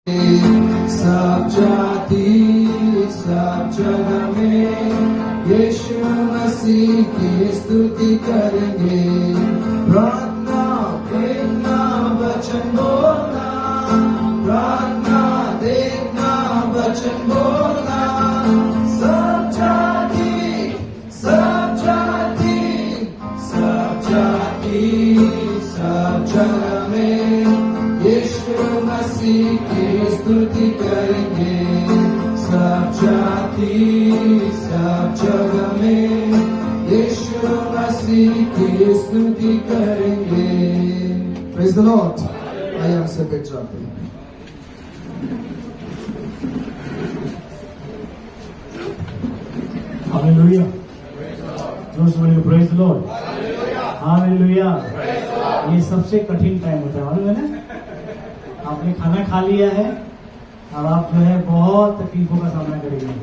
सब जाति सब जगह में यीशु मसीह की स्तुति करेंगे। प्रार्थना देखना वचन बोलना, प्रार्थना देखना वचन बोलना। सब जाति सब जाति सब जाति सब जगह में यीशु मसीह की स्तुति करेंगे। सब जाति सब जगह में यीशु मसीह की स्तुति करेंगे। Praise the Lord. आइए हम सब बैठ जाते हैं। हालेलुया। जोर से बोलिए प्रेज़ द लॉर्ड। हालेलुया। ये सबसे कठिन टाइम होता है, मालूम है ना? आपने खाना खा लिया है, अब आप जो है बहुत तकलीफों का सामना करेंगे।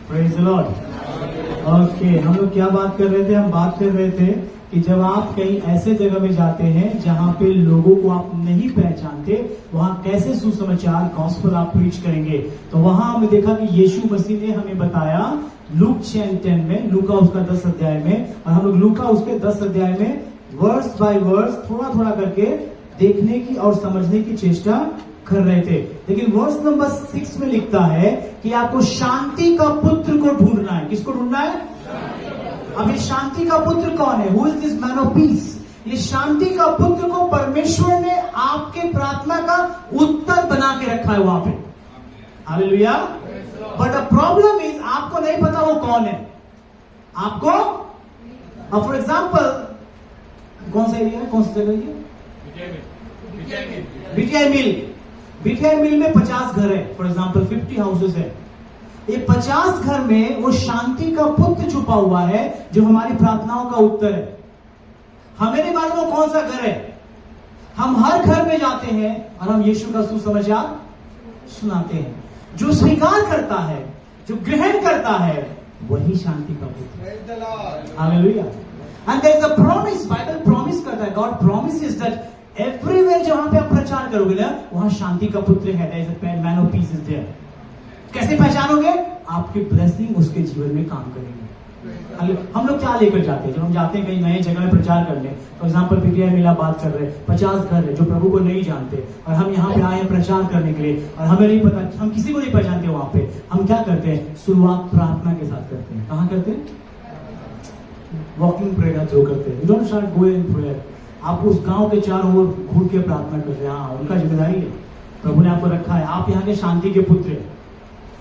Praise the Lord. ओके, हम लोग क्या बात कर रहे थे? हम बात कर रहे थे कि जब आप कहीं ऐसे जगह में जाते हैं जहां पे लोगों को आप नहीं पहचानते, वहां कैसे सुसमाचार गॉस्पेल आप प्रीच करेंगे। तो वहां हमने देखा कि यीशु मसीह ने हमें बताया लूक 10 में, लूका उसका 10 अध्याय में, और हम लोग लूका उसके 10 अध्याय में वर्स बाय वर्स थोड़ा थोड़ा करके देखने की और समझने की चेष्टा कर रहे थे। लेकिन वर्स नंबर 6 में लिखता है कि आपको शांति का पुत्र को ढूंढना है। किसको ढूंढना है? अब ये शांति का पुत्र कौन है? Who is this man of piece? ये शांति का पुत्र को परमेश्वर ने आपके प्रार्थना का उत्तर बना के रखा है वहां पे। Hallelujah. But the problem is आपको नहीं पता वो कौन है। आपको अब फॉर एग्जाम्पल कौन सा एरिया है, कौन सी जगह है? बीटीआई मिल। बीटीआई मिल में 50 घर है, फॉर एग्जाम्पल 50 हाउसेस है। ये 50 घर में वो शांति का पुत्र छुपा हुआ है जो हमारी प्रार्थनाओं का उत्तर है। हमें नहीं मालूम वो कौन सा घर है। हम हर घर में जाते हैं और हम यीशु का सुसमाचार सुनाते हैं। जो स्वीकार करता है, जो ग्रहण करता है, वही शांति का पुत्र है। Hallelujah. And there is a promise, Bible promise करता है, गॉड प्रॉमिसेस दैट एवरीवेयर जहां पे आप प्रचार करोगे ना, वहां शांति का पुत्र है। There is a man of peace is there. कैसे पहचानोगे? आपकी ब्लेसिंग उसके जीवन में काम करेंगे। हम लोग क्या लेकर जाते हैं जब हम जाते हैं कहीं नए जगह में प्रचार करने? फॉर एग्जाम्पल पीटीआई मिला बात कर रहे हैं, 50 घर है जो प्रभु को नहीं जानते, और हम यहाँ पे आए हैं प्रचार करने के लिए, और हमें नहीं पता, हम किसी को नहीं पहचानते। वहां पे हम क्या करते हैं? शुरुआत प्रार्थना के साथ करते हैं। कहाँ करते हैं? वॉकिंग प्रेयर जो करते हैं। Don't start going prayer. आप उस गांव के चारों ओर घूर के प्रार्थना करते हैं। हाँ, उनका जिम्मेदारी है, प्रभु ने आपको रखा है। आप यहाँ के शांति के पुत्र हैं।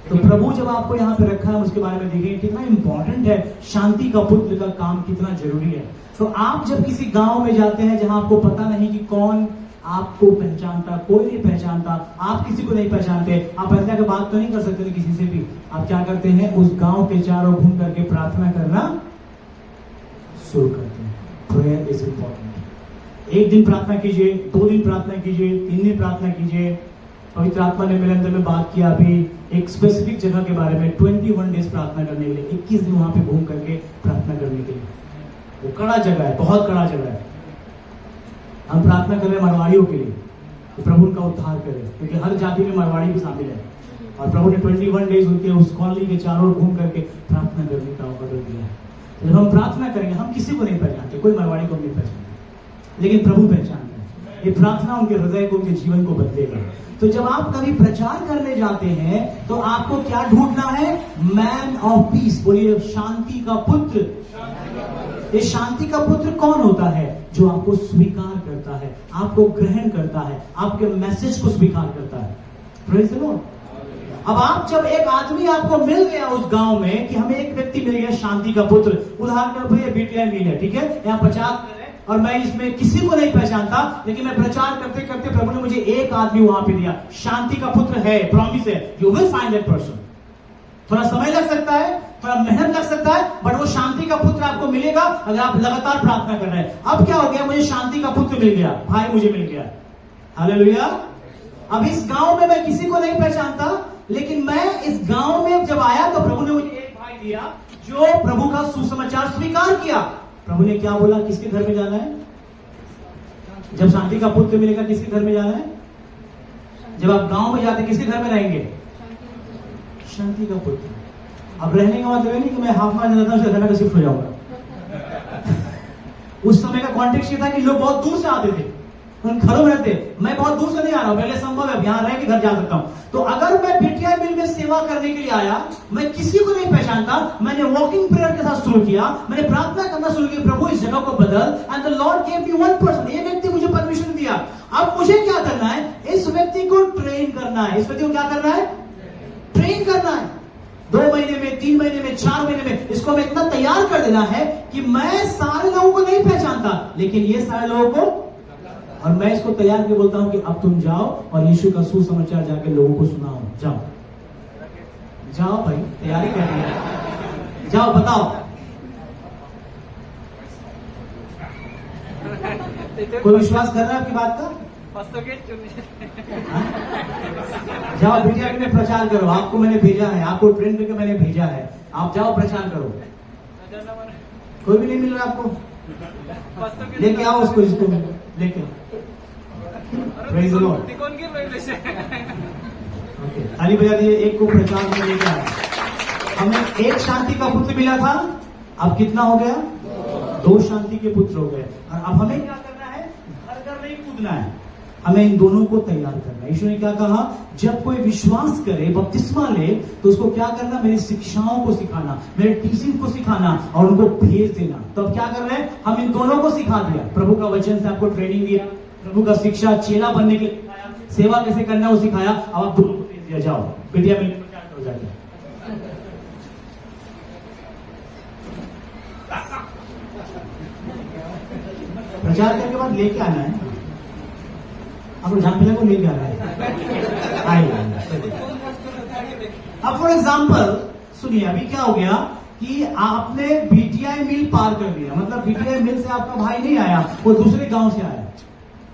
तो प्रभु जब आपको यहाँ पे रखा है, उसके बारे में देखें कितना इंपॉर्टेंट है। शांति का पुत्र का काम कितना जरूरी है। तो आप जब किसी गांव में जाते हैं जहां आपको पता नहीं कि कौन आपको पहचानता, कोई नहीं पहचानता, आप किसी को नहीं पहचानते, आप ऐसा की बात तो नहीं कर सकते किसी से भी। आप क्या करते हैं? उस गांव के चारों घूम करके प्रार्थना करना शुरू करते हैं। Prayer is important. 1 दिन प्रार्थना कीजिए, 2 दिन प्रार्थना कीजिए, 3 दिन प्रार्थना कीजिए। पवित्र आत्मा ने मेरे अंदर में बात किया अभी एक स्पेसिफिक जगह के बारे में, 21 डेज प्रार्थना करने के लिए, 21 दिन वहां पे घूम करके प्रार्थना करने के लिए। वो कड़ा जगह है, बहुत कड़ा जगह है। हम प्रार्थना कर रहे हैं मारवाड़ियों के लिए कि प्रभु उनका उद्धार करे, क्योंकि हर जाति में मारवाड़ी भी शामिल है। और प्रभु ने 21 डेज उनके उस कॉलोनी के चारों ओर घूम करके प्रार्थना करने का ऑर्डर दिया है। तो जब हम प्रार्थना करेंगे, हम किसी को नहीं पहचानते, कोई मारवाड़ी को नहीं पहचानते, लेकिन प्रभु पहचानते हैं। ये प्रार्थना उनके हृदय को, उनके जीवन को बदलेगा। तो जब आप कभी प्रचार करने जाते हैं तो आपको क्या ढूंढना है? Man of piece. बोलिए शांति का पुत्र। ये शांति का पुत्र कौन होता है? जो आपको स्वीकार करता है, आपको ग्रहण करता है, आपके मैसेज को स्वीकार करता है। Praise the Lord. अब आप जब एक आदमी आपको मिल गया उस गांव में कि हमें एक व्यक्ति मिल गया शांति का पुत्र, उदाहरण के लिए बीटीआई मिल है, ठीक है, यहाँ 50 और मैं इसमें किसी को नहीं पहचानता, लेकिन मैं प्रचार करते करते प्रभु ने मुझे एक आदमी वहां पे दिया, शांति का पुत्र है, प्रॉमिस है, you will find that person. थोड़ा समय लग सकता है, थोड़ा मेहनत लग सकता है, बट वो शांति का पुत्र आपको मिलेगा अगर आप लगातार प्रार्थना कर रहे हैं। अब क्या हो गया? मुझे शांति का पुत्र मिल गया, भाई मुझे मिल गया। हालेलुया। अब इस गांव में मैं किसी को नहीं पहचानता, लेकिन मैं इस गांव में जब आया तो प्रभु ने मुझे एक भाई दिया जो प्रभु का सुसमाचार स्वीकार किया। प्रभु ने क्या बोला? किसके घर में जाना है? जब शांति का पुत्र मिलेगा किसके घर में जाना है? जब आप गांव में जाते किसके घर में रहेंगे? शांति का पुत्र। अब रहने का मतलब नहीं कि मैं हाफ मान जाता हूँ घर का शिफ्ट हो जाऊंगा। उस समय का कॉन्टेक्स्ट ये था कि लोग बहुत दूर से आते थे, उन घरों में रहते। मैं बहुत दूर से नहीं आ रहा हूं, पहले संभव है यहां रह के घर जा सकता हूं। तो अगर मैं बीटीआई मिल में सेवा करने के लिए आया, मैं किसी को नहीं पहचानता, मैंने वॉकिंग प्रेयर के साथ शुरू किया, मैंने प्रार्थना करना शुरू किया, प्रभु इस जगह को बदल, and the Lord gave me one person, ये व्यक्ति मुझे परमिशन दिया। अब मुझे क्या करना है? इस व्यक्ति को ट्रेन करना है। इस व्यक्ति को क्या करना है? ट्रेन करना है। 2 महीने में, 3 महीने में, 4 महीने में इसको हमें इतना तैयार कर देना है कि मैं सारे लोगों को नहीं पहचानता, लेकिन ये सारे लोगों को, और मैं इसको तैयार करके बोलता हूं कि अब तुम जाओ और यीशु का सुसमाचार जाके लोगों को सुनाओ। जाओ जाओ भाई, तैयारी कर रही, जाओ बताओ। कोई विश्वास कर रहा है आपकी बात का? जाओ बीटीआई में प्रचार करो, आपको मैंने भेजा है, आपको ट्रेन करके मैंने भेजा है, आप जाओ प्रचार करो। कोई भी नहीं मिल रहा आपको? लेके आओ उसको, इसको लेके। ताली बजा दीजिए। एक को प्रचार में लेके आया। हमें एक शांति का पुत्र मिला था, अब कितना हो गया? 2 शांति के पुत्र हो गए। और अब हमें क्या करना है? घर घर नहीं कूदना है, हमें इन दोनों को तैयार करना है। यीशु ने क्या कहा? जब कोई विश्वास करे, बपतिस्मा ले, तो उसको क्या करना? मेरी शिक्षाओं को सिखाना, मेरे टीचिंग को सिखाना और उनको भेज देना। तो अब क्या कर रहे हैं? हम इन दोनों को सिखा दिया। प्रभु का वचन से आपको ट्रेनिंग दिया, प्रभु का शिक्षा, चेला बनने के लिए सिखाया, सेवा कैसे करना है वो सिखाया। अब आप दोनों को भेज दिया, जाओ बेटिया मिलकर प्रचार करो जाके। प्रचार करने के बाद लेके आना है, आपको जान पिला को लेके आना है। आइए। अब फॉर एग्जाम्पल सुनिए, अभी क्या हो गया कि आपने बीटीआई मिल पार कर लिया, मतलब बीटीआई मिल से आपका भाई नहीं आया, वो दूसरे गांव से आया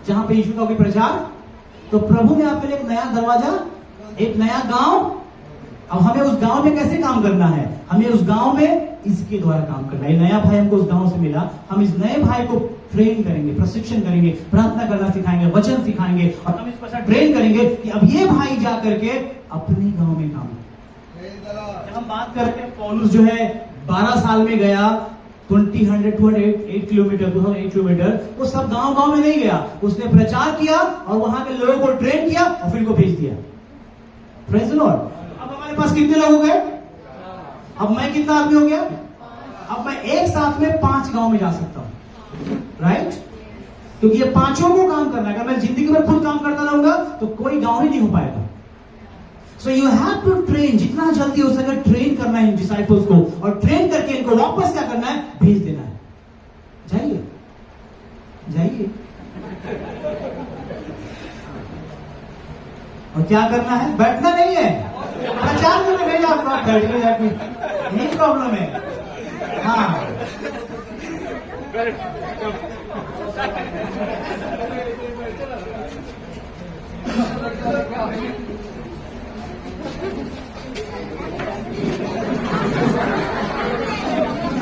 जहां पे यीशु का कोई प्रचार। तो प्रभु ने आपके लिए एक नया दरवाजा, एक नया गांव। अब हमें उस गांव में कैसे काम करना है? हमें उस गांव में इसके द्वारा काम करना है। नया भाई हमको उस गांव से मिला, हम इस नए भाई को ट्रेन करेंगे, प्रशिक्षण करेंगे, प्रार्थना करना सिखाएंगे, वचन सिखाएंगे, और हम इस पर ट्रेन करेंगे कि अब ये भाई जा करके अपने गांव में काम करे। जब हम बात करते हैं, पौलुस जो है 12 साल में गया, 208 किलोमीटर, वो सब गांव में नहीं गया, उसने प्रचार किया और वहां के लोगों को ट्रेन किया और फिर को भेज दिया। Praise the Lord. अब हमारे पास कितने लोग हो गए? अब मैं कितना आदमी हो गया? अब मैं एक साथ में 5 गांव में जा सकता हूं, राइट? क्योंकि ये 5 को काम करना है। अगर मैं जिंदगी भर खुद काम करता रहूंगा तो कोई गांव ही नहीं हो पाएगा। So you have to train, जितना जल्दी हो सके ट्रेन करना है इन डिसाइपल्स को, और ट्रेन करके इनको वापस क्या करना है? भेज देना है। जाइए जाइए। और क्या करना है? बैठना नहीं है, प्रचार करने भेजा आपको, बैठ के जाके, यही प्रॉब्लम है। हाँ,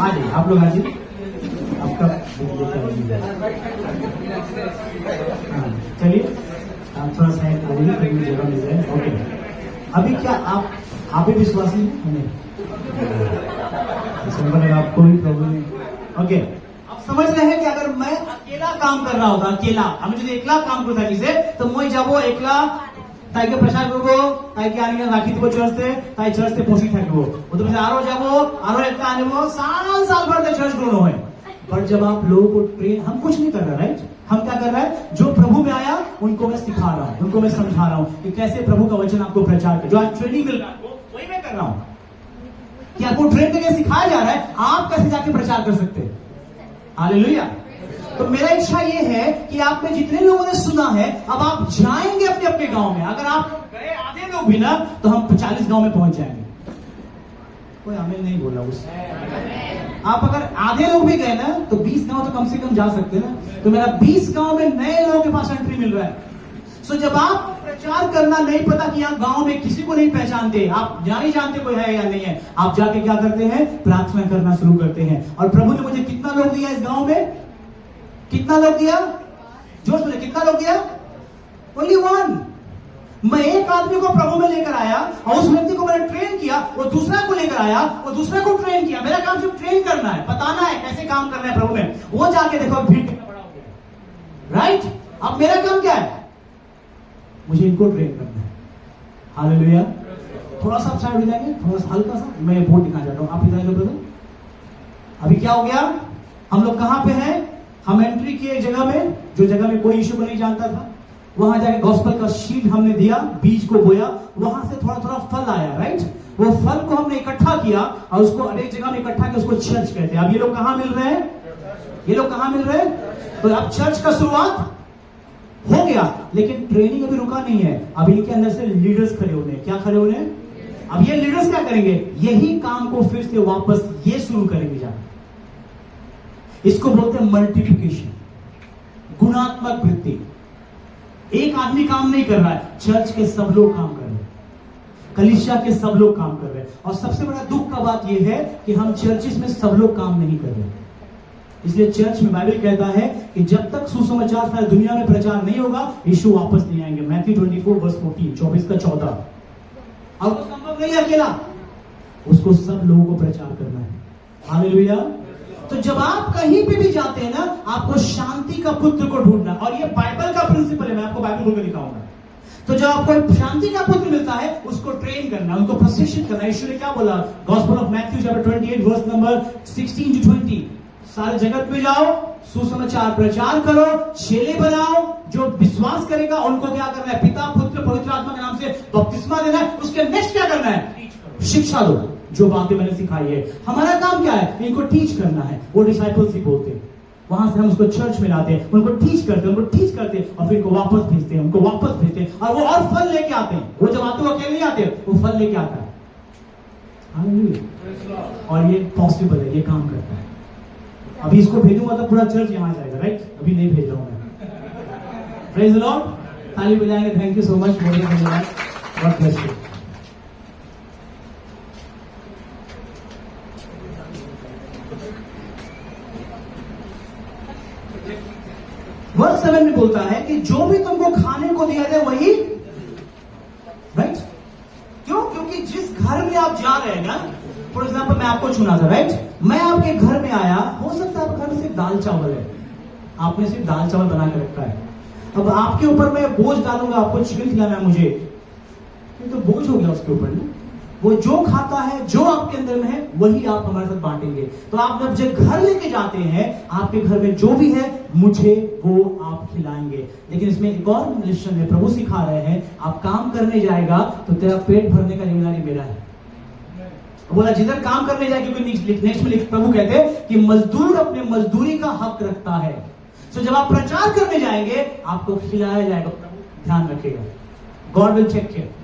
आइए आप लोग, आइए आपका। चलिए आप थोड़ा सा जगह मिल जाए। ओके, अभी क्या आप भी विश्वासी हैं? हमें आपको भी प्रॉब्लम है। ओके, आप समझ रहे हैं कि अगर मैं अकेला काम कर रहा होता, अकेला, हमें जो एकला काम करता किसे, तो मैं जाबो एकला ताकि प्रचार करबो, ताकि आने राखी देबो चर्च से, ताकि चर्च से पहुंची থাকবো। वो तो आरो जाबो, आरो एकला आनेबो, साल भर तक चर्च ग्रो है। पर जब आप लोगों को ट्रेन, हम कुछ नहीं कर रहे, राइट? हम क्या कर रहे हैं? जो प्रभु में आया उनको मैं सिखा रहा हूं, उनको मैं समझा रहा हूं कि कैसे प्रभु का वचन आपको प्रचार कर, जो आज ट्रेनिंग मिल रहा है वही मैं कर रहा हूं, कि आपको ट्रेन करके सिखाया जा रहा है आप कैसे जाके प्रचार कर सकते हैं। हालेलुया। तो मेरा इच्छा ये है कि आप में जितने लोगों ने सुना है, अब आप जाएंगे अपने अपने गांव में। अगर आप गए आधे लोग भी ना, तो हम 40 गांव में पहुंच जाएंगे। कोई आमीन नहीं बोला उससे। आप अगर आधे लोग भी गए ना, तो 20 गांव तो कम से कम जा सकते ना। तो मेरा 20 गांव में नए लोगों के पास एंट्री मिल रहा है। सो जब आप प्रचार करना, नहीं पता कि आप गांव में किसी को नहीं पहचानते, आप नहीं जानते कोई है या नहीं है, आप जाके क्या करते हैं? प्रार्थना करना शुरू करते हैं। और प्रभु ने मुझे कितना लोग दिया इस गांव में? कितना लोग दिया? जोश बोले, कितना लोग दिया? ओनली 1। मैं एक आदमी को प्रभु में लेकर आया और उस व्यक्ति को मैंने ट्रेन किया, वो दूसरा को लेकर आया, वो दूसरा को ट्रेन किया। मेरा काम सिर्फ ट्रेन करना है, बताना है कैसे काम करना है प्रभु में। वो जाके देखो भीड़ कितना बड़ा हो गया, राइट? अब मेरा काम क्या है? मुझे इनको ट्रेन करना है। हालेलुया। थोड़ा सा साइड हो जाएंगे, थोड़ा सा हल्का सा, मैं बोर्ड दिखाना चाहता हूं, आप इधर आइए ब्रदर। अभी क्या हो गया, हम लोग कहां पे हैं? हम एंट्री किए एक जगह में, जो जगह में कोई यीशु को नहीं जानता था। वहां जाके गॉस्पेल का शीट हमने दिया, बीज को बोया, वहां से थोड़ा थोड़ा फल आया, राइट? वो फल को हमने इकट्ठा किया और उसको एक जगह में इकट्ठा किया, उसको चर्च कहते हैं। अब ये लोग कहां मिल रहे हैं? ये लोग कहां मिल रहे हैं? तो अब चर्च का शुरुआत हो गया, लेकिन ट्रेनिंग अभी रुका नहीं है। अभी इनके अंदर से लीडर्स खड़े होने हैं। क्या खड़े होने हैं? अब ये लीडर्स क्या करेंगे? यही काम को फिर से वापस ये शुरू करेंगे जाकर। इसको बोलते हैं मल्टीप्लिकेशन, गुणात्मक वृद्धि। एक आदमी काम नहीं कर रहा है, चर्च के सब लोग काम कर रहे हैं, कलीसिया के सब लोग काम कर रहे हैं। और सबसे बड़ा दुख का बात यह है कि हम चर्चिस में सब लोग काम नहीं कर रहे। इसलिए चर्च में बाइबल कहता है कि जब तक सुसमाचार सारी दुनिया में प्रचार नहीं होगा, यीशु वापस नहीं आएंगे। मैथ्यू 24:14, 24-14। और वो संभव नहीं है अकेला, उसको सब लोगों को प्रचार करना है। हालेलुया। तो जब आप कहीं पे भी जाते हैं ना, आपको शांति का पुत्र को ढूंढना, और ये बाइबल का प्रिंसिपल है, मैं आपको बाइबल खोल के दिखाऊंगा। तो जब आपको शांति का पुत्र मिलता है, उसको ट्रेन करना, उनको प्रशिक्षित करना। यीशु ने क्या बोला? Gospel of Matthew chapter 28 verse number 16-20, सारे जगत में जाओ, सुसमाचार प्रचार करो, चेले बनाओ, जो विश्वास करेगा उनको क्या करना है? पिता, पुत्र, पवित्र आत्मा के नाम से बपतिस्मा देना है। उसके नेक्स्ट क्या करना है? शिक्षा दो, जो बातें मैंने सिखाई है। हमारा काम क्या है? इनको टीच करना है। वो डिसाइपल्स बोलते हैं, वहां से हम उसको चर्च में लाते हैं, उनको टीच करते हैं, और फिर को वापस भेजते हैं, उनको वापस भेजते हैं, और वो और फल लेके आते हैं। वो जब आते, वो अकेले नहीं आते, वो फल लेके आता है। हालेलुया। और ये पॉसिबल है, ये काम करता है। अभी इसको भेजूंगा तो पूरा चर्च यहां जाएगा, राइट? अभी नहीं भेज रहा हूं मैं। प्रेज द लॉर्ड, ताली बजाएंगे। थैंक यू सो मच, बहुत धन्यवाद। God bless you. वर्स 7 में बोलता है कि जो भी तुमको खाने को दिया जाए वही, राइट? क्यों? क्योंकि जिस घर में आप जा रहे हैं ना, फॉर एग्जाम्पल मैं आपको चुना था, राइट? मैं आपके घर में आया, हो सकता है आपके घर में सिर्फ दाल चावल है, आपने सिर्फ दाल चावल बना के रखा है। अब आपके ऊपर मैं बोझ डालूंगा, आपको चिकन खिलाना है मुझे, ये तो बोझ हो गया उसके ऊपर ना। वो जो खाता है, जो आपके अंदर में है, वही आप हमारे साथ बांटेंगे। तो आप जब घर लेके जाते हैं, आपके घर में जो भी है, मुझे वो आप खिलाएंगे। लेकिन इसमें एक और लेसन है, प्रभु सिखा रहे हैं, आप काम करने जाएगा तो तेरा पेट भरने का जिम्मेदारी मेरा है। बोला जिधर काम करने जाएगा, नेक्स्ट में प्रभु कहते हैं कि मजदूर अपने मजदूरी का हक रखता है। तो जब आप प्रचार करने जाएंगे, आपको खिलाया जाएगा, ध्यान रखिएगा। गॉड विल टेक केयर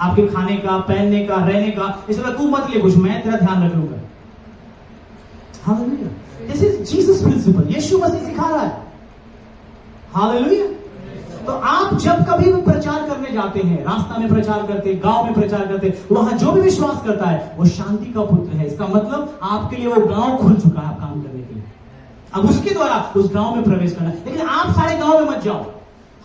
आपके खाने का, पहनने का, रहने का। इसलिए तू मत ले कुछ, मैं तेरा ध्यान रख लूंगा। Hallelujah. This is Jesus principle, यीशु मसीह सिखा रहा है। हालेलुया। तो आप जब कभी भी प्रचार करने जाते हैं, रास्ता में प्रचार करते, गांव में प्रचार करते, वहां जो भी विश्वास करता है वो शांति का पुत्र है। इसका मतलब आपके लिए वो गांव खुल चुका है आप काम करने के लिए। अब उसके द्वारा उस गांव में प्रवेश करना। लेकिन आप सारे गांव में मत जाओ,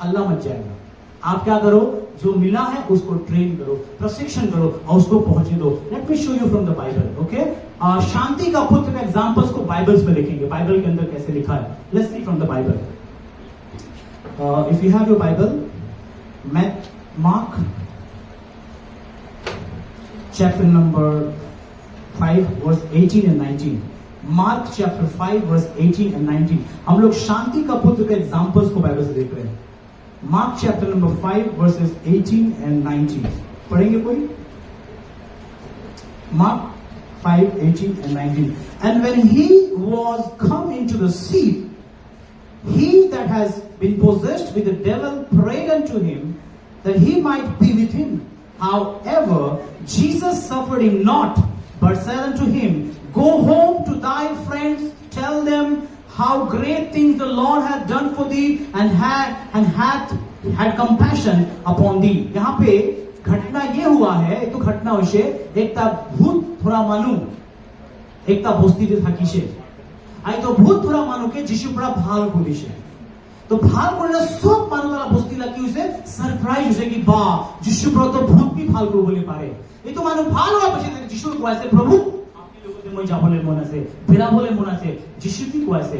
हल्ला मच जाएगा। आप क्या करो? जो मिला है उसको ट्रेन करो, प्रशिक्षण करो और उसको पहुंचे दो। Let me show you from the Bible, okay? शांति का पुत्र का एग्जांपल्स को बाइबल्स में लिखेंगे, बाइबल के अंदर कैसे लिखा है। Let's see from the Bible. If you have your Bible, Mark chapter number 5 verse 18 and 19. Mark chapter 5 verse 18 and 19. हम लोग शांति का पुत्र के एग्जांपल्स को बाइबल से देख रहे हैं। Mark chapter number 5 verses 18 and 19. पढ़ेंगे कोई? Mark 5, 18 and 19. And when he was come into the sea, he that has been possessed with the devil prayed unto him that he might be with him. However, Jesus suffered him not, but said unto him, Go home to thy friends, tell them how great things the Lord hath done for thee, and hath had compassion upon thee. यहाँ पे घटना ये हुआ है, एक तो घटना विषय, एक था भूत थोड़ा मानू, एक था भोस्ती थे था किसे। आई तो भूत थोड़ा मानू के जिसु बड़ा भाल को दिशे। তো ভাল করে সব মানুষ তারা বস্তিলা কি হয়েছে সারপ্রাইজ হয়েছে কি বা যিশু প্রভু তো ভূত কি ভাল করব বলে পারে এই তো মানুষ ভালো বসে থাকে যিশুর কোয়াছে প্রভু আপনি লোকদের মই যাবলে মন আছে বেরাবলে মন আছে যিশু কি কোয়াছে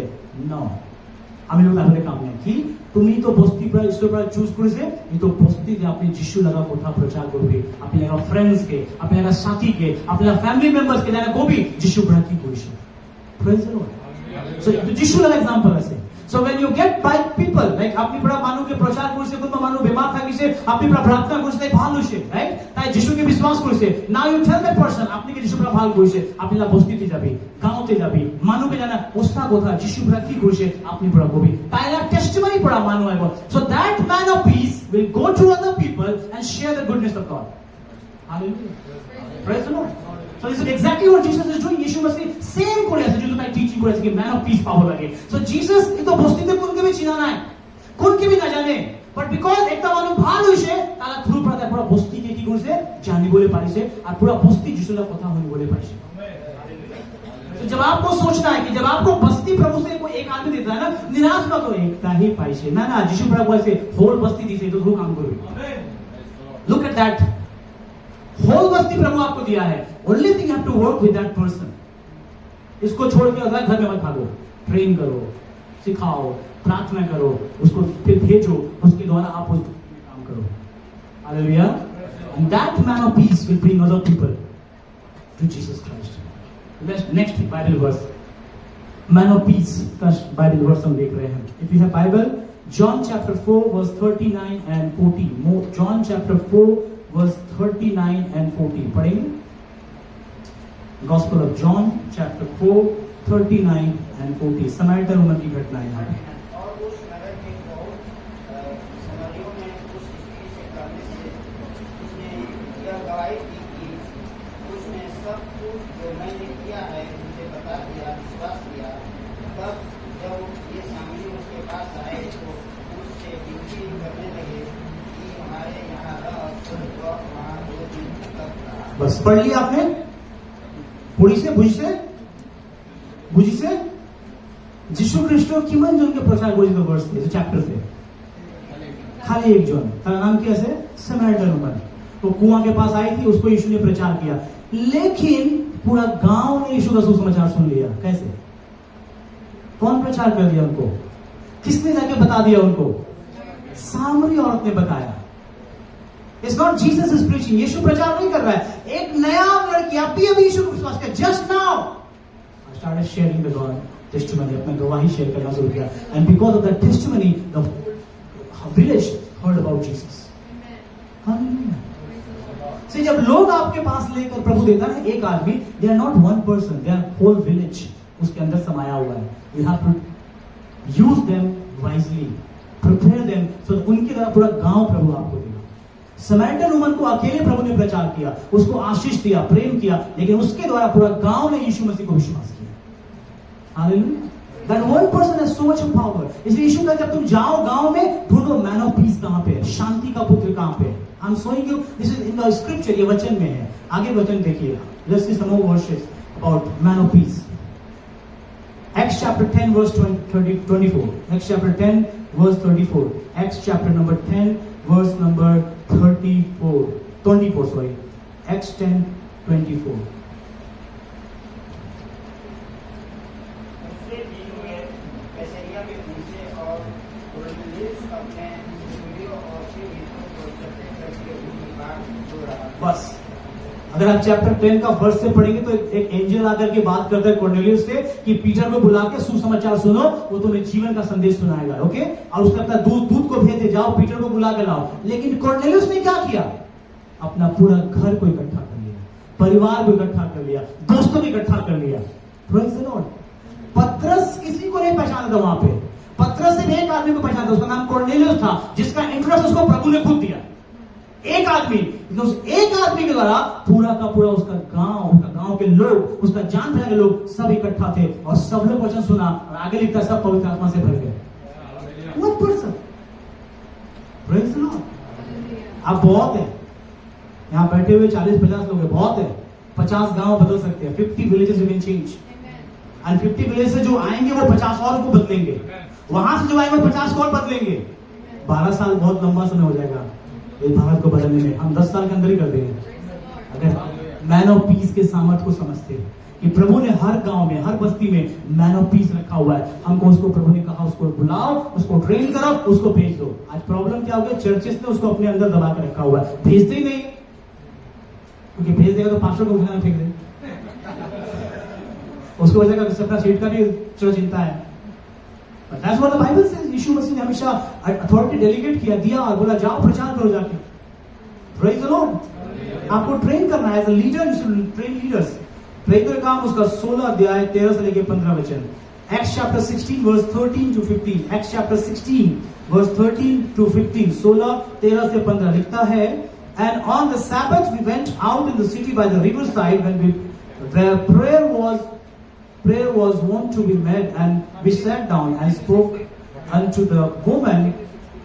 নো আমি লোক তাহলে কাম নাই কি তুমি তো বস্তি প্রায় ঈশ্বর প্রায় চুজ করেছে এই তো বস্তিতে আপনি যিশু লাগা কথা প্রচার করবে আপনি লাগা ফ্রেন্ডস কে আপনি লাগা সাথী কে আপনি লাগা ফ্যামিলি মেম্বার্স কে লাগা কবি যিশু প্রায় কি করেছে প্রেজ দ্য লর্ড সো যিশু লাগা एग्जांपल আছে So when you get by people, like আপনি পুরা মানুষকে প্রচার করেছে কোন মানুষ বেমার থাকিছে আপনি পুরা প্রার্থনা করেছে তাই ভালো হইছে রাইট তাই যিশুকে বিশ্বাস করেছে now you tell that person আপনি কি যিশু পুরা ভালো করেছে আপনি না বস্তিতে যাবে গাঁওতে যাবে মানুষকে জানা ওস্তা কথা যিশু পুরা কি করেছে আপনি পুরা কবি তাই না টেস্টিমনি পুরা মানুষ আইব so that man of peace will go to other people and share the goodness of God. Hallelujah. Praise the Lord. So this is exactly what Jesus is doing. Yeshu Masih same করে আছে যেটা তাই teaching করে আছে কি man of piece পাওয়া লাগে so Jesus এই তো বস্তিতে কোনকে भी চিনা নাই কোনকে भी না জানে বাট বিকজ একটা মানুষ ভালো হইছে তারা থ্রু প্রাতে পুরো বস্তিকে কি করেছে জানি বলে পারিছে আর পুরো বস্তি যিশুর কথা হই বলে পারিছে तो जब आपको सोचना है कि जब आपको बस्ती प्रभु से कोई एक आदमी देता है ना निराश मत हो एकता ही पाइसे ना ना यीशु प्रभु से होल बस्ती दी से तो वो काम करो लुक एट दैट होल बस्ती प्रभु आपको दिया है only thing you have to work with that person इसको छोड़ के अगला घर में मत भागो ट्रेन करो सिखाओ प्रार्थना करो उसको फिर भेजो उसके द्वारा आप उस काम करो hallelujah and that man of peace will bring other people to Jesus Christ next Bible verse man of peace का बाइबल वर्स हम देख रहे हैं if you have Bible John chapter 4 verse 39 and 40 John chapter 4 verse 39 and 40 पढ़ेंगे Gospel of John chapter 4 39 and 40 Samaritan woman की घटना है यहाँ और उस नगर के बहुत समारियों में उस स्त्री से करने से उसने यह गवाही दी कि उसने सब कुछ जो मैंने किया है मुझे बता दिया विश्वास किया तब जब ये सामने उसके पास आए तो उससे विनती करने लगे कि हमारे यहाँ रह वहाँ 2 दिन तक रहा बस पढ़ लिया आपने पुड़ी से बुझी से যিশু খ্রিস্ট কিমান জনকে প্রচার করেছিল ভার্স থেকে চ্যাপ্টার से खाली एक जन तारा नाम क्या है समारिटन वुमन तो कुआं के पास आई थी उसको यीशु ने प्रचार किया लेकिन पूरा गांव ने यीशु का सुसमाचार सुन लिया कैसे कौन प्रचार कर दिया उनको किसने जाके बता दिया उनको सामरी औरत ने बताया It's not Jesus is preaching. यीशु प्रचार नहीं कर रहा है एक नया लड़की अभी यीशु को विश्वास किया just now I started sharing the God testimony अपना गवाही शेयर करना शुरू किया and because of that testimony the village heard about Jesus. Hallelujah. See जब लोग आपके पास लेकर प्रभु देता है एक आदमी they are not one person they are whole village उसके अंदर समाया हुआ है you have to use them wisely prepare them so उनके द्वारा पूरा गांव प्रभु आपको देगा समारिटन वुमन को अकेले प्रभु ने प्रचार किया उसको आशीष दिया प्रेम किया लेकिन उसके द्वारा पूरा गांव ने यीशु मसीह को विश्वास किया hallelujah that one person has so much power इसलिए यीशु का जब तुम जाओ गांव में ढूंढो मैन ऑफ पीस कहां पे है शांति का पुत्र कहां पे है I am showing you this is in the scripture ये वचन में है आगे वचन देखिएगा let's see some more verses about man of peace Acts chapter 10 verse 24 Acts chapter 10 verse 34 Acts chapter number 10 verse number 24 sorry Acts 10:24 दूसरे दिन वे कैसरिया में पहुंचे और कुरनेलियुस अपने स्टूडियो और फिर मित्रों को इकट्ठे करके उनकी बात जोड़ा बस अगर आप चैप्टर 10 का वर्स से पढ़ेंगे तो एक एंजल आकर के बात करता है कॉर्नेलियस से कि पीटर को बुला के सुसमाचार सुनो वो तुम्हें जीवन का संदेश सुनाएगा ओके और उसका अपना दूत को भेज दे जाओ पीटर को बुला के लाओ लेकिन कॉर्नेलियस ने क्या किया अपना पूरा घर को इकट्ठा कर लिया परिवार को इकट्ठा कर लिया दोस्तों को इकट्ठा कर लिया प्रेज़ द लॉर्ड पतरस किसी को नहीं पहचाना था वहां पे पतरस सिर्फ एक आदमी को पहचानता उसका नाम कॉर्नेलियस था जिसका इंट्रोडक्शन उसको प्रभु ने खुद दिया एक आदमी उस एक आदमी के द्वारा पूरा का पूरा उसका गांव के लोग उसका जान पहचान के लोग सब इकट्ठा थे और सब लोग वचन सुना और आगे लिखता सब पवित्र आत्मा से भर गए One person. Praise the Lord. आप बहुत है यहाँ बैठे हुए 40-50 लोग हैं बहुत है 50 गांव बदल सकते हैं 50 villages you can change and 50 villages से जो आएंगे वो 50 और को बदलेंगे वहां से जो आएंगे 50 को और बदलेंगे। 12 साल बहुत लंबा समय हो जाएगा इस भारत को बदलने में, हम 10 साल के अंदर ही कर देंगे। अगर मैन ऑफ पीस के सामर्थ्य को समझते हैं कि प्रभु ने हर गांव में, हर बस्ती में मैन ऑफ पीस रखा हुआ है, हमको उसको प्रभु ने कहा उसको बुलाओ, उसको ट्रेन करो, उसको भेज दो। आज प्रॉब्लम क्या हो गया, चर्चेस ने उसको अपने अंदर दबा कर रखा हुआ है, भेजते ही नहीं, क्योंकि भेज देगा तो पास्टर को उठाना फेंक दे, उसको वजह का सबका सीट का भी चलो चिंता है। That's what the Bible says. यीशु मसीह ने हमेशा अथॉरिटी डेलीगेट किया, दिया और बोला जाओ प्रचार करो जाके। Praise the Lord. आपको ट्रेन करना है, as a leader you should train leaders. प्रेरितों का काम उसका 16 अध्याय 13 से लेकर 15 वचन। Acts chapter 16 verse 13 to 15। Acts chapter 16 verse 13 to 15। 16 13 से 15 लिखता है, and on the Sabbath we went out in the city by the riverside where prayer was wont to be made, and we sat down and spoke unto the woman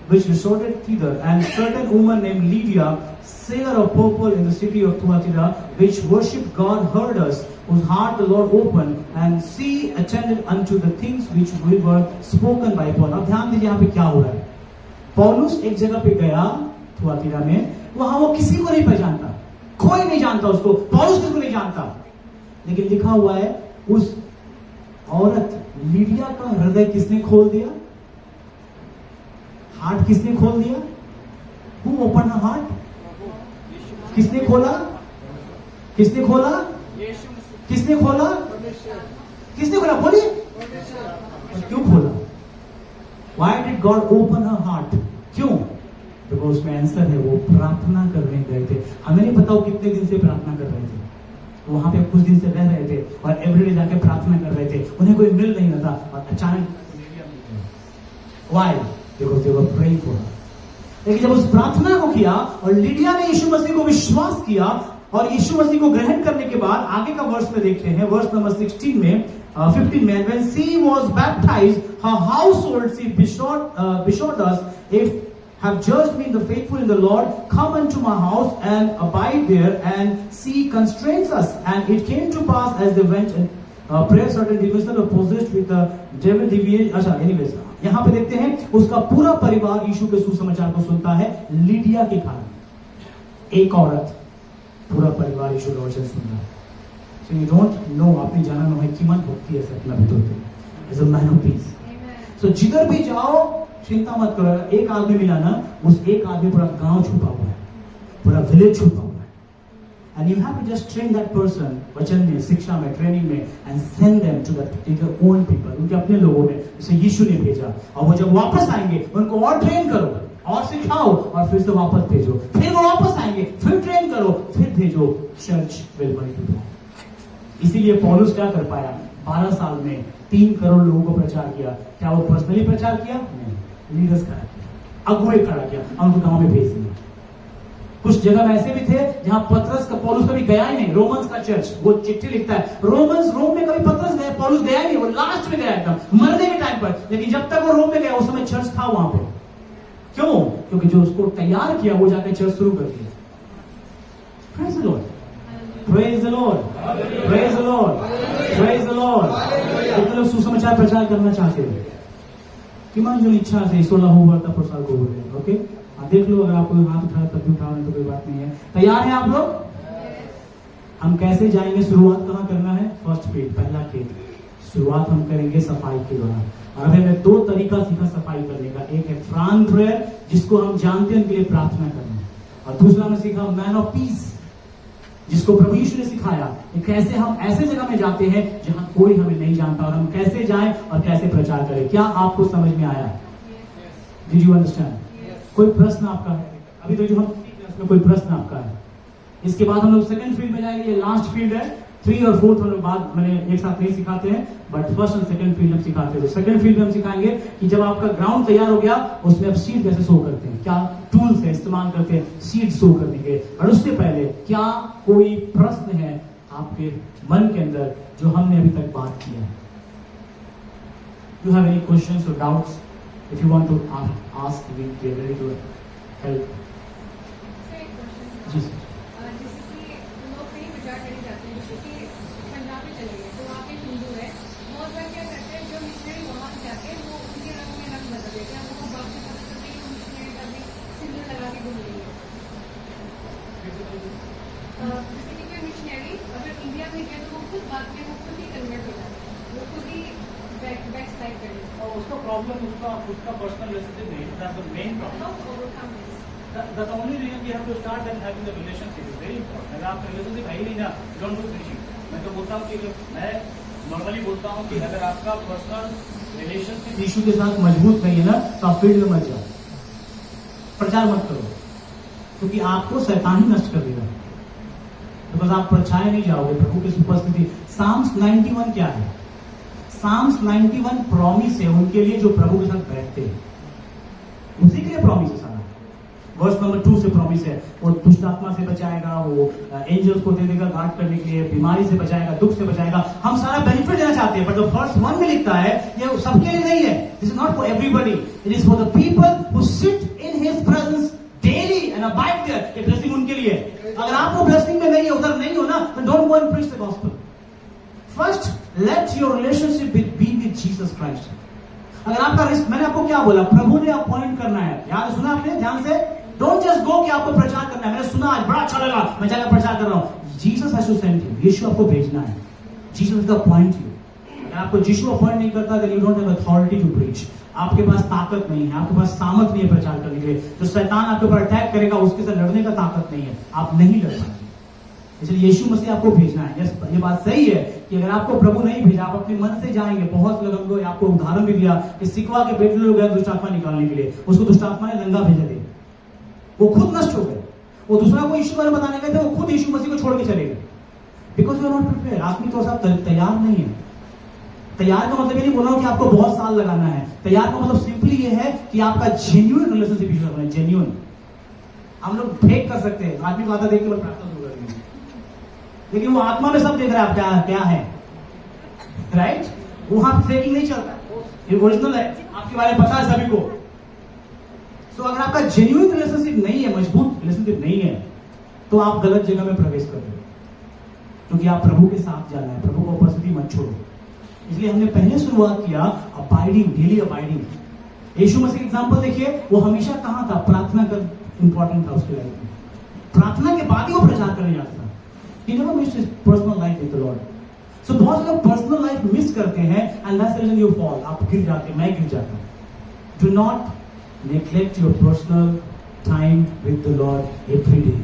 which resorted thither, and certain woman named Lydia, seer of purple in the city of Thyatira, which worshipped God, heard us, whose heart the Lord opened, and she attended unto the things which we were spoken by Paul। अब ध्यान दीजिए यहाँ पे क्या हो रहा है। पौलुस एक जगह पे गया थुआतिरा में, वहां वो किसी को नहीं पहचानता, कोई नहीं जानता उसको, पौलुस किसी को नहीं जानता, लेकिन लिखा हुआ है उस औरत लीडिया का हृदय किसने खोल दिया, हार्ट किसने खोल दिया, Who opened her heart? किसने खोला, किसने खोला, किसने खोला, किसने खोला, बोलिए क्यों खोला? Why did God open her heart? क्यों? बिकॉज उसमें आंसर है, वो प्रार्थना करने गए थे। हमें नहीं पता वो कितने दिन से प्रार्थना कर रहे थे, वहां पे कुछ दिन से रह रहे थे और एवरीडे जाके प्रार्थना कर रहे थे, उन्हें कोई मिल नहीं रहा था और अचानक Why? Because they were praying for her। लेकिन जब उस प्रार्थना को किया और लिडिया ने यीशु मसीह को विश्वास किया और यीशु मसीह को ग्रहण करने के बाद आगे का वर्ष में देखते हैं, वर्ष नंबर 16 में 15 में, when she was baptized her household she besought us, if have judged me in the faithful in the Lord, come unto my house and abide there, and she constrains us, and it came to pass as they went and prayer certain demons were possessed with the devil deviation। अच्छा anyways यहाँ पे देखते हैं उसका पूरा परिवार यीशु के सुसमाचार को सुनता है लीडिया के कारण। एक औरत, पूरा परिवार यीशु का वचन सुन रहा है। So you don't know, आपने जाना नहीं किमान भक्ति ऐसे अपना भीतर पे as a man of peace। So जिधर भी जाओ चिंता मत करो, एक आदमी मिला ना, उस एक आदमी पूरा गांव छुपा हुआ है, पूरा विलेज छुपा हुआ है। And you have to just train that person, वचन में, शिक्षा में, ट्रेनिंग में, and send them to their own people, उनके अपने लोगों में, जिसे यीशु ने भेजा। और वो जब वापस आएंगे उनको और ट्रेन करो और सिखाओ और फिर से वापस भेजो, फिर वो वापस आएंगे, फिर ट्रेन करो, फिर भेजो। Church will multiply. इसीलिए पौलुस क्या कर पाया, 12 साल में 3 करोड़ लोगों को प्रचार किया। क्या वो पर्सनली प्रचार किया? नहीं, लीडर्स खड़ा किया, अगुवे खड़ा किया, उनको गांव में भेज दिया। कुछ जगह ऐसे भी थे जहां पतरस का, पौलुस कभी गया ही नहीं। रोमन्स का चर्च, वो चिट्ठी लिखता है, रोम में कभी पतरस गया, पौलुस गया ही नहीं, वो लास्ट में गया एकदम मरने के टाइम पर। लेकिन जब तक वो रोम में गया उस समय चर्च था वहां पे। क्यों? क्योंकि जो उसको तैयार किया वो जाकर चर्च शुरू कर दिया। Praise the Lord, praise the Lord, praise the Lord, praise the Lord. कितने लोग सुसमाचार प्रचार करना चाहते हैं? किमान जो इच्छा से 16 होगा तब प्रसार को बोले। ओके, देख लो, अगर आपको हाथ उठाया तब भी उठाओ, तो कोई बात नहीं है। तैयार है आप लोग? हम कैसे जाएंगे? शुरुआत कहाँ करना है? फर्स्ट फील्ड, पहला खेत। शुरुआत हम करेंगे सफाई के द्वारा। और अभी मैं 2 तरीका सीखा सफाई करने का। एक है फ्रांक प्रेयर, जिसको हम जानते हैं उनके लिए प्रार्थना करना, और दूसरा मैं सीखा मैन ऑफ पीस, जिसको प्रभु यीशु ने सिखाया कि कैसे हम ऐसे जगह में जाते हैं जहां कोई हमें नहीं जानता और हम कैसे जाएं और कैसे प्रचार करें। क्या आपको समझ में आया? Did you understand? कोई प्रश्न आपका है? अभी तो जो हम सीख रहे हैं उसमें कोई प्रश्न आपका है? इसके बाद हम लोग सेकंड फील्ड में जाएंगे। ये लास्ट फील्ड है। 3 और 4 हम लोग बाद मैंने एक साथ नहीं सिखाते हैं, बट फर्स्ट और सेकंड फील्ड हम सिखाते हैं। तो सेकंड फील्ड में हम सिखाएंगे कि जब आपका ग्राउंड तैयार हो गया उसमें आप सीड कैसे शो करते हैं, क्या टूल्स है इस्तेमाल करते हैं सीड शो करने के। और उससे पहले क्या कोई प्रश्न है आपके मन के अंदर जो हमने अभी तक बात किया है? यू हैव एनी क्वेश्चंस और doubts? If you want to ask, we are ready to help. जी सर। जैसे कि लोग कहीं प्रचार करने जाते हैं, जैसे कि पंजाब में चले गए तो वहाँ पे हिंदू है, बहुत बार क्या करते हैं जो मिशनरी वहाँ पे जाते हैं वो उनके नाम प्रॉब्लम नहीं है। जैसे कि कोई मिशनरी अगर इंडिया में गया तो वो खुद बाद में वो खुद ही कन्वर्ट हो जाता है, वो खुद ही बैक स्लाइड कर लेता और उसका प्रॉब्लम उसका खुद का पर्सनल रिलेशनशिप नहीं, दैट्स द मेन है। Problem. How to overcome this? That's the only reason we have to start that having the relationship is very important. अगर आपका रिलेशनशिप है ही नहीं ना, don't do preaching. मैं तो बोलता हूँ कि मैं नॉर्मली बोलता हूँ कि अगर आपका पर्सनल रिलेशनशिप यीशु के साथ मजबूत नहीं है ना, तो आप फील्ड में मत जाओ, प्रचार मत करो, क्योंकि आपको शैतान ही नष्ट कर देगा। तो बस आप परछाए नहीं जाओगे प्रभु की उपस्थिति। Psalms 91 क्या है? Psalms 91 प्रॉमिस है उनके लिए जो प्रभु के साथ बैठते हैं, उसी के लिए प्रॉमिस है सारा। वर्स नंबर 2 से प्रॉमिस है, वो दुष्ट आत्मा से बचाएगा, वो एंजल्स को दे देगा गार्ड करने के लिए, बीमारी से बचाएगा, दुख से बचाएगा। हम सारा बेनिफिट देना चाहते हैं, बट द फर्स्ट 1 में लिखता है ये सबके लिए नहीं है। This is not for everybody, it is for the people who sit in his presence daily and abide there. ये ब्लेसिंग उनके लिए। अगर आप वो ब्लेसिंग में नहीं है, उधर नहीं हो ना, तो don't go and preach the gospel. First let your relationship be with Jesus Christ. अगर आपका मैंने आपको क्या बोला, प्रभु ने अपॉइंट करना है, याद सुना आपने ध्यान से। डोंट जस्ट गो कि आपको प्रचार करना है, मैंने सुना आज बड़ा अच्छा लगा, मैं जाकर प्रचार कर रहा हूं। Jesus has to send you, यीशु आपको भेजना है। Jesus is the appoint you. अगर आपको यीशु अपॉइंट नहीं करता, then you don't have authority to preach. आपके पास ताकत नहीं है, आपके पास सामर्थ नहीं है प्रचार करने के लिए। जो शैतान आपके ऊपर अटैक करेगा, उसके साथ लड़ने का ताकत नहीं है, आप नहीं लड़ पाएंगे। इसलिए यीशु मसीह आपको भेजना है। ये बात सही है कि अगर आपको प्रभु नहीं भेजा, आप अपने मन से जाएंगे। बहुत लोगों को आपको उदाहरण भी दिया कि सिकवा के बेटे लोग गए दुष्ट आत्मा निकालने के लिए, उसको दुष्ट आत्मा ने नंगा भेजा दे, वो खुद नष्ट हो गए। वो दूसरा को यीशु बारे बताने गए थे, वो खुद यीशु मसीह को छोड़ के चले गए, because you are not prepare. आत्मिक तौर से आप तैयार नहीं है। तैयार का मतलब ये नहीं बोल रहा हूं कि आपको बहुत साल लगाना है। तैयार का मतलब सिंपली ये है कि आपका जेन्युइन रिलेशनशिप यीशु से है, जेन्युइन। हम लोग फेक कर सकते हैं, आदमी को आता देख के बस प्रार्थना शुरू कर देंगे, लेकिन वो आत्मा में सब देख रहा है आप क्या क्या है, राइट? वहां फेकिंग नहीं चलता, ये ओरिजिनल है, आपके बारे में पता है सभी को। तो अगर आपका जेन्युइन रिलेशनशिप नहीं है, मजबूत रिलेशनशिप नहीं है, तो आप गलत जगह में प्रवेश कर रहे हो, क्योंकि आप प्रभु के साथ जाना है। प्रभु को उपस्थिति मत छोड़ो। इसलिए हमने पहले शुरुआत किया अबाइडिंग, डेली अबाइडिंग। यीशु मसीह एग्जांपल देखिए, वो हमेशा कहां था? प्रार्थना का इंपॉर्टेंट था उसके लाइफ में। प्रार्थना के बाद ही वो प्रचार करने जाता था। He never missed his personal life with the Lord. So बहुत लोग पर्सनल लाइफ मिस करते हैं, and that's the reason you fall. आप गिर जाते हैं, मैं गिर जाता हूं। Do not neglect your personal time with the Lord every day.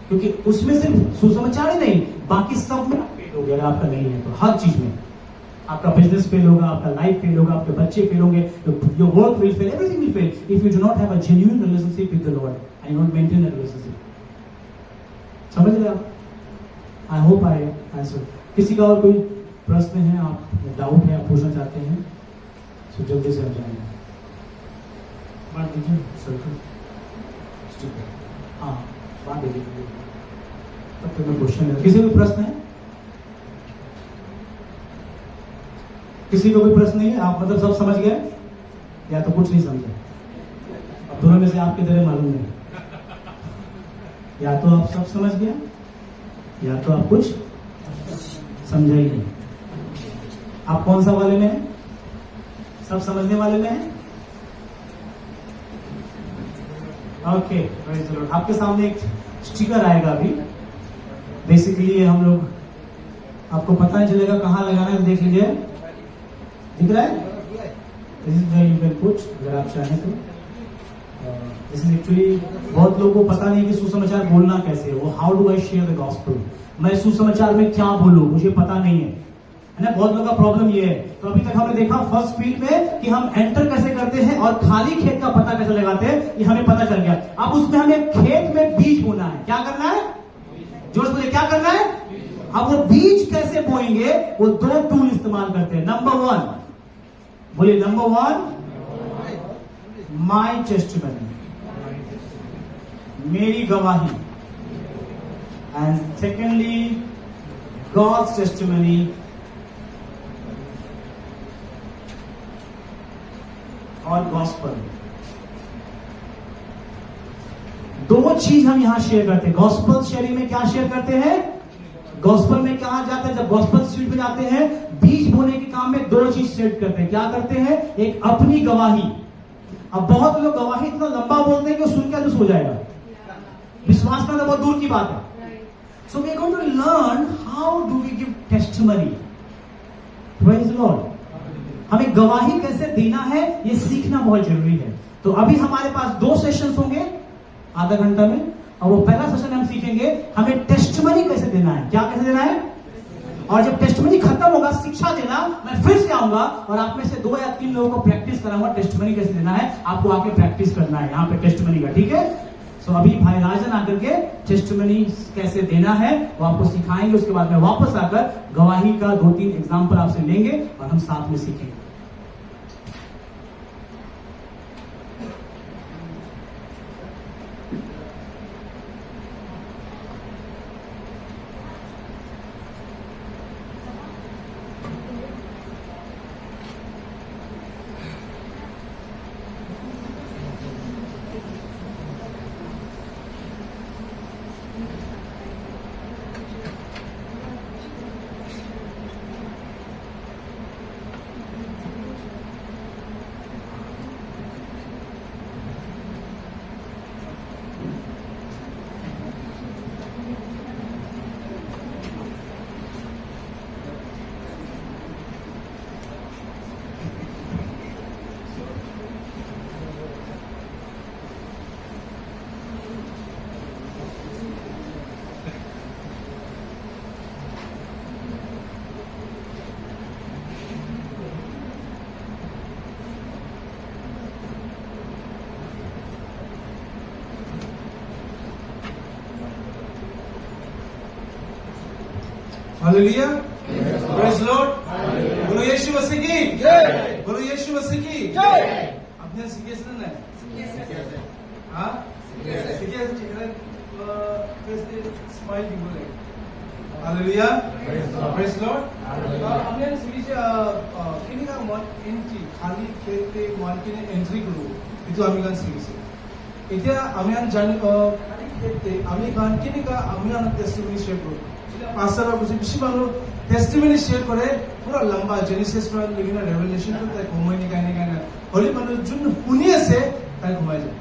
क्योंकि उसमें सिर्फ सुसमाचार ही नहीं, बाकी सब में आप फेल हो गए। अगर आपका नहीं है तो हर चीज में आपका बिजनेस फेल होगा, आपका लाइफ फेल होगा, आपके बच्चे फेल होंगे, your work will fail, everything will fail if you do not have a genuine relationship with the Lord and you don't maintain that relationship. समझ रहे आप? I hope I answer. किसी का और कोई प्रश्न है, आप डाउट है, आप पूछना चाहते हैं, तो जल्दी से हम जाएंगे। बांट दीजिए सर्कल, हाँ बांट दीजिए, तब तक मैं क्वेश्चन है। किसी को प्रश्न है? किसी को कोई प्रश्न नहीं है? आप मतलब सब समझ गए या तो कुछ नहीं समझे? अब दोनों में से आपकी तरह मालूम नहीं, या तो आप सब समझ गए या तो आप कुछ समझा ही नहीं। आप कौन सा वाले में हैं? सब समझने वाले में हैं? Okay, very good. आपके सामने एक स्टिकर आएगा अभी। बेसिकली हम लोग, आपको पता नहीं चलेगा कहां लगाना है, देख लीजिए, दिख रहा है? This is where you can put, अगर आप चाहें तो। दिस इज एक्चुअली, बहुत लोगों को पता नहीं कि सुसमाचार बोलना कैसे है। वो how do I share the gospel, मैं सुसमाचार में क्या बोलूं, मुझे पता नहीं है ना। बहुत लोगों का प्रॉब्लम ये है। तो अभी तक हमने देखा फर्स्ट फील्ड में कि हम एंटर कैसे करते हैं और खाली खेत का पता कैसे लगाते हैं, ये हमें पता चल गया। अब उसमें हमें खेत में बीज बोना है। क्या करना है? जोर से बोलिए, क्या करना है? अब वो बीज कैसे बोएंगे, वो 2 टूल इस्तेमाल करते हैं। नंबर 1, बोलिए नंबर 1, माई टेस्टिमनी, मेरी गवाही, एंड सेकेंडली गॉड्स टेस्टिमनी, और गॉस्पल। 2 चीज हम यहां शेयर करते हैं। गॉस्पल शेयरिंग में क्या शेयर करते हैं? गॉस्पल में कहा जाता है, जब गॉस्पल स्ट्रीट में जाते हैं, बीज बोने के काम में 2 चीज शेयर करते हैं। क्या करते हैं? एक अपनी गवाही, अब बहुत लोग गवाही इतना लंबा बोलते हैं कि सुन के आदमी सो जाएगा, विश्वास करना बहुत दूर की बात है. So we are going to learn how do we give testimony. Praise the Lord. हमें गवाही कैसे देना है ये सीखना बहुत जरूरी है. तो अभी हमारे पास 2 सेशंस होंगे आधा घंटा में, और वो पहला सेशन हम सीखेंगे हमें टेस्टिमनी कैसे देना है. क्या कैसे देना है? और जब टेस्टिमनी खत्म होगा, शिक्षा देना, मैं फिर से आऊंगा और आप में से 2 या 3 लोगों को प्रैक्टिस कराऊंगा टेस्टिमनी कैसे देना है. आपको आके प्रैक्टिस करना है यहाँ पे टेस्टिमनी का, ठीक है. सो अभी भाई राजन आकर के टेस्टिमनी कैसे देना है वो आपको सिखाएंगे. उसके बाद में वापस आकर गवाही का 2-3 एग्जाम्पल आपसे लेंगे और हम साथ में सीखेंगे. हालेलुया, प्रेज लॉर्ड, बोलो यीशु मसीह की जय, बोलो यीशु मसीह की जय. आपने শিখেছেন না? হ্যাঁ শিখেছেন. कैसे স্মাইল দিব লাগে. Hallelujah, praise Lord. हमने শিখেছে কিনিকা মন এন্ট্রি খালি খেতে মন কিনে এন্ট্রি করব. itu আমি গান শিখেছি. এটা আমি জানি খালি খেতে আমি গান কিনিকা আমি টেস্টিমনি শেয়ার করব. पास्टर और मुझे किसी बार टेस्टिमनी शेयर करे पूरा लंबा जेनेसिस में लेकिन रेवलेशन तो तक घुमाई नहीं कहने होली मानो जुन पुण्य से तक घुमाई जाए.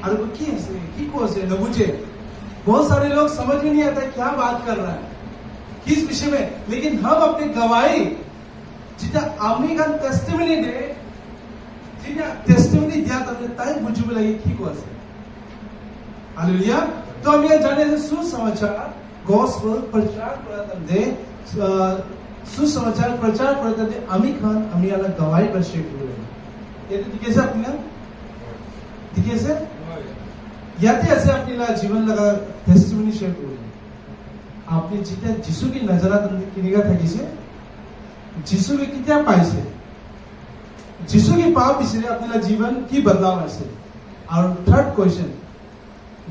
और वो की से न बुझे. बहुत सारे लोग समझ में नहीं आता क्या बात कर रहा है किस विषय में. लेकिन हम अपने गवाही जितना आमी का टेस्टिमनी दे जितना टेस्टिमनी दिया तब ताई बुझे लगे की से. हालेलुया. तो हम ये जाने से सुसमाचार गॉस्पेल प्रचार करते सुसमाचार प्रचार करते आमी खान आमी आला गवाही पर शेयर करूंगा. ये तो दिखे से अपने दिखे से याते ऐसे अपने ला जीवन लगा टेस्टिमनी शेयर करूंगा. आपने जितना जिसु की नजरा किनेगा था किसे जिसु के कितना पाइसे जिसु की पाप इसलिए अपने ला जीवन की बदलाव ऐसे. और थर्ड क्वेश्चन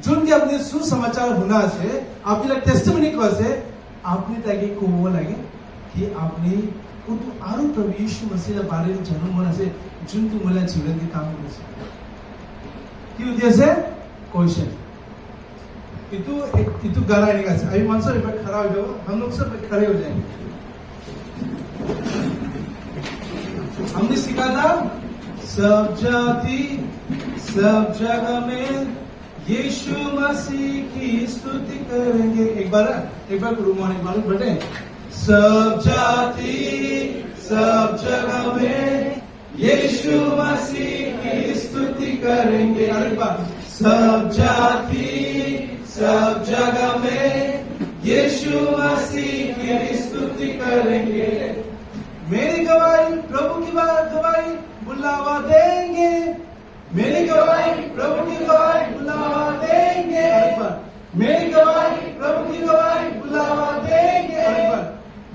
जुन की अपने सुसमाचार होना से आपने टेस्टिमनी को से आपने ताकि को वो लगे कि आपने वो तो आरु प्रभु यीशु मसीह के बारे में जानूं मन से जुन तू मला जीवन के काम कर से क्यों जैसे क्वेश्चन इतु गाना नहीं कर. अभी मनसो एक बार खड़ा हो जाओ, हम लोग सब खड़े हो जाएंगे. हमने सीखा था सब जाति सब जगह में यीशु मसीह की स्तुति करेंगे. एक बार रूमान एक बार बटे. सब जाति सब जगह में यीशु मसीह की स्तुति करेंगे. एक बार सब जाति सब जगह में यीशु मसीह की स्तुति करेंगे. मेरी गवाही प्रभु की गवाही बुलावा देंगे. मेरी गवाही प्रभु की गवाही बुलावा देंगे. मेरी गवाही प्रभु की गवाही बुलावा देंगे.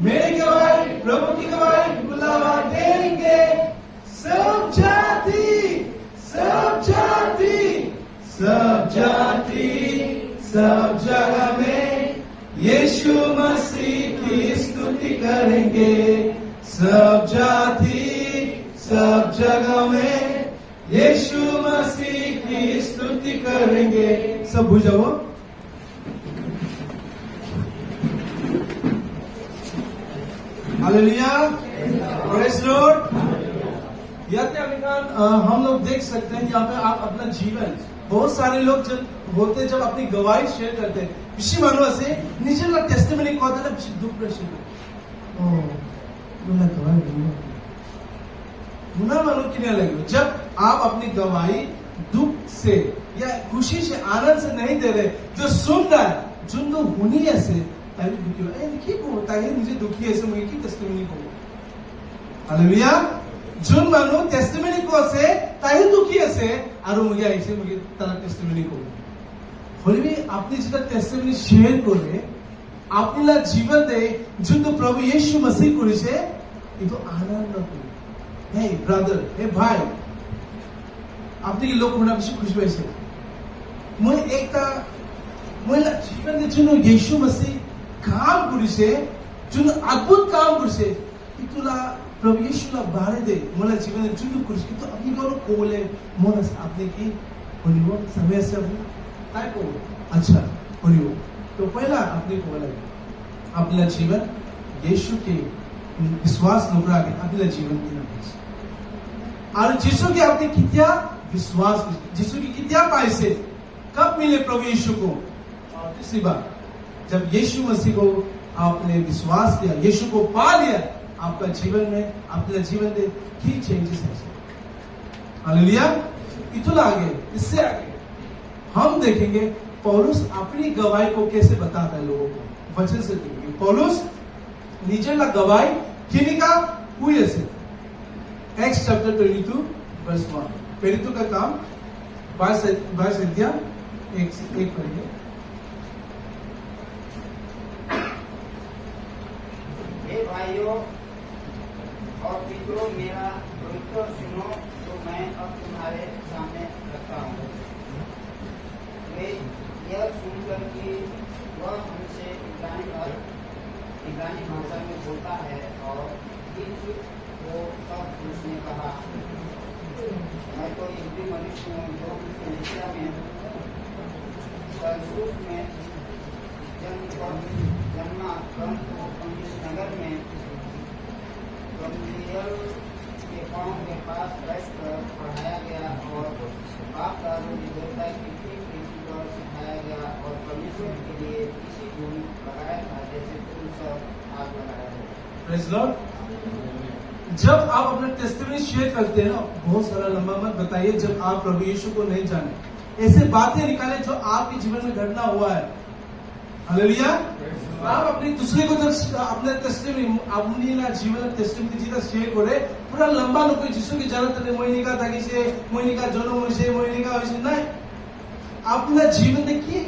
मेरी गवाही प्रभु की गवाही बुलावा देंगे. सब जाति सब जाति सब जाति सब जगह में यीशु मसीह की स्तुति करेंगे. सब जाति सब जगह में यीशु मसीह की स्तुति करेंगे. सब भूल जाओ. Hallelujah, praise Lord. हम लोग देख सकते हैं यहाँ पे आप अपना जीवन बहुत सारे लोग जब अपनी गवाही शेयर करते हैं पिछली मानो से नीचे ना टेस्टिमनी को आता है पिछली दुख प्रश्न गुना मानो किन्हें लगे जब आप अपनी गवाही दुख से या खुशी से आनंद से नहीं दे रहे जो सुन रहा है जुन तो हुनी ऐसे ताकि दुखी हो देखिए को ताकि मुझे दुखी ऐसे मुझे की टेस्टिमनी को हालेलुया जुन मानो टेस्टिमनी को से ताकि दुखी ऐसे और मुझे ऐसे मुझे तरह टेस्टिमनी को होली अपनी जितना टेस्टिमनी शेयर करे अपनी ला जीवन दे जुन तो प्रभु यीशु मसीह को से ये तो आनंद को हे ब्रदर हे भाई আপনি কি লোক মনে বেশি খুশি হয়েছে মই একটা মহিলা জীবনে জন্য येशू मसीह কাম করেছে জন্য অদ্ভুত কাম করেছে ইতুলা প্রভু येशूला বাড়ে দে মোলা জীবনে জন্য করেছে কিন্তু আপনি কোন কোলে মনে আপনি কি বলিব समय से তাই কো আচ্ছা বলিব তো पहला আপনি কোলে अपना जीवन येशू के विश्वास नोकरा के अपना जीवन देना और जिसो के आपने कितना विश्वास जिसो की कितना पैसे कब मिले प्रभु यीशु को और तीसरी बात जब यीशु मसीह को आपने विश्वास किया यीशु को पा लिया आपका जीवन में अपना जीवन में की चेंजेस है हालेलुया इतना आगे इससे आगे हम देखेंगे पौलुस अपनी गवाही को कैसे बताता है लोगों को वचन से देखेंगे पौलुस नीचे ला गवाही किन्हीं का हुई ऐसे Acts chapter 22 verse 1 पेरितो का काम 22 अध्याय 1 पढ़िए हे भाइयों और मित्रों मेरा पवित्र सुनो तो मैं अब तुम्हारे सामने रखता हूँ वे यह सुनकर कि वह हमसे इब्रानी भाषा में बोलता है और वो तब उसने कहा मैं तो यहूदी मनुष्य हूँ जो कलीसिया में तरसुस में जन्मा परंतु इस नगर में गमलीएल के पांव के पास बैठकर पढ़ाया गया और बाप दादू की देवता की रीति पर सिखाया गया और परमेश्वर के लिए इसी गुण लगाया था जैसे तुम सब आज लगाया है प्रेज़ लॉर्ड जब आप अपना टेस्टिमनी शेयर करते हैं बहुत सारा लंबा मत बताइए जब आप प्रभु यीशु को नहीं जाने ऐसे बातें निकाले जो आपके जीवन में घटना हुआ है हालेलुया आप अपनी दूसरे को जब अपने टेस्टिमनी अपनी ना जीवन टेस्टिमनी जितना शेयर करे पूरा लंबा न कोई जिसको की जरूरत नहीं मोहिनी का ताकि से मोहिनी का जन्म से मोहिनी का वैसे नहीं अपना जीवन देखिए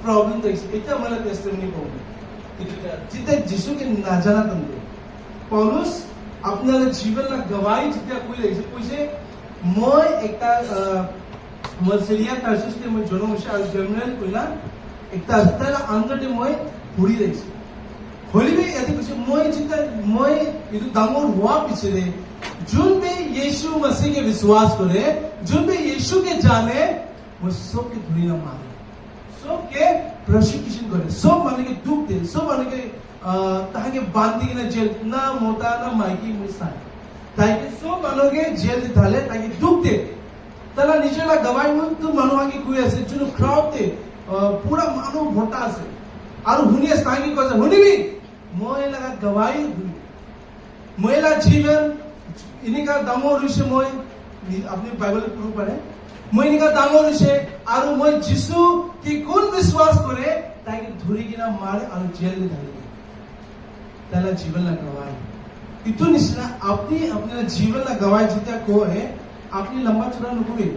प्रॉब्लम देखिए इतना मला टेस्टिमनी को जितना जिसको के ना जाना तुमको पौलुस अपना जीवन ना गवाही जितना कोई से मैं एकता मर्सिलिया तरसुस के मैं जन्म से और जर्मन कोइला एकता अस्ताला अंदर दे मैं पूरी रही होली में यदि कुछ मैं जितना मैं ये तो दामोर हुआ पीछे दे जुन पे यीशु मसीह के विश्वास करे जुन पे यीशु के जाने वो सब के धुरी ना मारे सब के प्रोसिक्यूशन करे सब माने के दुख दे सब माने के ताकि बांधी ना जेल ना मोटा ना माइकी मिसाल ताकि सब मानोगे जेल दिखाले ताकि दुख दे तला नीचे ला गवाही में तो मानो आगे कोई ऐसे जो क्राउड थे पूरा मानो भोटा से और हुनी स्थानी को हुनी भी मोए लगा गवाही हुनी मोएला जीवन इन्हीं का दामो ऋषि मोए अपनी बाइबल प्रूफ पढ़े मोए इन्हीं का दामो ऋषि और मोए जिसु की कौन विश्वास करे ताकि धुरी की ना मारे और जेल में डाले तला जीवन ला गवाही इतु निश्चय अपनी अपने जीवन ला गवाही जितना को है अपनी लंबा चुरा नुकुबे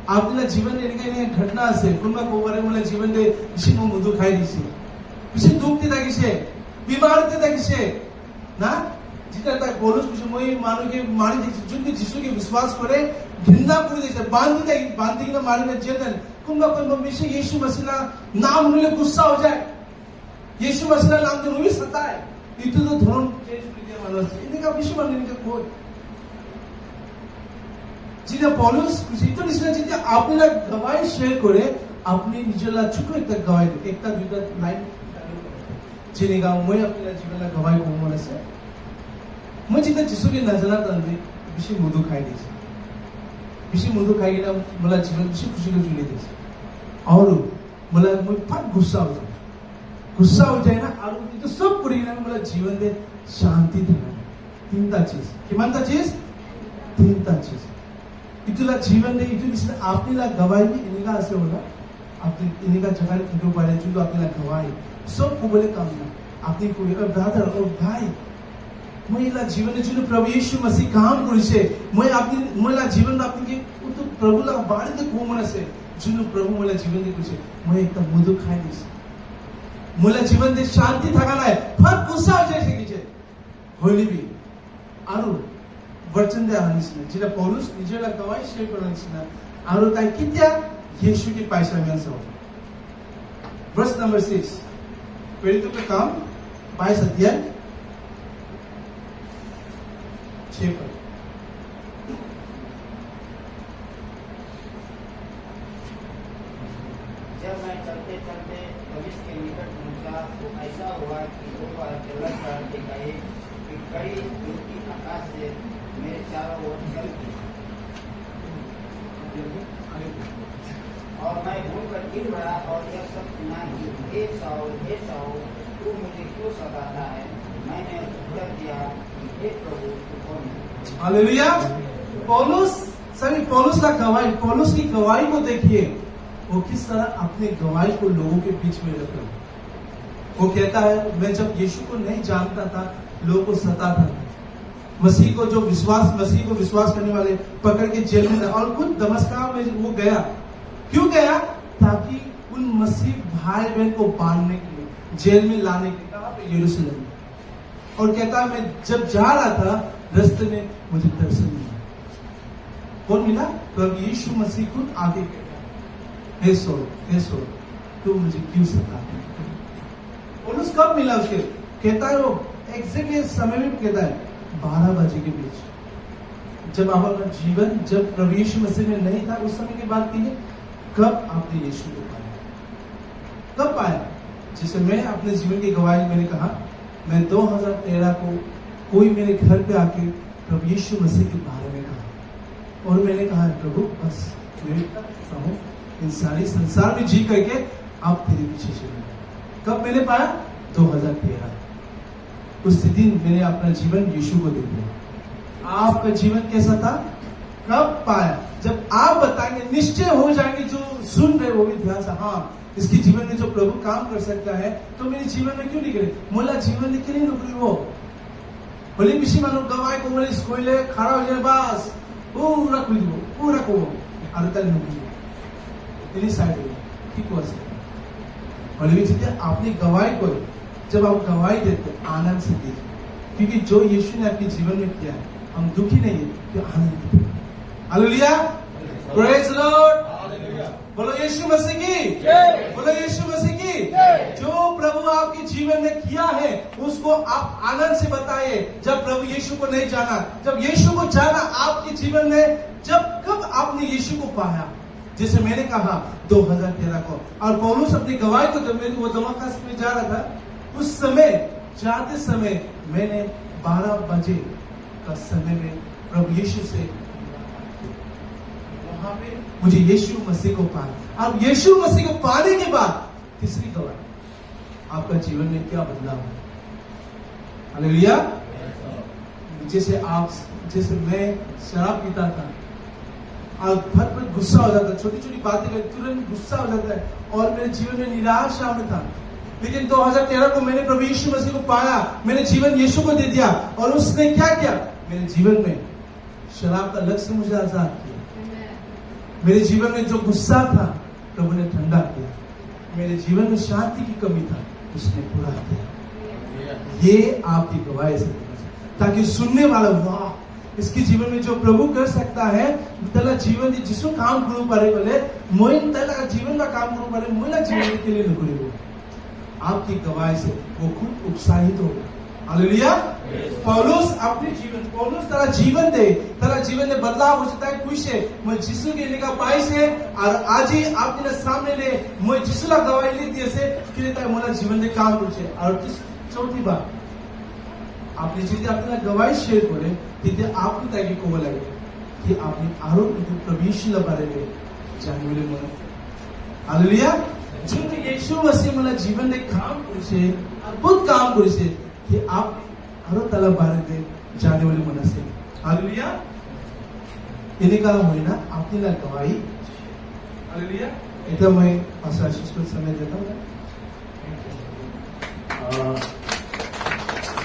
आपला जीवन एने घटना असे कुणबा कोवरे मला जीवन दे इसी मो मुदु खाई दिसी इसी दुख ते दागिसे बीमार ते दागिसे ना जिता ता पौलुस कुछ मोई मानो के मारी दे जुन के जिसु के विश्वास करे घिंदा पुरी देसे बांधी ना मारी ने जेल कुणबा कोई मम्मी यीशु मसीह ना नाम मुले गुस्सा हो जाए यीशु मसीह ना नाम तो मुझे सताए इतु तो धर्म चेंज कर दिया मानो इन्हें का विश्व मानने का कोई जितना पौलुस इतना निश्चय जितना आपने गवाही शेयर करे अपनी निजला चुको एक तक गवाही दे एक तक दूसरा लाइन जिनेगा मैं अपने जीवन ला गवाही को मोले से मैं जितना जिसु के नजरा तंदे বেশি মধু খাই দিয়েছে, বেশি মধু খাই গেলে মোলা জীবন বেশি খুশি করে চলে দিয়েছে। और मोला मुझे फट गुस्सा हो जाए ना, और तो सब करी ना मोला जीवन दे शांति देना। तीनटा चीज, किमानता चीज, तीनटा चीज इतुला जीवन दे इतु इसने आपने ला गवाही भी इनका ऐसे होला, आपने इनका जगह किलो पाले जो आपने ला गवाही सब को बोले काम ना आपने कोई ब्रदर और भाई मोला जीवन में जो प्रभु यीशु मसीह काम करिसे मैं आपने मोला जीवन आपने के तो प्रभु ला बाड़ी दे को मन से जुनु प्रभु मोला जीवन दे कुछ मैं एकदम मधु खाई दिस मोला जीवन दे शांति थाका ना फट गुस्सा हो जाए कीचे होली भी आरो वचन दे आनिसने जिला पौलुस निजेला गवाही शेयर करनिसना आरो ताई कित्या येशू के पैसा में सो वर्स नंबर 6 प्रेरितों का काम 22 अध्याय 6 पर जब मैं चलते चलते कलिस के निकट पहुंचा तो ऐसा हुआ कि दो बार चलत कर दिखाई कि कड़ी ज्योति आकाश से मेरे चारों ओर चल गई और मैं भूल कर गिर पड़ा और यह सब सुना कि हे साउल तू मुझे क्यों सताता है। मैंने उत्तर दिया कि हे प्रभु तू कौन है। हालेलुया। पौलुस का गवाही, पौलुस की गवाही को देखिए, वो किस तरह अपने गवाही को लोगों के बीच में रख रहा। वो कहता है मैं जब यीशु को नहीं जानता था लोगों को सताता था, मसीह को विश्वास करने वाले पकड़ के जेल में, और खुद दमस्का में वो गया। क्यों गया? ताकि उन मसीह भाई बहन को बांधने के लिए, जेल में लाने के लिए, कहा पे यरूशलेम में। और कहता है मैं जब जा रहा था रास्ते में मुझे दर्शन मिला। कौन मिला? प्रभु यीशु मसीह खुद आगे कहता हे सोल तू मुझे क्यों सताता है। पौलुस कब मिला उसके? कहता है वो एग्जैक्टली समय में कहता है 12 बजे के बीच, जब आप अपना जीवन जब प्रभु यीशु मसीह में नहीं था उस समय की बात कीजिए। कब आपने यीशु को पाया? कब पाया? जैसे मैं अपने जीवन की गवाही मैंने कहा, मैं 2013 को कोई मेरे घर पे आके प्रभु यीशु मसीह के बारे में कहा, और मैंने कहा प्रभु बस मैं हूँ इन सारी संसार में जी करके आप तेरे पीछे चले। कब मैंने पाया? 2013। उस दिन मैंने अपना जीवन यीशु को दे दिया। आपका जीवन कैसा था? कब पाया? जब आप बताएंगे, निश्चय हो जाएंगे, जो सुन रहे वो भी ध्यान से, हाँ इसके जीवन में जो प्रभु काम कर सकता है तो मेरे जीवन में क्यों नहीं करे। मोला जीवन में क्यों नहीं रुक रही वो बोले मिशी मानो गवाई को बोले स्कूले खड़ा हो जाए बस पूरा खुद पूरा को अर्थल नहीं इतनी साइड ठीक हो सकता। बोले भी आपने गवाही को जब आप गवाही देते आनंद से दीजिए, क्योंकि जो यीशु ने आपके जीवन में किया है हम दुखी नहीं है कि आनंद। हालेलुया, प्रेज लॉर्ड, बोलो यीशु मसीह की जय, बोलो यीशु मसीह की जय। जो प्रभु आपके जीवन में किया है उसको आप आनंद से बताइए। जब प्रभु यीशु को नहीं जाना, जब यीशु को जाना आपके जीवन में, जब कब आपने यीशु को पाया? जैसे मैंने कहा 2013 को, और पौलुस अपनी गवाही को जब मैं वो दमाकास में जा रहा था उस समय जाते समय मैंने 12 बजे का समय में प्रभु यीशु से वहां पे मुझे यीशु मसीह को पाना। अब यीशु मसीह को पाने के बाद तीसरी गवाही, आपका जीवन में क्या बदलाव है? हालेलुया। जैसे मैं शराब पीता था और फट गुस्सा हो जाता, छोटी छोटी बातें कर तुरंत गुस्सा हो जाता है और मेरे जीवन में निराशा में था। लेकिन 2013 को मैंने प्रभु यीशु मसीह को पाया, मैंने जीवन यीशु को दे दिया, और उसने क्या किया? मेरे जीवन में शराब का लत से मुझे आजाद किया। मेरे जीवन में जो गुस्सा था प्रभु ने ठंडा किया। मेरे जीवन में शांति की कमी था उसने पूरा किया। ये आपकी गवाही से, ताकि सुनने वाला वाह इसके जीवन में जो प्रभु कर सकता है तला जीवन जिसको काम करू पारे बोले मोइन तला जीवन का काम करू पारे मोइला जीवन के लिए नौकरी हो। आपकी गवाही से वो खुद उत्साहित होगा। हालेलुया। पौलुस अपने जीवन, पौलुस तेरा जीवन दे बदलाव हो जाता है। खुश है मैं जिसु के लिए का पाइस है, और आज ही आपने सामने ले मैं जिसु ला गवाही ली दिए से कि मोला जीवन दे काम कुछ है। और चौथी बात আপনি যদি আপনার গवाही শেয়ার করে तिथे आपण তাকে ক'ব লাগে কি আপনি আরো কিন্তু प्रभुला बारेले জানিবলৈ মন আছে हालेलुया যিহেতু येशू मसीह मला जीवनले काम কৰিছে अद्भुत काम কৰিছে কি आप আরো তালা बारेले জানিবলৈ মন আছে हालेलुया এনেকা হয় না আপনার गवाही हालेलुया এটা मैं पास्टर आशीष को समय देता हूं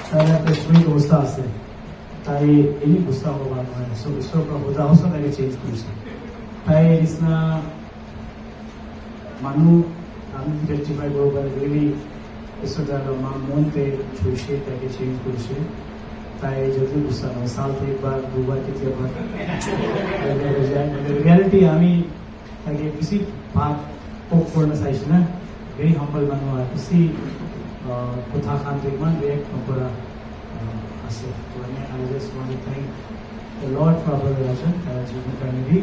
তাহলে টেস্টমেন্ট অবস্থা আছে তাই এই বুঝতে হবে মানে সব ঈশ্বর প্রভুতা অবস্থাটাকে চেঞ্জ করেছে তাই নিচিনা মানুহ আমি টেস্টিফাই কৰিব পাৰে ৰিয়েলি ঈশ্বৰ আমাৰ মনতে চুইছে তাকে চেঞ্জ কৰিছে তাই যদি বুঝতে হয় সালতে একবার দুবার কেতিয়াবা রিয়ালিটি আমি তাকে বেশি ভাগ পোক কৰিব চাইছো না ভেৰি হাম্বল মানুহ আৰু বেছি কথা খানটো ইমান ৰিয়েক্ট নকৰা আছে তো আমি I just want to thank the Lord for our relation তারা জীবন কাহিনী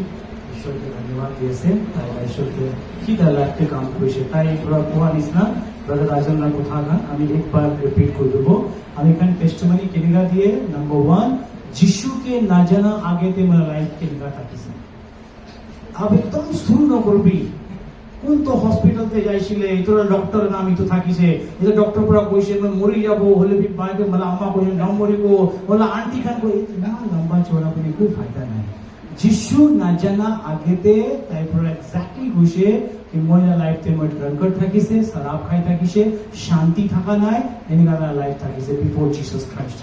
ঈশ্বরকে ধন্যবাদ দিয়েছে তাই ঈশ্বরকে কি লাইফে কাম করেছে তাই পুরো কোয়া নিচিনা ব্রাদার রাজনরা কথা গান আমি একবার রিপিট করে দেবো আমি এখানে টেস্টিমনি কেনেকা দিয়ে নাম্বার 1 যিশুকে না জানা আগেতে আমার লাইফ কেনেকা থাকিছে আব একদম শুরু নকরবি কোন তো হসপিটালতে যাইছিলে তোরা ডক্টর নাম তো থাকিছে এই ডক্টর পুরা কইছে মই মরি যাব হলে বি বাইকে मला আম্মা কইছে নাম মরিব ওলা আন্টি খান কই না লম্বা চওড়া করে খুব ফায়দা নাই যিশু না জানা আগেতে তাই পুরা এক্স্যাক্টলি কইছে কি মইনা লাইফতে মই ড্রাঙ্কার থাকিছে শরাব খাই থাকিছে শান্তি থাকা নাই এনিকা লাইফ থাকিছে বিফোর জিসাস ক্রাইস্ট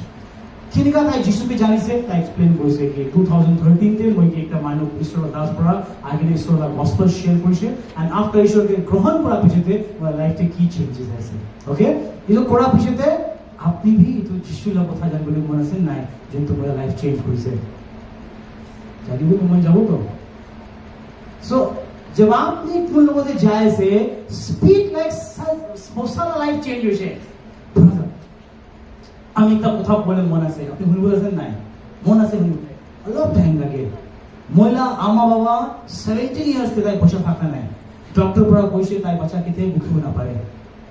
কেনেকা তাই যিশুকে জানিছে তাই এক্সপ্লেন কৰিছে কি 2013 তে মই একটা মানব ঈশ্বৰ দাস পৰা আগে ঈশ্বৰৰ গসপেল শেয়ার কৰিছে এন্ড আফটার ঈশ্বৰকে গ্রহণ করা পিছতে মোৰ লাইফে কি চেঞ্জেস আছে ওকে ইটো কৰা পিছতে আপনি भी তো যিশুৰ কথা জানিবলৈ মন আছে নাই যেন তোমাৰ লাইফ চেঞ্জ কৰিছে জানিবলৈ মন যাব তো সো जब आपने तुम लोगों से जाए से स्पीक लाइक बहुत सारा लाइफ चेंज হয়েছে আমি একটা কথা বলে মন আছে আপনি শুনিব আছেন নাই মন আছে শুনিব অলপ টাইম লাগে মহিলা আমা বাবা 17 ইয়ার্স থেকে বসে থাকা নাই ডক্টর পড়া কইছে তাই বাচ্চা কেতে বুঝিব না পারে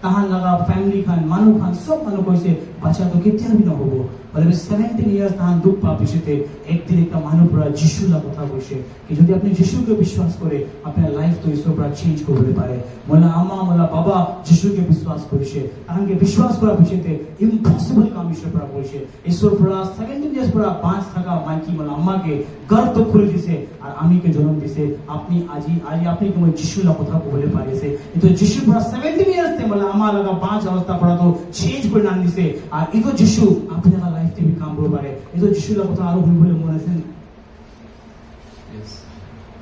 তাহান লাগা ফ্যামিলি খান মানু খান সব মানু কইছে বাচ্চা তো কেতে আমি না হবো বলে 17 ইয়ার্স তাহান দুঃখ পাপিছিতে একদিন একটা মানু পড়া যিশুলা কথা কইছে কি যদি আপনি যিশুকে বিশ্বাস করে আপনার লাইফ তো ঈশ্বর পড়া চেঞ্জ করতে পারে মহিলা আমা মহিলা বাবা যিশুকে বিশ্বাস করেছে তাহানকে বিশ্বাস করা পিছতে ইম্পসিবল কাম ঈশ্বর পড়া কইছে ঈশ্বর পড়া 17 ইয়ার্স পড়া বাঁচ থাকা মাইকি মহিলা আম্মাকে গর্ত খুলে দিছে আর আমিকে জন্ম দিছে আপনি আজি আপনি কোন যিশুলা কথা বলে পারিছে তো যিশু পড়া 17 ইয়ার্স তে মহিলা আমা লাগা বাঁচ অবস্থা পড়া তো চেঞ্জ করে নাম দিছে আর ইতো যিশু আপনার লাইফ তে भी काम করতে পারে ইতো যিশুলা কথা আরো বলে মনে আছে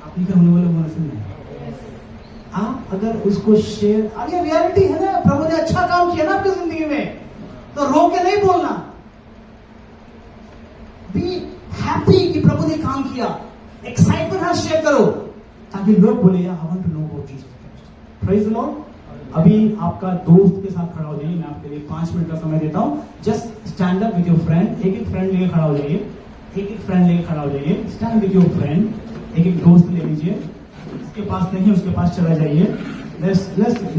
আপনি क्या होने वाले मन से नहीं आप अगर उसको शेयर अरे रियलिटी है ना प्रभु ने अच्छा काम किया ना आपकी जिंदगी में तो रो के नहीं बोलना बी हैप्पी कि प्रभु ने काम किया एक्साइटमेंट हाथ शेयर करो ताकि लोग बोले I want to know about Jesus praise the Lord अभी आपका दोस्त के साथ खड़ा हो जाइए मैं आपके लिए 5 मिनट का समय देता हूं just stand up with your friend एक फ्रेंड लेके खड़ा हो जाइए एक फ्रेंड लेके खड़ा हो जाइए स्टैंड विद योर फ्रेंड एक दोस्त ले लीजिए इसके पास नहीं उसके पास चला जाइए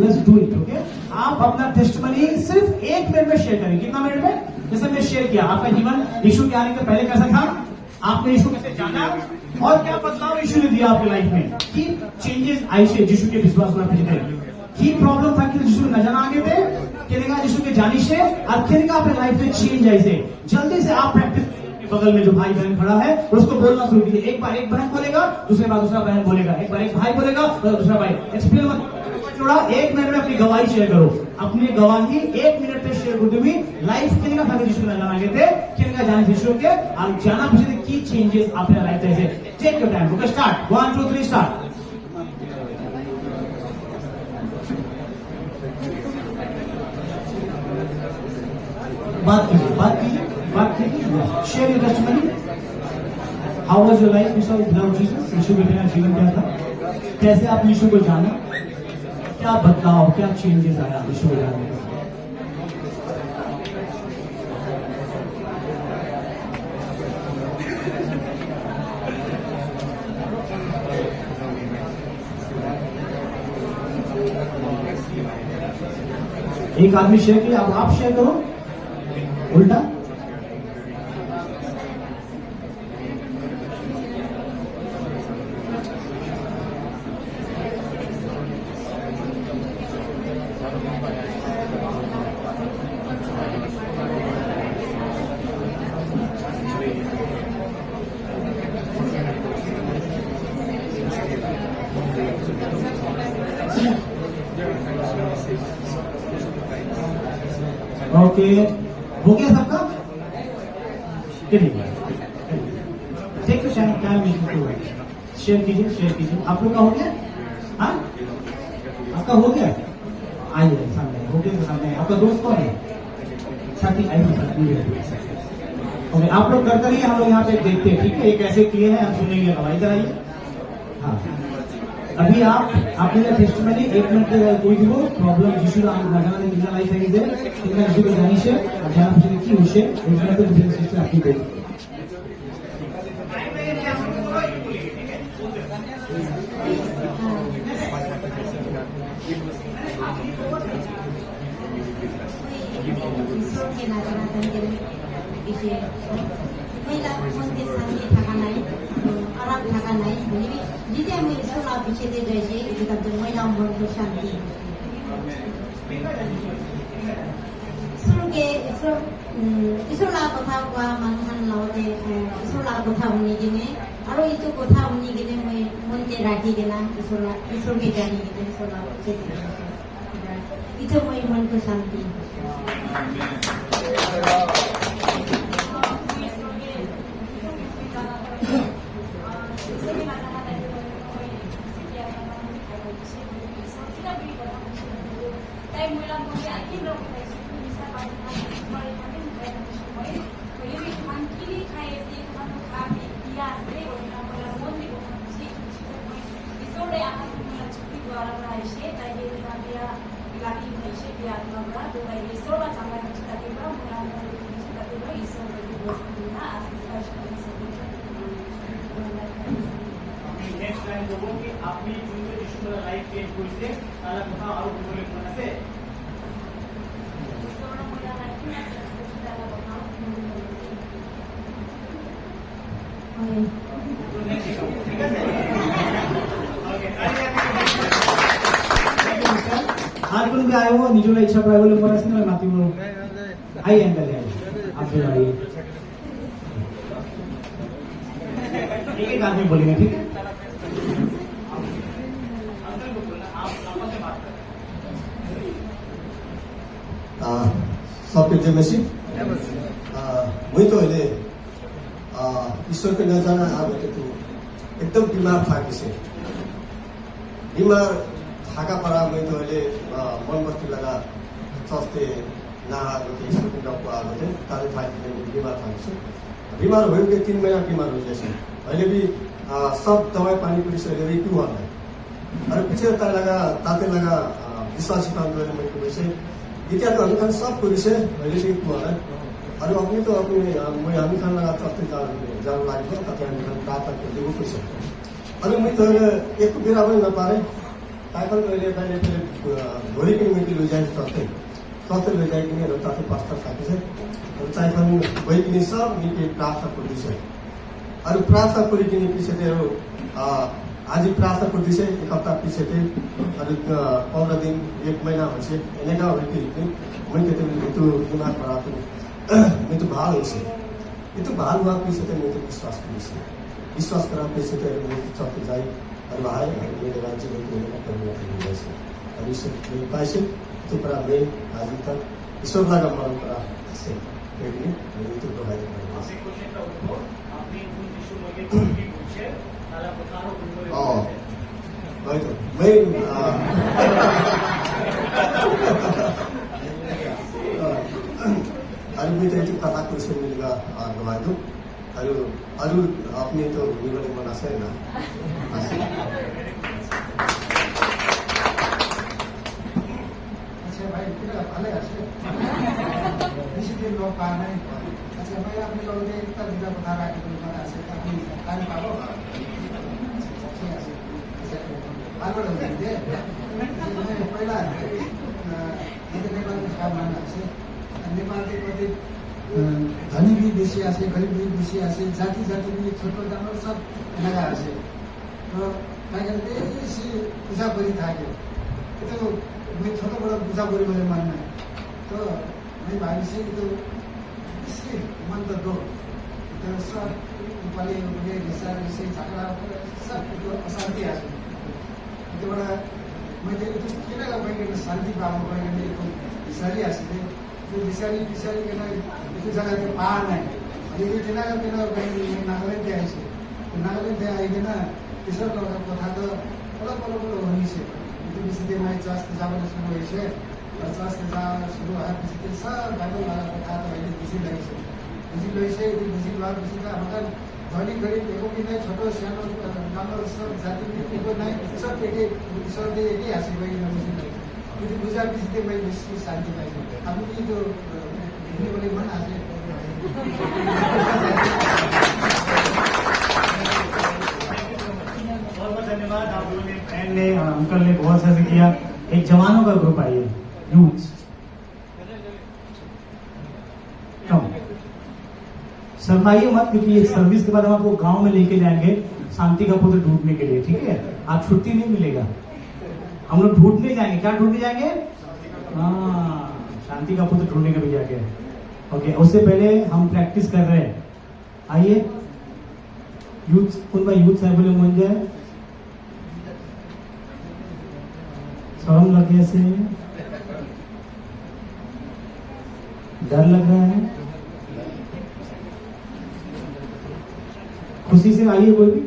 let's do it okay आप अपना टेस्टिमनी सिर्फ 1 मिनट में शेयर करें कितना मिनट में जैसे मैं शेयर किया आपका जीवन यीशु के आने के पहले कैसा था आपने यीशु कैसे जाना और क्या बदलाव यीशु ने दिया आपकी लाइफ में की चेंजेस आई से यीशु के विश्वास में पहुंचे की प्रॉब्लम था कि यीशु न जाना आगे थे केनेगा यीशु के जानी से और केनेगा अपने लाइफ में चेंज आई से जल्दी से आप प्रैक्टिस बगल में जो भाई बहन खड़ा है उसको बोलना शुरू कीजिए एक बार एक बहन बोलेगा दूसरे बार दूसरा बहन बोलेगा एक बार एक भाई बोलेगा दूसरा भाई एक्सप्लेन मत छोड़ा 1 मिनट में अपनी गवाही शेयर करो अपनी गवाही 1 मिनट में शेयर करते हुए लाइफ केनेगा था यीशु ना जाना गए केनेगा जाने यीशु के और जाना पीछे की चेंजेस अपने लाइफ जैसे take your time okay start 1 2 3 start बात कीजिए share your testimony how was your life without Jesus Yeshu के बिना जीवन क्या था कैसे आप यीशु को जाना क्या बदलाव क्या चेंजेस आया यीशु को जाने एक आदमी शेयर किया अब आप शेयर करो उल्टा ओके, हो गया सबका? चलिए टेक योर टाइम, शेयर कीजिए। आप लोग का हो गया? हाँ, आपका हो गया? आइए सामने, हो गया तो सामने। आपका दोस्त कौन है? साथी आइए। ओके, आप लोग करते रहिए, हम लोग यहाँ पे देखते हैं, ठीक है? ये कैसे किए हैं हम सुनेंगे। अब इधर आइए। हाँ, अभी आपने टेस्टमनी 1 मिनट कोई দিব প্রবলেম যিশুর লাগানো দিনা লাইফ থেকে যে এটা যিশুকে জানিছে আর জানা বুঝে কি হইছে এইটা তো বুঝে সিস্টেম আপনি দেখুন। ঈশ্বরকে না জানাতেন গেলে এসে মহিলা মন্দির শান্তি থাকা নাই, আরাম থাকা নাই, যদি আমি ঈশ্বর পিছিয়ে যাইছে এটা তাদের মহিলা মন্দির শান্তি ঈশ্বৰৰ কথা কোৱা মানুহৰ লগতে ঈশ্বৰৰ কথা শুনি কিনে আৰু এইটো কথা শুনি কিনে মই মনতে ৰাখি কিনে ঈশ্বৰকে জানি কিনে এইটো মই মনটো শান্তি। নেক্সট টাইম বলবো কি আপনি যদি যিশুর লাইফ চেঞ্জ করেছে তাহলে কথা আরো বলে মনে আছে ঠিক আছে আর কোন भी आए हो निजोला इच्छा प्राय बोले मरा से मैं माती बोलूं आई एंगल है आप जो आई एक आदमी बोलेंगे ठीक है सबके जमेसी वही तो अहिले ईश्वर के नजाना आबे तो एकदम बीमार था किसे बीमार थाका पड़ा मैं तो अहिले मन बस्ती लगा सस्ते नहा गए ईश्वर के डॉक्टर आ गए तारे था बीमार था किसे बीमार हो गए 3 महीना बीमार हो जैसे अहिले भी सब दवाई पानी पूरी से ले क्यों आ गए अरे पीछे ताते लगा विश्वास आंदोलन में वैसे इतिहास तो हम खान सब पूरी से अहिले भी क्यों आ रहा अरे अपनी तो अपने मैं हामी खान लगा तस्ते जान लाग्यो ताते हामी खान प्राप्त कर देबो पैसा अरे मैं तो एक बेरा पनि नपारे ताकल मैले पहले भोलि पनि मैले लैजाइ सस्ते लैजाइ किने र ताते पास्ता खाके छ र चाहिँ पनि भइ किने सब निके प्राप्त कर दिसे अरे प्राप्त करी किने पीछे तो आज प्राप्त कर दिसे एक हफ्ता पीछे थे अरे 15 दिन 1 महीना होছে এনেকা হইতে मैं कहते तो बीमार पड़ा तो मैं तो भाल होइसे ये तो भाल हुआ पीछे तो मैं तो विश्वास करा पीछे तो मैं चलते जाई और भाई मेरे राज्य में कोई ना परिवर्तन हो जैसे और इस पैसे तो पर मैं आज तक ईश्वर लगा मन करा से देखिए मेरी तो भाई আপনি কোশ্চেনটা উঠবো আপনি কোন যিশু মগে কি বলছে তাহলে কথারও বলবো वही तो मैं अरे मैं तो ये कथा कुछ मिलेगा गवा दूँ अरे अपने तो निगले मना से ना अच्छा भाई कितना भले आसे निश्चित लोग पाना है अच्छा मैं अपने लोगों ने इतना दिला बता रहा है कि मना से अपनी कान पालो अच्छे आसे आगळ होते मैं पहिला ये नेपाल में काम माना से नेपाल के प्रति धनी भी बेसी आसे गरीब भी बेसी आसे जाति भी छोटो जानवर सब लगा आसे तो क्या कहते हैं इसी पूजा करी था के तो मैं छोटा बड़ा पूजा करी वाले मानना तो मैं भाई से तो इसी मन तो दो तो सब नेपाली उनके विचार से झगड़ा सब तो अशांति आसे तो बड़ा मैं तो किन का भाई शांति पाऊँ भाई तो सारी आसे त्यो विषारीकन त्यो जग्गा त्यो पाहा नाही अनि यो तिनीहरूतिर नागाल्यान्ड आइसक्यो त्यो नागाल्यान्ड आइकन ईश्वरको कथा त अलग होनिसे त्यो विषय माइ चर्च जान सुरु भइसक्यो र चर्च जान सुरु भएपछि त्यो सब बाइबलवाला कथा त अहिले बुझिरहेको छ त्यो बुझिरहेपछि त हाम्रो धनी गरिब एको कि नै छोटो सानो राम्रो सब जाति एको नै सब एकै ईश्वरले एकै हाँसी गइकन बुझिरहेको छ त्यो बुझाएपछि चाहिँ मैले बेसी शान्ति पाइसकेँ अब कि त्यो हिन्दीले मन हाँसे बहुत बहुत धन्यवाद आप लोगों ने बहन ने और अंकल ने बहुत अच्छा से किया एक जवानों का ग्रुप आइए यूथ कम शर्माइए मत क्योंकि ये सर्विस के बाद हम आपको गांव में लेके जाएंगे शांति का पुत्र ढूंढने के लिए ठीक है आप छुट्टी नहीं मिलेगा हम लोग ढूंढने जाएंगे क्या ढूंढने जाएंगे हाँ शांति का पुत्र ढूंढने के भी जाके ओके उससे पहले हम प्रैक्टिस कर रहे हैं आइए यूथ उनका यूथ साहब बोले बन जाए शर्म लगे से डर लग रहा है खुशी से आइए कोई भी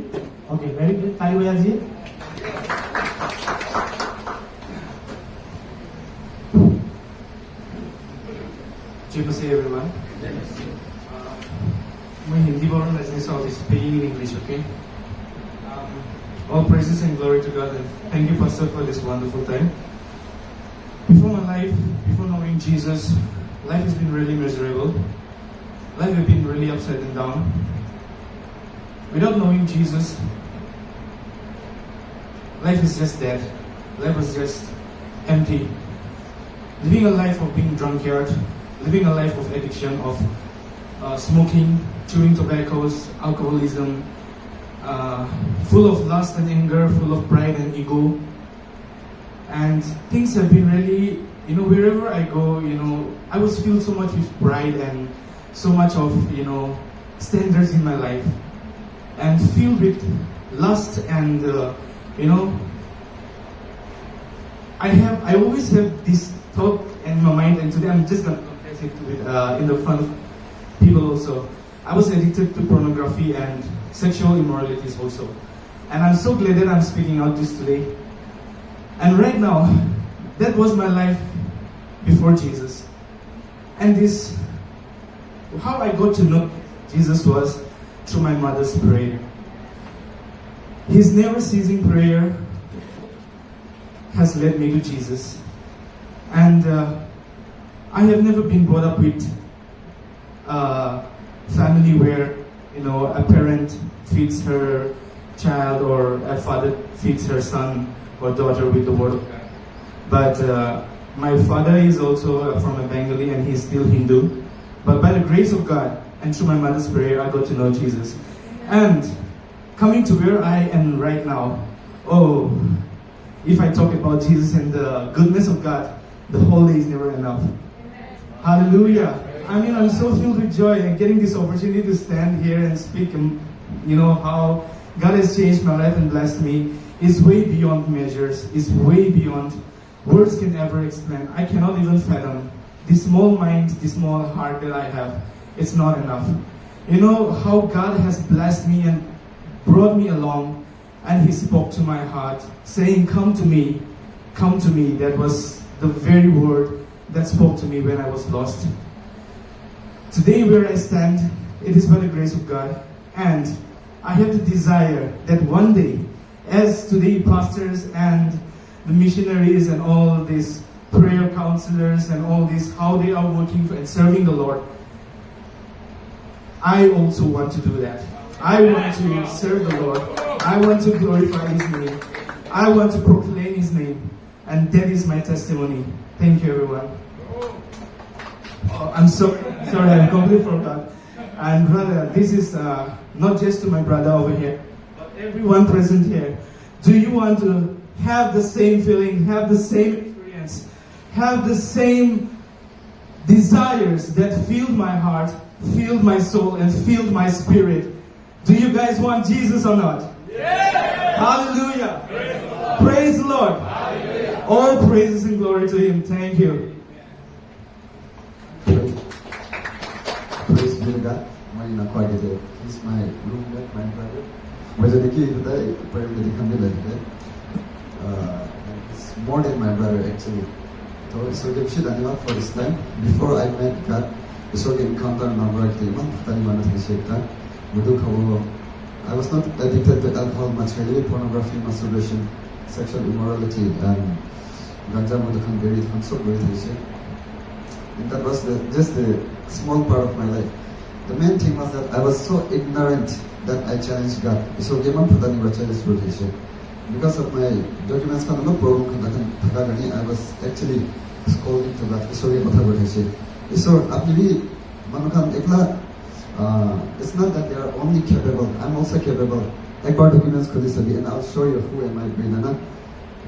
ओके वेरी गुड ताली बजा दीजिए Namaste everyone. मैं हिंदी बोल रहा हूँ, so I'll be speaking in English, okay? All praises and glory to God, and thank you, Pastor, for this wonderful time. Before my life, before knowing Jesus, life has been really miserable. Life has been really upside and down. Without knowing Jesus, life is just dead. Life was just empty. Living a life of being drunkard, living a life of addiction, of smoking, chewing tobaccos, alcoholism, full of lust and anger, full of pride and ego. And things have been really, wherever I go, I was filled so much with pride and so much of, standards in my life. And filled with lust and, I always have this thought in my mind, and today I'm just going to confess it in the front of people also. I was addicted to pornography and sexual immoralities also. And I'm so glad that I'm speaking out this today. And right now, that was my life before Jesus. And how I got to know Jesus was through my mother's prayer. His never ceasing prayer has led me to Jesus. And I have never been brought up with a family where, a parent feeds her child or a father feeds her son or daughter with the word of God. But my father is also from a Bengali and he's still Hindu. But by the grace of God and through my mother's prayer, I got to know Jesus. And coming to where I am right now, if I talk about Jesus and the goodness of God, the whole day is never enough. Hallelujah. I'm so filled with joy and getting this opportunity to stand here and speak, how God has changed my life and blessed me is way beyond measures, is way beyond words can ever explain. I cannot even fathom this small mind, this small heart that I have. It's not enough. How God has blessed me and brought me along, and He spoke to my heart saying, come to me, come to me. That was the very word that spoke to me when I was lost. Today where I stand, it is by the grace of God, and I have the desire that one day, as today pastors and the missionaries and all these prayer counselors and all this, how they are working and serving the Lord, I also want to do that. I want to serve the Lord. I want to glorify His name. I want to proclaim His name. And that is my testimony. Thank you, everyone. I'm sorry, I completely forgot. And brother, this is not just to my brother over here, but everyone present here. Do you want to have the same feeling, have the same experience, have the same desires that filled my heart, filled my soul, and filled my spirit? Do you guys want Jesus or not? Yeah. Hallelujah. Praise the Lord. Hallelujah. All praises and glory to Him. Thank you. Mari na kwa gede. He's my roommate, my brother. Wajo deki today parim de dikham de lagte. He's more than my brother actually. So ईश्वर के विषय धन्यवाद for this time. Before I met God, ईश्वर के encounter number के इमान तनी मानत है शेखता. मुझे खबर I was not addicted to alcohol much, really, pornography, masturbation, sexual immorality, and ganja mudukhan beri thon so beri thise. And that was just a small part of my life. The main thing was that I was so ignorant that I challenged God. So given putani ba challenge thise. Because of my documents kan no problem kan thakagani, I was actually scolding to God. So ge kotha thise. So apni bhi manukhan ekla it's not that they are only capable, I'm also capable. Ek baar documents khudi sabi, and I'll show you who am I being.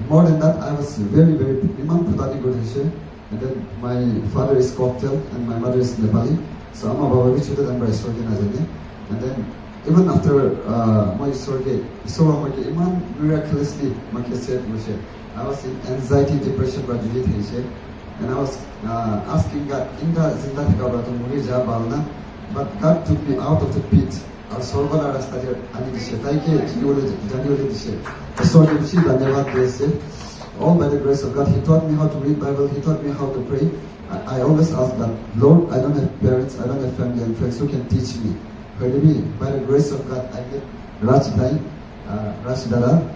More than that, I was very iman putani good hai. And then my father is Cocktail and my mother is Nepali. So ama baba bhi chute dan bra sorge na jane. And then even after my sorge, so iman miraculously make set mushe. I was in anxiety, depression bra juli thise. And I was asking God, inda zinda thaka bra to muri ja balna. But God took me out of the pit. Our sorba rasta je ani dishe. Taike jiole janiole dishe. So dimshi dhanyavad dese. All by the grace of God, He taught me how to read Bible. He taught me how to pray. I always ask God, Lord, I don't have parents, I don't have family and friends who can teach me. By the grace of God, I get Rajdara,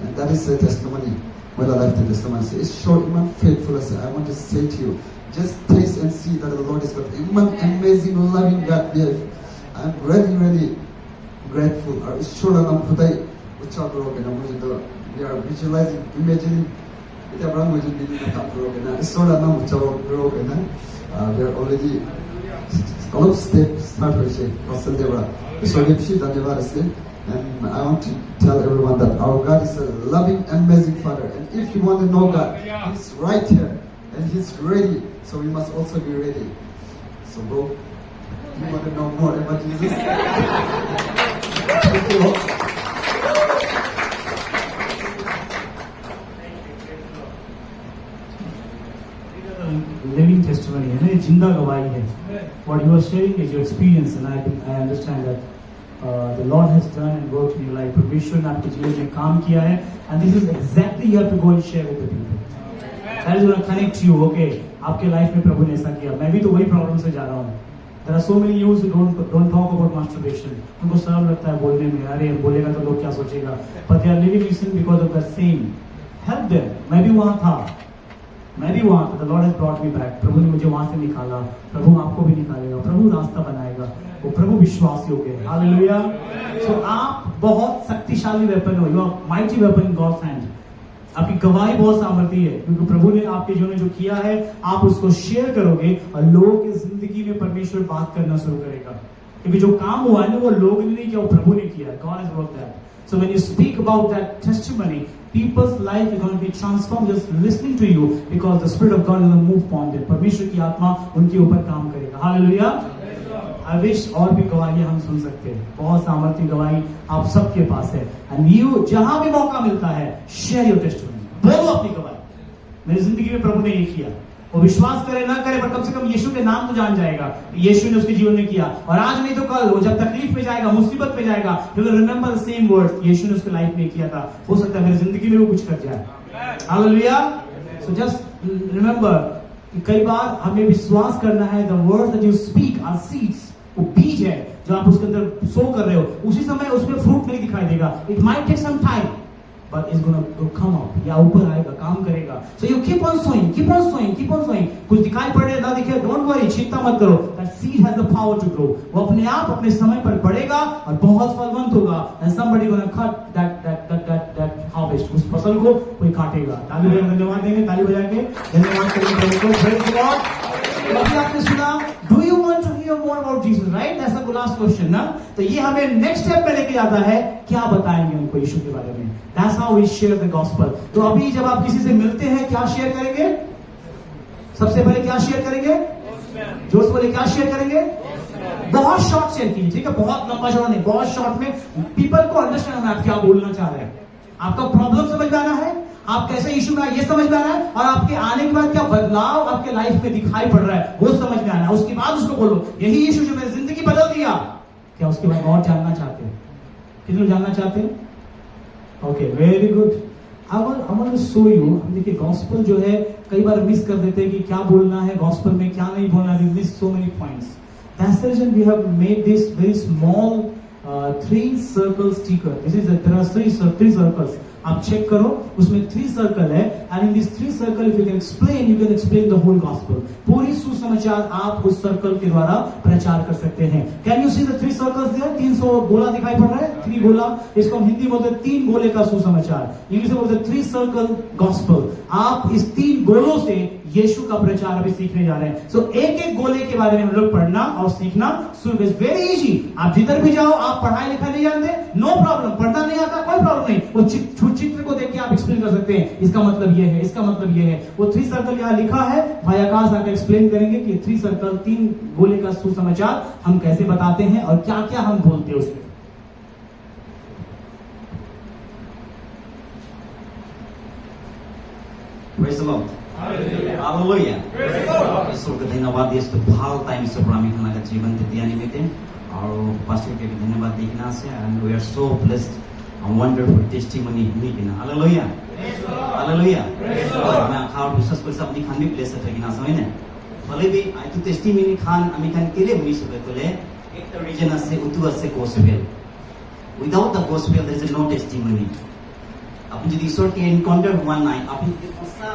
and that is a testimony. What I like to testimony. It's short, iman faithful. I want to say to you, just taste and see that the Lord is God. Iman amazing, loving God. I'm really grateful. We are visualizing, imagining. We are already a lot of steps start and I want to tell everyone that our God is a loving, amazing Father. And if you want to know God, He's right here and He's ready. So we must also be ready. So bro, you want to know more about Jesus? Thank you. Living testimony है ना, ये जिंदा गवाही है. What you are sharing is your experience, and I understand that the Lord has done and worked in your life. परमेश्वर ने आपके जीवन में काम किया है, and this is exactly you have to go and share with the people. That is going to connect you. Okay, आपके life में प्रभु ने ऐसा किया. मैं भी तो वही प्रॉब्लम से जा रहा हूँ. There are so many youths who don't talk about masturbation. उनको शर्म लगता है बोलने में. अरे बोलेगा तो लोग क्या सोचेगा? But they are living in sin because of that same. Help them. मैं भी वहाँ था. The Lord has brought me back. प्रभु ने मुझे वहां से निकाला. प्रभु आपको भी निकालेगा. प्रभु रास्ता बनाएगा. वो प्रभु विश्वासी हो गए. हालेलुया. So आप बहुत शक्तिशाली वेपन हो. You are mighty weapon in God's hand. आपकी गवाही बहुत सामर्थी है, क्योंकि प्रभु ने आपके जीवन में जो किया है आप उसको शेयर करोगे और लोगों की जिंदगी में परमेश्वर बात करना शुरू करेगा. क्योंकि जो काम हुआ है ना वो लोग ने नहीं किया, वो प्रभु ने किया. God has worked that. So when you speak about that testimony, people's life is going to be transformed just listening to you, because the Spirit of God is going to move upon them. परमेश्वर की आत्मा उनके ऊपर काम करेगा. Hallelujah. I wish और भी गवाही हम सुन सकते हैं. बहुत सामर्थ्य गवाही आप सबके पास है. And you जहां भी मौका मिलता है, share your testimony. बोलो अपनी गवाही. मेरी जिंदगी में प्रभु ने ये किया. वो विश्वास करे ना करे, पर कम से कम यीशु के नाम तो जान जाएगा. यीशु ने उसके जीवन में किया, और आज नहीं तो कल वो जब तकलीफ में जाएगा, मुसीबत में जाएगा, he will remember the same words. यीशु ने उसके लाइफ में किया था. हो सकता है मेरी जिंदगी में वो कुछ कर जाए. हालेलुया. So just remember, कई बार हमें विश्वास करना है. The words that you speak are seeds. वो बीज है जो आप उसके अंदर सो कर रहे हो. उसी समय उसमें फ्रूट नहीं दिखाई देगा. It might take some time, but it's going to come up. या ऊपर आएगा, काम करेगा. So you keep on sowing. कुछ दिखाई पड़े ना दिखे, don't worry, चिंता मत करो. That seed has the power to grow. वो अपने आप अपने समय पर बढ़ेगा और बहुत फलवंत होगा. And somebody going to cut that harvest. उस फसल को कोई काटेगा. ताली बजा के धन्यवाद देंगे. ताली बजा के धन्यवाद करेंगे प्रभु को. Praise the Lord. अभी आपने सुना, do you want to hear more about Jesus, right? That's the last question, ना? तो ये हमें next step पे लेके जाता है. क्या बताएंगे उनको यीशु के बारे में? That's how we share the gospel. तो अभी जब आप किसी से मिलते हैं, क्या शेयर करेंगे? सबसे पहले क्या शेयर करेंगे? जोश बोले, क्या शेयर करेंगे? बहुत शॉर्ट शेयर कीजिए, ठीक है? बहुत लंबा चौड़ा नहीं, बहुत शॉर्ट में पीपल को अंडरस्टैंड होना है आप क्या बोलना चाह रहे हैं. आपका प्रॉब्लम समझ में आना है, आप कैसे यीशु में ये समझ में आना है, और आपके आने के बाद क्या बदलाव आपके लाइफ में दिखाई पड़ रहा है वो समझ में आना है. उसके बाद उसको बोलो, यही यीशु जो मेरी जिंदगी बदल दिया. क्या उसके बारे में और जानना चाहते हैं? कितने लोग जानना चाहते हैं? Okay, very good. I want to show you, हम देखिए गॉस्पेल जो है कई बार मिस कर देते हैं कि क्या बोलना है गॉस्पेल में, क्या नहीं बोलना है, we miss so many points. That's the reason we have made this very small 3 circle sticker. There are 3 circles. आप चेक करो, उसमें 3 सर्कल है, and in this 3 circle if you can explain the whole gospel. पूरी सुसमाचार आप उस circle के द्वारा प्रचार कर सकते हैं। Can you see the 3 circles there? 300 गोला दिखाई पड़ रहा है, 3 गोला। इसको हम हिंदी बोलते हैं 3 गोले का सुसमाचार, इंग्लिश में बोलते हैं 3 सर्कल गॉस्पेल। आप इस 3 गोलों से यीशु का प्रचार अभी सीखने जा रहे हैं। सो एक गोले के बारे में हम लोग पढ़ना और सीखना शुरू करें। Very easy. आप जिधर भी जाओ, आप पढ़ाई लिखाई नहीं जानते, नो प्रॉब्लम, पढ़ना नहीं आता, कोई प्रॉब्लम नहीं। वो चित्र को देख के आप एक्सप्लेन कर सकते हैं, इसका मतलब ये है, इसका मतलब ये है। वो 3 सर्कल यहाँ लिखा है, भाई आकाश आकर एक्सप्लेन करेंगे कि 3 सर्कल 3 गोले का सुसमाचार हम कैसे बताते हैं और क्या क्या हम बोलते हैं उसमें। Praise the Lord. Hallelujah. ईश्वर को धन्यवाद यस्तो ভাল टाइम ईश्वर हामी खानाका जीवन दिया निमित्ते और पास्टर के धन्यवाद देखना से and we are so blessed and wonderful testimony Nikin hallelujah hallelujah मैं खाउ विश्वास गर्छु अपनी खान भी ब्लेस्ड हैन हैन भले भी आइतु टेस्टिमनी खान हामी खान केले हुनि सबैकोले एक त रिजन আছে उतु আছে gospel without the gospel there is no testimony আপনি যদি ঈশ্বরকে এনকাউন্টার হওয়া নাই আপনি যদি হসা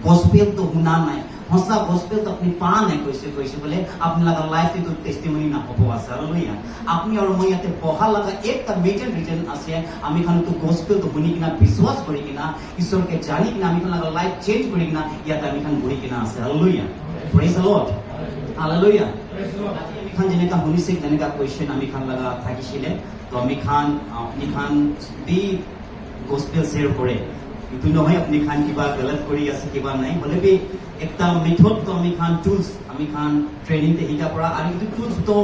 গসপেল তো হুনা নাই হসা গসপেল তো আপনি পা নাই কইছে বলে আপনি লাগা লাইফে তো টেস্টিমনি না হবো আছে হালেলুয়া আপনি আর মই ইয়াতে পহা লাগা একটা মেজর রিজন আছে আমি খান তো গসপেল তো হুনি কিনা বিশ্বাস করি কিনা ঈশ্বরকে জানি কিনা আমি খান লাগা লাইফ চেঞ্জ করি কিনা ইয়াতে আমি খান ঘুরি কিনা আছে hallelujah praise the Lord hallelujah আমি খান যেনেকা হুনিছে যেনেকা কোয়েশ্চন আমি খান লাগা থাকিছিলে তো আমি খান বি gospel share করে ইটো নহয় আপনি খান কিবা গলত কৰি আছে কিবা নাই হলে বি একটা মেথড তো আমি খান টুলস আমি খান ট্রেনিং তে হিকা পড়া আর ইটো টুলস তো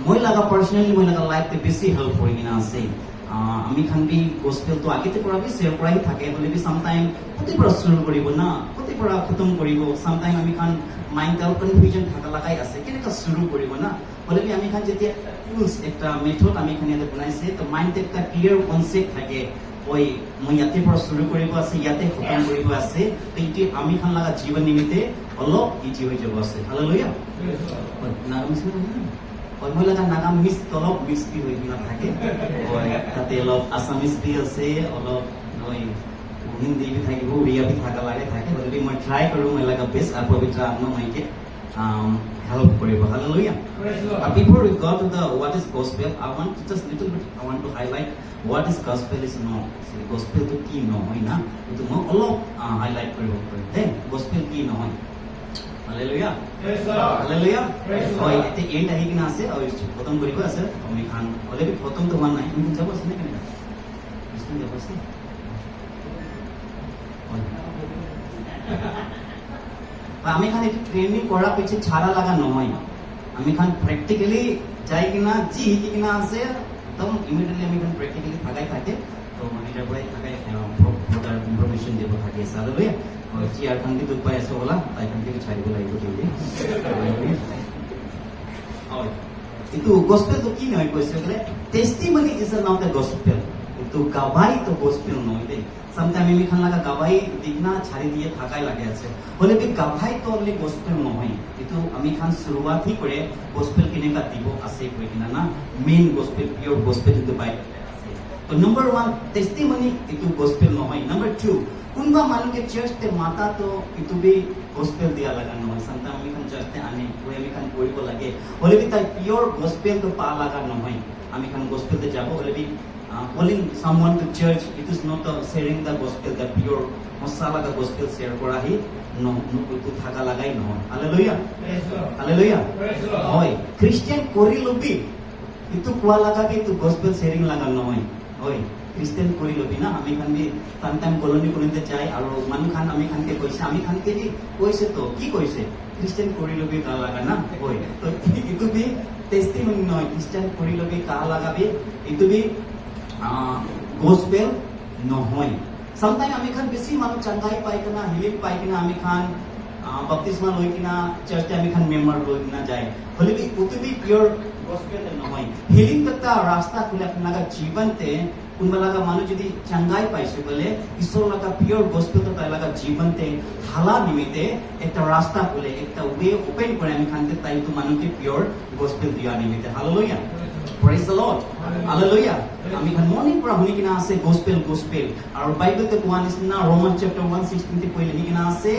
মই লাগা পার্সোনালি মই লাগা লাইফ তে বেশি হেল্প কৰি কিনা আছে আমি খান বি gospel তো আগেতে পড়া বি শেয়ার কৰাই থাকে হলে বি সাম টাইম কতি পড়া শুরু কৰিব না কতি পড়া খতম কৰিব সাম টাইম আমি খান মাইন্ডাল কনফিউজন থাকা লাগাই আছে কেনেকা শুরু কৰিব না হলে বি আমি খান যেতিয়া টুলস একটা মেথড আমি খান ইয়াতে বনাইছে তো মাইন্ড একটা ক্লিয়ার কনসেপ্ট থাকে ওই মই ইয়াতে পৰা শুরু কৰিব আছে ইয়াতে খতম কৰিব আছে তো ইটি আমি খান লাগা জীবন নিমিত্তে অলপ ইজি হৈ যাব আছে হালেলুয়া নাম মিছ ওই মই লাগা নাম মিছ অলপ মিক্স কি হৈ কিনা থাকে ওই তাতে অলপ আসামিজ বি আছে অলপ ওই হিন্দি বি থাকিব উড়িয়া বি থাকা লাগে থাকে যদি মই ট্রাই কৰো মই লাগা বেস্ট আর পবিত্র আত্মা মাইকে help কৰিব hallelujah before we go to the what is gospel I want to just little bit I want to highlight what is gospel is not gospel to কি নহয় না এটো মই অলপ highlight কৰিব পাৰিম হে gospel কি নহয় hallelujah praise the lord hallelujah হয় এতে এন্ড আহি কিনা আছে আৰু খতম কৰিব আছে আমি খান অলরেডি খতম তো হোৱা নাই তুমি যাব আছে নে কেনে বুঝতে যাব আছে আমি খান একটু ট্রেনিং করা পিছে ছাড়া লাগা নহয় আমি খান প্র্যাকটিক্যালি যাই কিনা জি হিকি কিনা আছে একদম ইমিডিয়েটলি আমি খান প্র্যাকটিক্যালি থাকাই থাকে তো মানে যাবই থাকাই ফর্দার ইনফরমেশন দেব থাকে সাদলে চেয়ার খান কি দুপাই আছে বলা তাই খান থেকে ছাড়িব লাগিব জলদি হয় কিন্তু গসপেল তো কি নয় কইছে বলে testimony is not the gospel কিন্তু গাবাই তো গসপেল নয় দে সামটাইম আমি খান লাগা গাবাই দিকনা ছাড়ি দিয়ে থাকাই লাগে আছে হলে কি গাবাই তো অনলি গসপেল নহয় কিন্তু আমি খান শুরুয়াত হি করে গসপেল কিনেকা দিব আছে কই কিনা না main gospel pure gospel in the Bible আছে তো নাম্বার 1 টেস্টিমনি ইটো গসপেল নহয় নাম্বার 2 কোনবা মানুষকে চার্চতে মাতা তো ইটো বি গসপেল দিয়া লাগা নহয় সামটাইম আমি খান চার্চতে আনে ওই আমি খান কৰিব লাগে হলে কি তাই পিওর গসপেল তো পা লাগা নহয় আমি খান গসপেলতে যাব হলে কি calling someone to church it is not sharing the gospel the pure masala ka gospel share kora hi no to thaka lagai no hallelujah praise god hallelujah praise god hoy christian kori lobi itu kwa laga ki to gospel sharing laga noy hoy christian kori lobi na ami khan bi sometime colony kolonite chai aru manu khan ami khan ke koise ami khan ke bi koise to ki koise christian kori lobi ka laga na hoy to itu bi testimony noy christian kori lobi ka laga bi itu bi gospel নহয় sometime আমি খান বেশি মানুষ চাঙ্গাই পাই কিনা healing পাই কিনা আমি খান বাপতিস্মা লৈ কিনা চাৰ্চতে আমি খান মেম্বাৰ লৈ কিনা যায় হলে বি উতবি পিওর গসপেল নহয় হিলিং একটা রাস্তা খুলে আপনার জীবনতে কোনবা লাগা মানুষ যদি চাঙ্গাই পাইছে বলে ঈশ্বর লাগা পিওর গসপেল তাই লাগা জীবনতে হালা নিমিতে একটা রাস্তা খুলে একটা ওয়ে ওপেন করে আমি খানতে তাই তো মানুষকে পিওর গসপেল দিয়া নিমিতে hallelujah Praise the Lord. Hallelujah. আমি খান মর্নিং পড়া হুনি কিনা আছে gospel আর বাইবেলতে কোয়া নিছিনা রোমান চ্যাপ্টার 1:16 তে কইলে কিনা আছে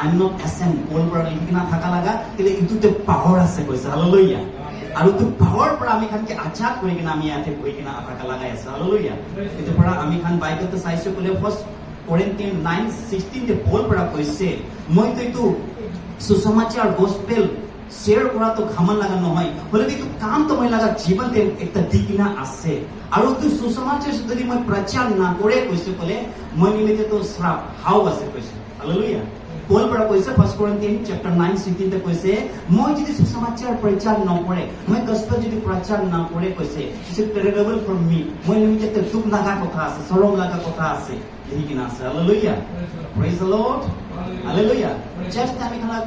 I'm not ashamed কোল পড়া লিখিনা থাকা লাগা তেলে ইতুতে পাওয়ার আছে কইছে হালেলুয়া আৰু তো পাওয়ার পড়া আমি খানকে আজাদ কৰি কিনা আমি ইয়াতে কই কিনা থাকা লাগাই আছে হালেলুয়া এতে পড়া আমি খান বাইবেলতে চাইছো কইলে ফার্স্ট Corinthians 9:16 তে পল পড়া কইছে মই তো ইতু সুসমাচার gospel शेयर करा तो घमन लगा নহয় হলে भी तू काम तो মই লাগা জীবন তে একটা দিকিনা আছে আৰু তুই সুসমাচার যদি মই প্রচার না করে কইছে বলে মই নিমিতে তো শ্রাপ হাউ আছে কইছে হালেলুয়া পল পড়া কইছে 1 Corinthians chapter 9:16 তে কইছে মই যদি সুসমাচার প্রচার না করে মই গসপেল যদি প্রচার না করে কইছে ইটস টেরিবল ফর মি মই নিমিতে তো দুঃখ লাগা কথা আছে শরম লাগা কথা আছে লিখিনা আছে hallelujah praise the Lord hallelujah just আমি খানা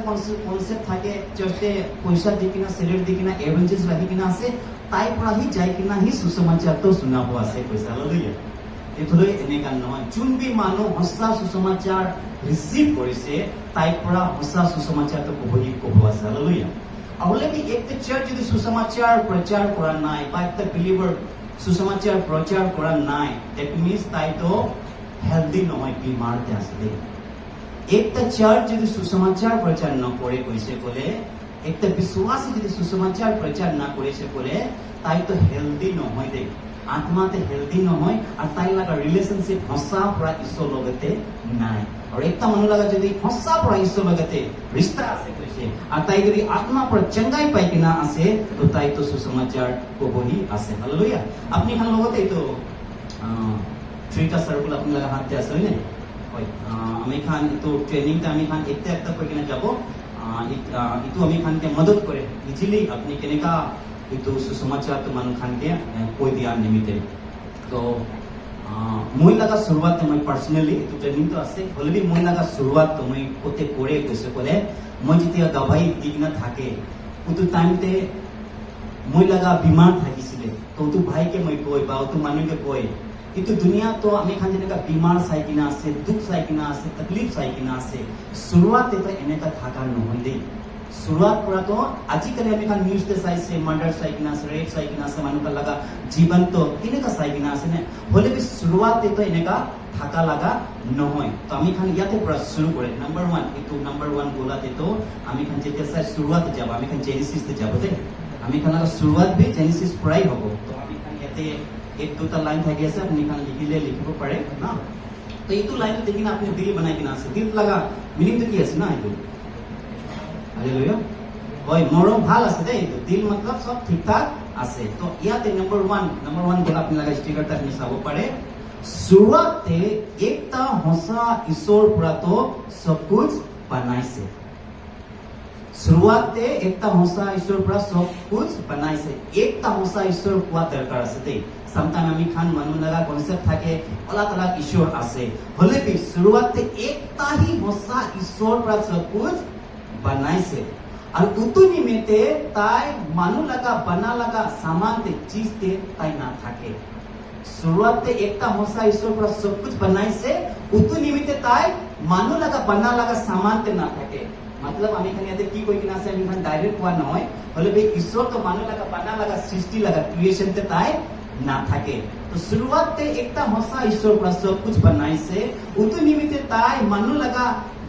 কনসেপ্ট থাকে জাস্ট পয়সা দিকিনা সেলারি দিকিনা এভেঞ্জেস রাখি কিনা আছে তাই পড়াহি যাই কিনা হি সুসমাচার তো শুনাব আছে কইছে হালেলুয়া এতলৈ এনেকা নহয় যোনবি মানুহ হসা সুসমাচার রিসিভ কৰিছে তাই পড়া হসা সুসমাচার তো কব আছে হালেলুয়া অলরেডি একটা চার্চ যদি সুসমাচার প্রচার করা নাই বা একটা বিলিভার সুসমাচার প্রচার করা নাই দ্যাট মিন্স তাই তো হেলদি নহয় বিমারতে আছে দেই একটা চার্চ যদি সুসমাচার প্রচার না করে কইছে বলে একটা বিশ্বাসী যদি সুসমাচার প্রচার না করেছে বলে তাই তো হেলদি নহয় দেই আত্মাতে হেলদি নহয় আর তাই লাগা রিলেশনশিপ হসা পড়া ঈশ্বর লগতে নাই আর একটা মানুষ লাগা যদি হসা পড়া ঈশ্বর লগতে রিস্তা আছে কইছে আর তাই যদি আত্মা পড়া চঙ্গাই পাই কিনা আছে তো তাই তো সুসমাচার কবহি আছে হালেলুয়া আপনি খান লগতে তো থ্রিটা সার্কেল আপনি লাগা হাতে আছে হয় না আমি খান তো ট্রেনিংটা আমি খান একটা করে কিনা যাব ইটো আমি খানকে মদত করে ইজিলি আপনি কেনেকা ইটো সুসমাচার তো মানুষ খানকে কই দিয়া নিমিতে তো মই লাগা শুরুয়াত মই পার্সোনালি ইটো ট্রেনিং তো আছে হলে বি মই লাগা শুরুয়াত তো মই কোতে করে কইছে বলে মই যেতিয়া গাভাই দিগনা থাকে উটো টাইমতে মই লাগা বিমার থাকিছিলে তো তো ভাইকে মই কই বা তো মানুষকে কই কিন্তু দুনিয়া তো আমি খান যেনেকা বিমার চাই কিনা আছে দুঃখ চাই কিনা আছে তকলিফ চাই কিনা আছে শুরুয়াতে তো এনেকা থাকার নহয় দেই শুরুয়াত করা তো আজিকালি আমি খান নিউজতে চাইছে মার্ডার চাই কিনা আছে রেপ চাই কিনা আছে মানুষ লাগা জীবন তো এনেকা চাই কিনা আছে না হলে বি শুরুয়াতে তো এনেকা থাকা লাগা নহয় তো আমি খান ইয়াতে পুরা শুরু করে নাম্বার 1 এটো নাম্বার 1 বলাতে তো আমি খান যেতে চাই শুরুয়াতে যাব আমি খান জেনেসিসতে যাব দেই আমি খান লাগা শুরুয়াত বি জেনেসিস পড়াই হবো তো আমি খান ইয়াতে एक दो लाइन থাকে আছে আপনি খান লিখিলে লিখিব পারে না তো এইটো লাইন দেখি না আপনি দিল বানাই কিনা আছে দিল লাগা মিনিং তো কি আছে না এইটো হালেলুয়া ওই মরম ভাল আছে দেই দিল मतलब সব ঠিকঠাক আছে তো ইয়াতে নাম্বার 1 বলা আপনি লাগা স্টিকারটা আপনি চাব পারে শুরুতে একটা হসা ঈশ্বর পুরা তো সব कुछ बनाইছে শুরুতে একটা হসা ঈশ্বর পুরা সব कुछ बनाইছে একটা হসা ঈশ্বর কোয়া দরকার আছে দেই समटाइम আমি খান মানুষ লাগা কনসেপ্ট থাকে আল্লাহ তাআলা ঈশ্বর আছে হলে বি শুরুতে একটা হি হসা ঈশ্বর পুরা সব कुछ बनाইছে আর উতু নিমিতে তাই মানুষ লাগা বানা লাগা সামানতে চিজতে তাই না থাকে শুরুতে একটা হসা ঈশ্বর পুরা সব कुछ बनाইছে উতু নিমিতে তাই মানুষ লাগা বানা লাগা সামানতে না থাকে मतलब আমি এখানে এতে কি কই কিনা আছে আমি এখানে ডাইরেক্ট কোয়া নহয় হলে বি ঈশ্বর তো মানুষ লাগা বানা লাগা সৃষ্টি লাগা ক্রিয়েশনতে তাই না থাকে তো শুরুতে একটা হসা ঈশ্বর পুরা সব कुछ बनाইছে উতু নিমিতে তাই মানুষ লাগা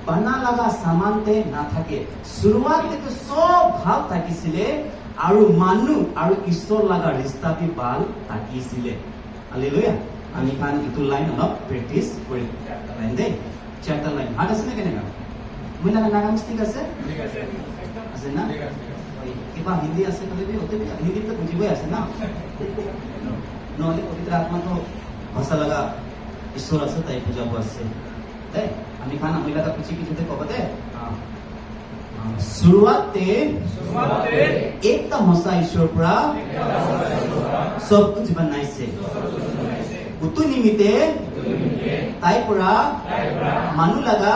বানা লাগা সামানতে না থাকে শুরুতে তো সব ভাল থাকিছিলে আৰু মানুহ আৰু ঈশ্বৰ লাগা ৰিস্তাটি ভাল থাকিছিলে হালেলুয়া আমি খান ইটো লাইন অলপ প্ৰেক্টিস কৰি লাইন দে চারটা লাইন হাত আছে না কেনেকা মই লাগা নাগাম ঠিক আছে আছে না কিবা হিন্দি আছে কলে বি হতে হিন্দি তো বুঝিবই আছে না নহলে পবিত্র আত্মা তো ভাষা লাগা ঈশ্বর আছে তাই পূজাব আছে দে আমি খান আমি লাগা কিছু কিছুতে কব দে শুরুতে একটা হসা ঈশ্বর পুরা সব कुछ बनाইছে উতু নিমিতে তাই পৰা মানুহ লগা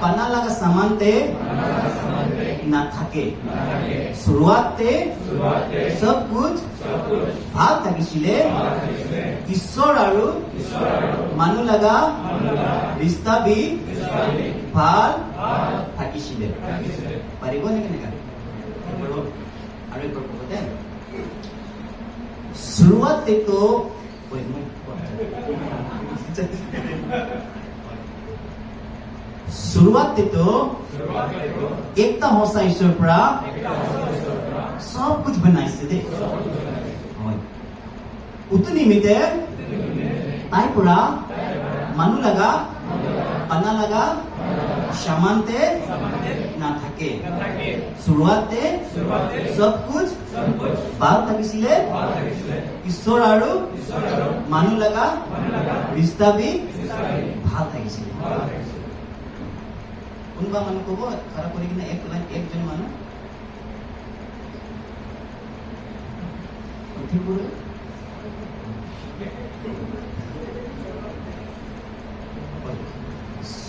পানা লগা সামানতে নাথাকে শুৰুৱাতে সব কুছ ভাল থাকিছিলে ঈশ্বৰ আৰু মানুহ লগা ৰিস্তা বি ভাল থাকিছিলে পাৰিব নেকি নেকা আৰু একবাৰ ক'বতে शुरुआते तो शुरुआते तो एकता होसा ईश्वर परा सब कुछ बनाइसे दे उतनी मिते ताई पुरा मानु लगा पाना लगा सामानते ना থাকে शुरुआते सब कुछ ভাল থাকিছিলে ঈশ্বৰ আৰু মানুহ লগা ৰিস্তা বি ভাল থাকিছিলে কোনোবা মানুহ ক'ব খাৰা কৰি কিনে একজন মানুহ ঠিক কৰে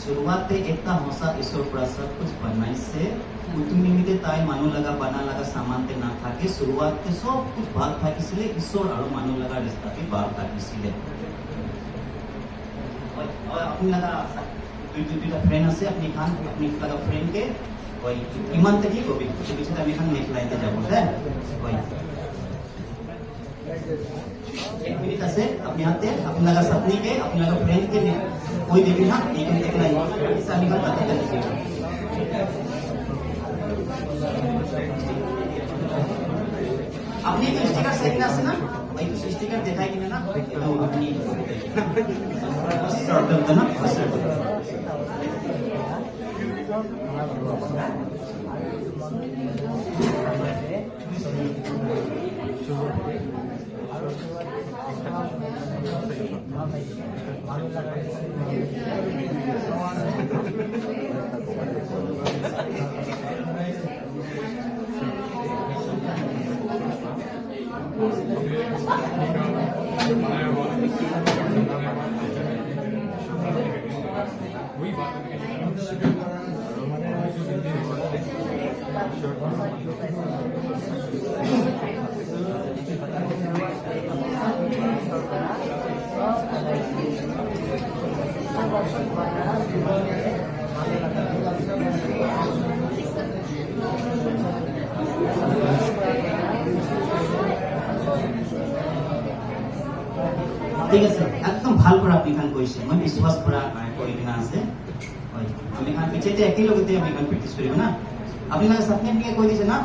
शुरुआते एकता होसा ईश्वर पूरा सब कुछ बनाइसे उतु निमित्ते ताई मानु लगा बना लगा सामान ते ना थाके शुरुआत ते सब कुछ भाग থাকিছিলে ईश्वर और मानु लगा रिश्ता भी भाग থাকিছিলে और अपनी लगा दुटा फ्रेंड আছে अपनी खान अपनी लगा फ्रेंड के ওই ইমান থেকে কবি কিছু আমি খান নেক্সট লাইনতে যাব হ্যাঁ ওই एक मिनट আছে अपने हाथ में अपने लगा सपनी के अपने लगा फ्रेंड के कोई देखी ना एक मिनट देखना है इस आदमी का पता कर लीजिए अपनी एक स्टिकर सेकना है ना भाई कुछ स्टिकर दिखाई कि ना तो अपनी सर्कल था ना सर्कल ঠিক আছে একদম ভাল পৰা আপনি খান কৈছে মই বিশ্বাস পৰা কৰি কিনা আছে হয় আমি খান পিছতে একই লগতে আমি খান প্ৰেক্টিস কৰিব না আপনি লাগে সাথে আপনি কৈ দিছে না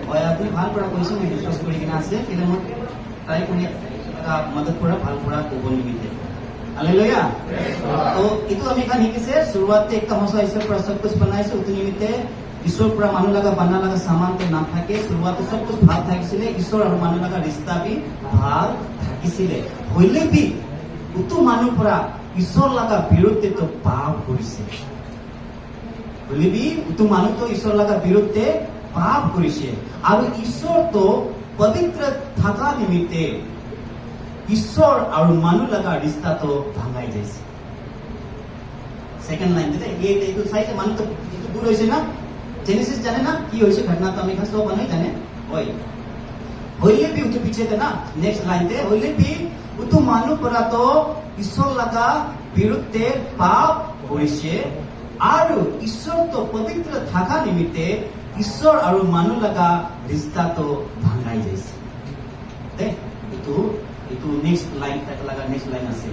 হয় আপনি ভাল পৰা কৈছে মই বিশ্বাস কৰি কিনা আছে কেলে মই ট্রাই কৰি মদত পৰা ভাল পৰা ক'ব নিমিতে हालेलुया तो इतो আমি খান শিকিছে শুরুৱাতে একটা হসা ঈশ্বর পৰা सब कुछ बनाइছে উত নিমিতে ঈশ্বর পৰা মানুহ লগা বানা লগা সামান তে না থাকে শুরুৱাতে सब कुछ ভাল থাকিছিলে ঈশ্বর আৰু মানুহ লগা ৰিস্তা বি ভাল থাকিছিলে হইলে বি উত মানুহ পৰা ঈশ্বর লগা বিৰুদ্ধে তো পাপ কৰিছে হইলে বি উত মানুহ তো ঈশ্বর লগা বিৰুদ্ধে পাপ কৰিছে আৰু ঈশ্বর তো পবিত্ৰ থাকা নিমিতে ঈশ্বর আর মানুহ লগা রিস্তা তো ভাঙাই যাইছে সেকেন্ড লাইন দিতে এইটো চাইছে মানুহ তো দূর হয়েছে না জেনেসিস জানে না কি হয়েছে ঘটনা তো আমি সব মানুষ জানে ওই হইলে বি উঠে পিছিয়ে না নেক্সট লাইনতে হইলে বি উঠু মানুহ পৰা তো ঈশ্বর লগা বিরুদ্ধে পাপ কৰিছে আৰু ঈশ্বর তো পবিত্র থাকা নিমিত্তে ঈশ্বর আর মানুহ লগা রিস্তা তো ভাঙাই যাইছে itu next line tak laga next line ase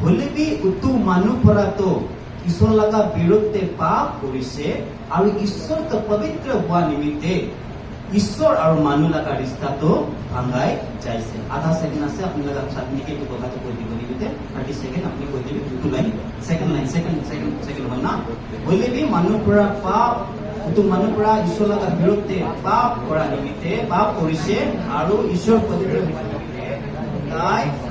hole bi utu manu pora to ishor laga biruddhe pap korise aru ishor to pavitra hua nimitte ishor aru manu laga rishta to bhangai jaise adha second ase apni laga satni ke to kotha to koi dibo nibite 30 second apni koi dibe utu line second one na hole bi manu pora pap utu manu pora ishor laga biruddhe pap kora nimitte pap korise aru ishor pavitra Right.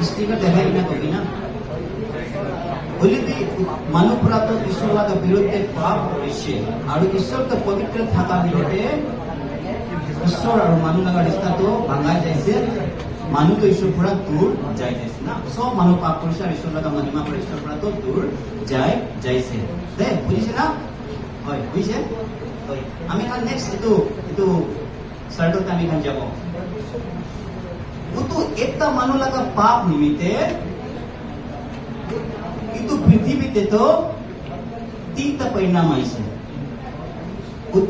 স্ত্ৰীকে দেখাই কিনা কবি না হলেবি মানুহ পৰাতো ঈশ্বৰৰ লগত বিৰুদ্ধে পাপ কৰিছে আৰু ঈশ্বৰকে পবিত্ৰ থকা বিধতে ঈশ্বৰ আৰু মানুহ লগা ৰিষ্টাটো ভাঙাই যাইছে মানুহটো ঈশ্বৰৰ পৰা দূৰ যাই যাইছে না সব মানুহ পাপ কৰিছে আৰু ঈশ্বৰৰ লগা মহিমা পৰা ঈশ্বৰৰ পৰাতো দূৰ যাই যাইছে দে বুজিছে না হয় বুজিছে হয় আমি খান নেক্সট এইটো চাৰ্টত আমি খান যাব तो एकता মানুহ লগা পাপ নিমিত্তে কিন্তু পৃথিৱীতে তো তিনটা পৰিণাম আহিছে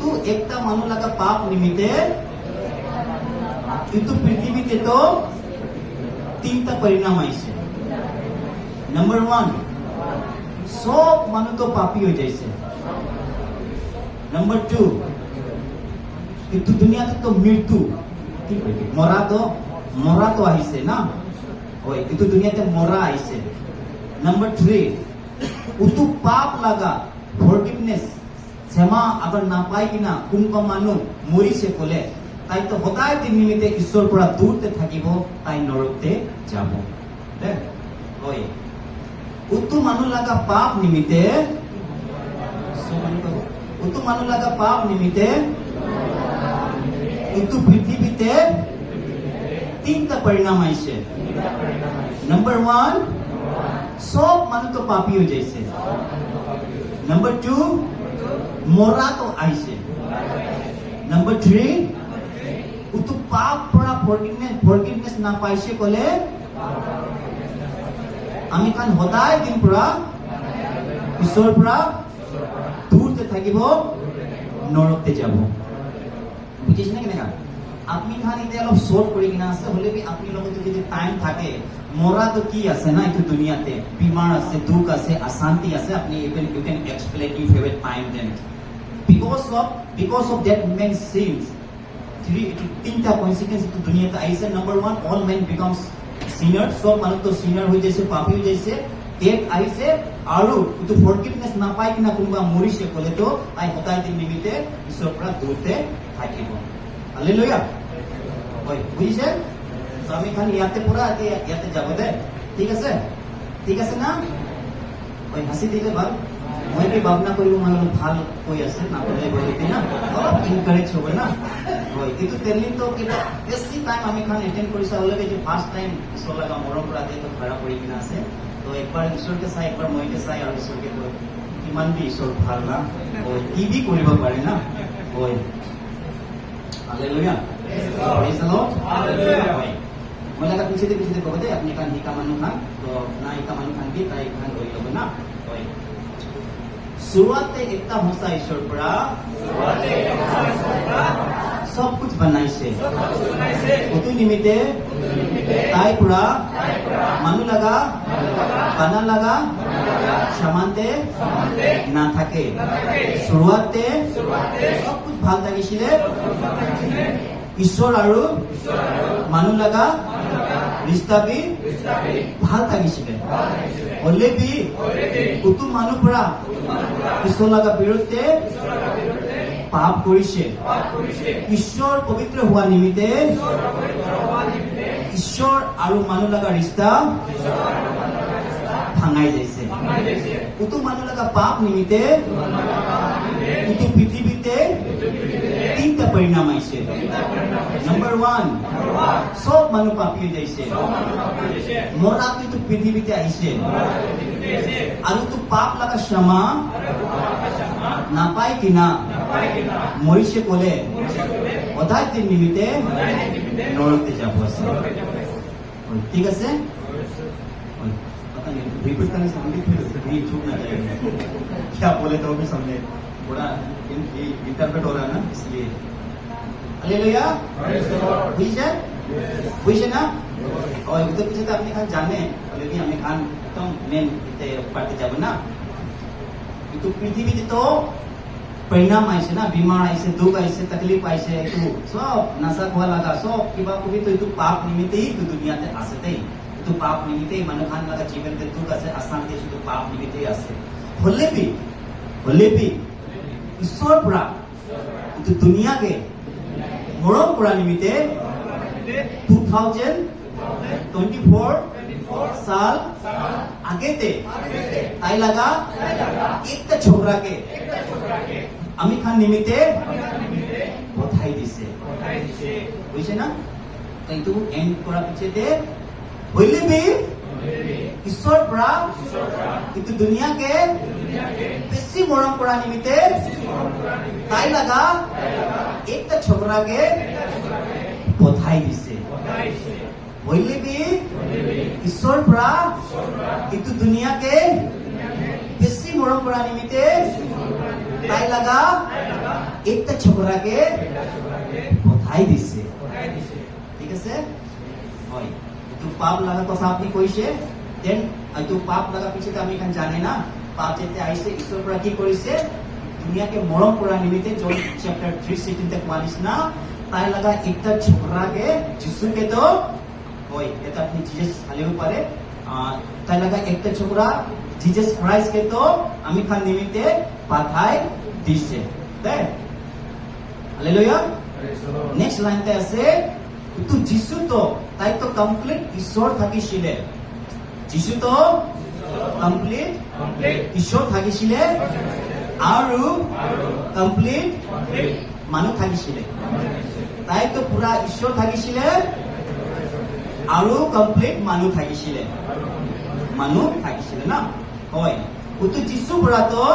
তো একটা মানুহ লগা পাপ নিমিত্তে কিন্তু পৃথিৱীতে তো তিনটা পৰিণাম আহিছে নাম্বার 1 সব মানুহ তো পাপী হৈ যাইছে নাম্বার 2 কিন্তু দুনিয়াতে তো মৃত্যু মরা তো আহিছে না ওই কিন্তু দুনিয়াতে মরা আহিছে নাম্বার 3 উতু পাপ লাগা ফরগিভনেস ক্ষমা আবার না পাই কিনা কোনবা মানুহ মৰিছে কলে তাই তো সদায় দিন নিমিত্তে ঈশ্বৰ পৰা দূৰতে থাকিব তাই নৰকতে যাব দে ওই উতু মানুহ লাগা পাপ নিমিত্তে উতু মানুহ লাগা পাপ নিমিত্তে কিন্তু পৃথিৱীতে তিনটা परिणाम आइसे नंबर 1 सब मन तो पापी हो जैसे नंबर 2 मोरा तो आइसे नंबर 3 उतु पाप पड़ा फॉरगिवनेस ना पाइसे कोले आमी खान होदाय दिन पुरा ईश्वर पुरा दूरते থাকিব নৰকতে যাব বুঝিছ না কেনেকা আপনি খান ইতে অলপ শর্ট করে কিনা আছে হলে বি আপনি লগত যদি টাইম থাকে মরা তো কি আছে না একটু দুনিয়াতে বিমার আছে দুঃখ আছে অশান্তি আছে আপনি you can explain you have a time then because of that men sins তিনটা কনসিকুয়েন্স তো দুনিয়াতে আইছে number 1 all men becomes sinner সব মানুষ তো সিনার হয়ে যাইছে পাপী হয়ে যাইছে ডেথ আইছে আৰু তো ফরগিভনেস না পাই কিনা কোনবা মরিছে কলে তো আই হতাই দিন নিমিতে ঈশ্বৰ পৰা দূৰতে থাকিব হালেলুয়া ওই বুঝিছে তো আমি খালি ইয়াতে পুরা ইয়াতে যাব দে ঠিক আছে না ওই হাসি দিলে ভাল মই কি ভাবনা কৰিব মানে ভাল কৈ আছে না বলে বলি না অলপ এনকারেজ হবে না ওই কিন্তু তেলিন তো কি বেশি টাইম আমি খান অ্যাটেন্ড কৰিছা হলে যে ফার্স্ট টাইম ঈশ্বৰ লগা মৰম পৰা দে তো ধৰা পৰি কিনা আছে তো একবাৰ ঈশ্বৰকে চাই একবাৰ মইকে চাই আৰু ঈশ্বৰকে কৈ কিমান বি ঈশ্বৰ ভাল না ওই কি বি কৰিব পাৰে না ওই hallelujah praise the Lord hallelujah मला का पीछे कहते अपनी कान ही का मनु खान तो ना ही का मनु खान की ताई खान होई लोग ना होय शुरुआते एकता होसा ईश्वर परा सब कुछ बनाइसे उतु निमित्ते ताई पुरा मनु लगा बाना लगा সমানতে না থাকে শুরুৱাতে সব कुछ ভাল থাকিছিলে ঈশ্বৰ আৰু মানুহ লগা ৰিস্তা বি ভাল থাকিছিলে হলেবি কুতু মানুহ পৰা ঈশ্বৰ লগা বিৰুদ্ধে পাপ কৰিছে ঈশ্বৰ পবিত্ৰ হোৱা নিমিত্তে ঈশ্বৰ আৰু মানুহ লগা ৰিস্তা ভাঙাই যাইছে উতু মানুহ লগা পাপ নিমিত্তে উতু পৃথিৱীতে তিনটা পৰিণাম আইছে নাম্বার 1 সব মানুহ পাপী হৈ যাইছে মৰাটো তো পৃথিৱীতে আইছে আৰু তো পাপ লগা ক্ষমা নাপাই কিনা মৰিছে কলে অধাই দিন নিমিত্তে নৰকতে যাব আছে ঠিক আছে रिपीट करने से हम भी फिर कहीं छूट ना जाएगा क्या बोले तो भी समझे थोड़ा इंटरप्रेट हो रहा है ना इसलिए हालेलुया बुझे ना और उधर पीछे तो अपने खान जाने लेकिन हमने खान तो मेन इतने पढ़ते जाओ ना तो पृथ्वी तो परिणाम आइसे ना बीमार आइसे दुख आइसे तकलीफ आइसे तो सब नशा खोआ लगा सब किबा को भी तो पाप निमित्त ही तो दुनिया ते आसे तो पाप निमित्ते মানুহ খান লগা জীবনতে দুখ আছে অশান্তি আছে তো পাপ নিমিত্তে আছে হলেবি ঈশ্বৰ পৰা কিন্তু দুনিয়াকে মৰম কৰা নিমিত্তে 2013 24 साल आगे थे ताई लगा एक छोकरा के आमिर खान निमित्ते पठाई दिसे বুঝছে না তো এইটো এন্ড করার পিছতে হইলে বি ঈশ্বর পৰা কিন্তু দুনিয়াকে বেশি মৰম কৰা নিমিত্তে তাই লাগা একটা ছোকরাকে পঠাই দিছে হইলে বি ঈশ্বর পৰা কিন্তু দুনিয়াকে বেশি মৰম কৰা নিমিত্তে তাই লাগা একটা ছোকরাকে পঠাই দিছে ঠিক আছে হয় তো পাপ লাগা কথা আপনি কইছে দেন তো পাপ লাগা পিছতে আমি এখন জানে না পাপ যেতে আইছে ঈশ্বর পৰা কি কৰিছে দুনিয়াকে মৰম কৰা নিমিত্তে জন চ্যাপ্টার 3:16 तक मानिस ना তাই লাগা একটা ছোকরাকে যিশুকে তো হয় এটা আপনি জিজাস হালেও পারে তাই লাগা একটা ছোকরা জিজাস ক্রাইস্ট কে তো আমি খান নিমিত্তে পাঠাই দিছে তাই হালেলুয়া নেক্সট লাইনতে আছে কিন্তু যিশু তো তাই তো কমপ্লিট ঈশ্বর থাকিছিলে যিশু তো কমপ্লিট ঈশ্বর থাকিছিলে আৰু কমপ্লিট মানুহ থাকিছিলে তাই তো পুরা ঈশ্বর থাকিছিলে আৰু কমপ্লিট মানুহ থাকিছিলে না হয় কিন্তু যিশু পুরা তো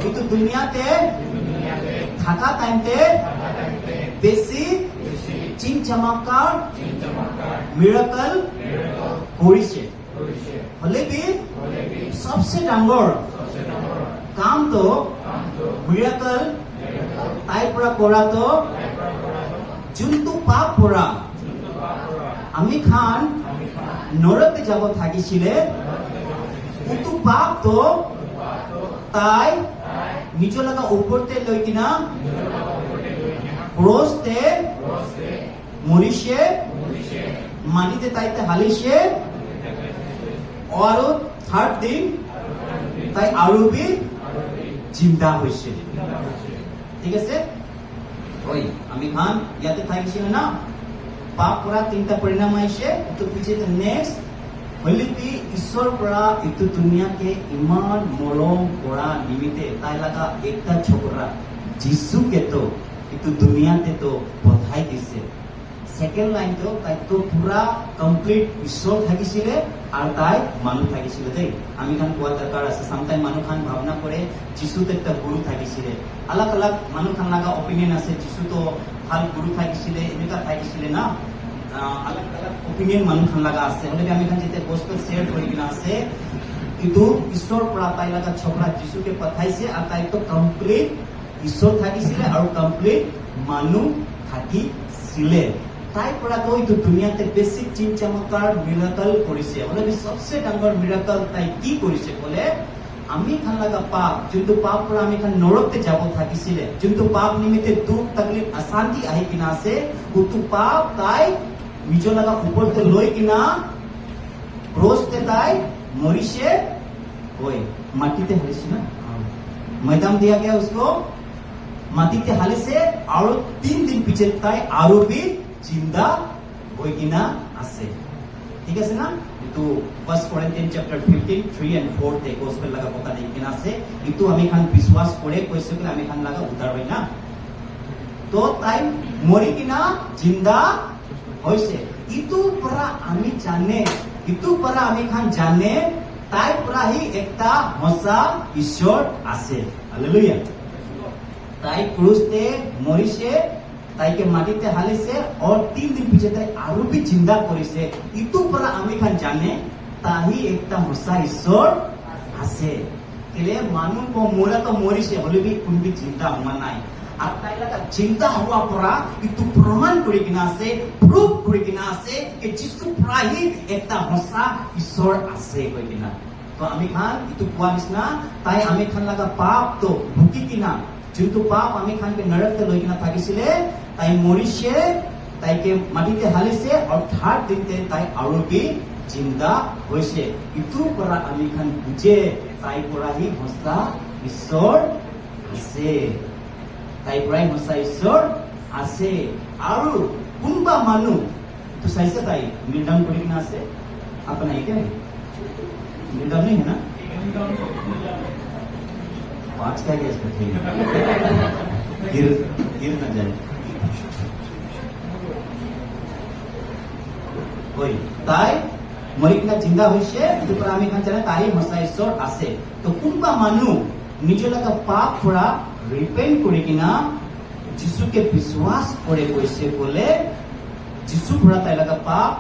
কিন্তু দুনিয়াতে থাকা টাইমতে বেশি চিন চমৎকার মিরাকল কৰিছে হলে भी सबसे ডাঙৰ কাম তো মিরাকল তাই পৰা কৰা তো যোনটো পাপ পৰা আমি খান নৰকে যাব থাকিছিলে কিন্তু পাপ তো তাই নিজ লগা ওপৰতে লৈ কিনা ক্রসতে মরিছে মাটিতে তাইতে হালিছে আর থার্ড দিন তাই আৰু বি জিন্দা হয়েছে ঠিক আছে ওই আমি খান ইয়াতে থাকিছিল না পাপ করা তিনটা পরিণাম আইছে তো পিছে নেক্সট হইলে কি ঈশ্বর পৰা এইটো দুনিয়াকে ইমান মৰম কৰা নিমিত্তে তাই লাগা একটা ছোকরা যিশুকে তো কিন্তু দুনিয়াতে তো পঠাই দিছে সেকেন্ড লাইন তো তাই তো পুরা কমপ্লিট ঈশ্বর থাকিছিলে আর তাই মানুষ থাকিছিলে দেই আমি খান কোয়া দরকার আছে সামটাইম মানুষ খান ভাবনা করে যিশু তো একটা গুরু থাকিছিলে আলাদা আলাদা মানুষ খান লাগা অপিনিয়ন আছে যিশু তো ভাল গুরু থাকিছিলে এনেকা থাকিছিলে না আলাদা আলাদা অপিনিয়ন মানুষ খান লাগা আছে হলে আমি খান যেতে গোস্পেল শেয়ার কৰি কিনা আছে কিন্তু ঈশ্বর পৰা তাই লাগা ছোকরা যিশুকে পঠাইছে আর তাই তো কমপ্লিট ঈশ্বর থাকিছিলে আৰু কমপ্লিট মানুহ থাকিছিলে তাই পৰা তো এইটো দুনিয়াতে বেছি চিন চমৎকাৰ মিৰাকল কৰিছে হলে সবচে ডাঙৰ মিৰাকল তাই কি কৰিছে বলে আমি খান লাগা পাপ যোনটো পাপ পৰা আমি খান নৰকতে যাব থাকিছিলে যোনটো পাপ নিমিত্তে দুখ তকলিফ অশান্তি আহি কিনা আছে উটো পাপ তাই নিজ লগা ওপৰতে লৈ কিনা ক্রসতে তাই মরিছে ওই মাটিতে হালিছে না मैदान दिया गया उसको মাটিতে হালিছে আৰু 3 দিন পিছে তাই আৰু বি জিন্দা হৈ কিনা আছে ঠিক আছে না তো 1 Corinthians chapter 15 3 and 4 তে gospel লাগা কথা দেই কিনা আছে ইটো আমি খান বিশ্বাস করে কইছে কি আমি খান লাগা উদ্ধার হই না তো তাই মরি কিনা জিন্দা হইছে ইটো পৰা আমি জানে ইটো পৰা আমি খান জানে তাই পৰা হি একটা মসা ঈশ্বর আছে হালেলুয়া তাই ক্রুসতে মরিছে তাইকে মাটিতে হালিছে और 3 दिन পিছে তাই আৰু বি জিন্দা কৰিছে ইটো পৰা আমি খান জানে তাহি একটা মসা ঈশ্বর আছে কেলে মানুহ কো মোরা তো মরিছে হলে বি কোন বি জিন্দা হওয়া নাই আর তাই লাগা জিন্দা হওয়া পৰা ইটো প্রমাণ কৰি কিনা আছে প্রুফ কৰি কিনা আছে যে যিশু প্ৰাহি একটা মসা ঈশ্বর আছে কই কিনা তো আমি খান ইটো কোৱা নিচিনা তাই আমি খান লাগা পাপ তো ভুকি কিনা যোনটো পাপ আমি খানকে নৰকতে লৈ কিনা থাকিছিলে তাই মৰিছে তাইকে মাটিতে হালিছে আৰু থাৰ্ড দিনতে তাই আৰু বি জিন্দা হৈছে ইটো পৰা আমি খান বুজে তাই পৰা হি মসা ঈশ্বৰ আছে তাই পৰাই মসা ঈশ্বৰ আছে আৰু কোনবা মানুহ तो চাইছে তাই মিল ডাউন কৰি কিনে আছে আপোনাৰ একে मिल डाउन नहीं है ना पांच क्या गया इसका ठीक गिर गिर न जाए ওই তাই মৰিকিনা জিন্দা হৈছে এইটো পৰা আমি খান জানে তাই সঁচা ঈশ্বৰ আছে তো কোনবা মানুহ নিজৰ লগা পাপ পৰা ৰিপেন্ট কৰি কিনা যিশুকে বিশ্বাস কৰে কৈছে বোলে যিশু পৰা তাই লগা পাপ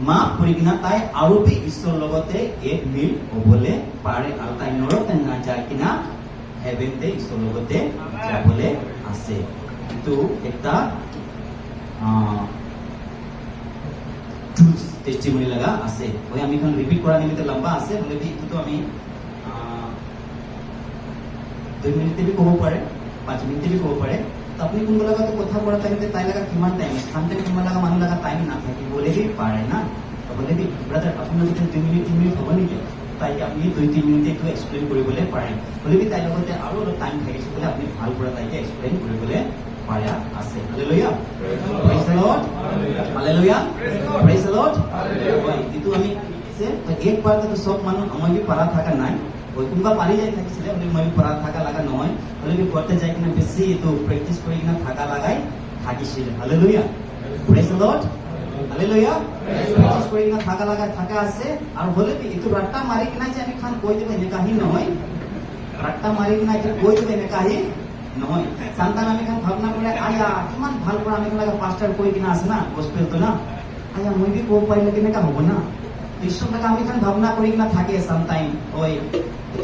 মাফ কৰি কিনা তাই আৰু বি ঈশ্বৰৰ লগতে এক মিল হ'বলৈ পাৰে আৰু তাই নৰকতে নাযায় কিনা হেভেনতে ঈশ্বৰৰ লগতে যাবলৈ আছে কিন্তু এটা টুলস টেস্টিমনি লগা আছে ওই আমি এখন রিপিট করা নিমিত্তে লম্বা আছে হলে বি তো আমি 2 মিনিটে বি ক'ব পাৰে 5 মিনিটে বি ক'ব পাৰে তো আপনি কোন লগা তো কথা পড়া টাইমতে তাই লগা কিমান টাইম স্থানতে কিমান লগা মানুহ লগা টাইম না থাকে বলে বি পাৰে না তো বলে বি ব্রাদার আপনার যদি 2 মিনিট 3 মিনিট হ'ব নেকি তাই আপনি 2-3 মিনিটে একটু এক্সপ্লেইন কৰিবলৈ পাৰে বলে বি তাই লগতে আৰু অলপ টাইম থাকিছে বলে আপনি ভাল পৰা তাইকে এক্সপ্লেইন কৰিবলৈ পাৰে আছে hallelujah praise the Lord hallelujah praise the Lord কিন্তু আমি যে এক বাৰ তো সব মানুহ মই বি পাৰা থাকা নাই ওই কোনবা পাৰি যাই থাকিছিলে ওই মই পাৰা থাকা লাগা নহয় হলে বি করতে যাই কিনা বেশি তো প্র্যাকটিস কৰি কিনা থাকা লাগাই থাকিছিল hallelujah praise the Lord hallelujah practice কৰি কিনা থাকা লাগাই থাকা আছে আৰু হলে বি ইটো ৰাট্টা মাৰি কিনা যে আমি খান কৈ দেব এনেকাহি নহয় ৰাট্টা মাৰি কিনা যে কৈ দেব এনেকাহি নহয় সন্তান আমি খান ভাবনা করে আয়া কিমান ভাল পৰা আমি লাগা পাস্টার কৈ কিনা আছে না গসপেল তো না আয়া মই বি কো পাইলে কেনেকা হ'ব না ঈশ্বর লাগা আমি খান ভাবনা কৰি কিনা থাকে সামটাইম ওই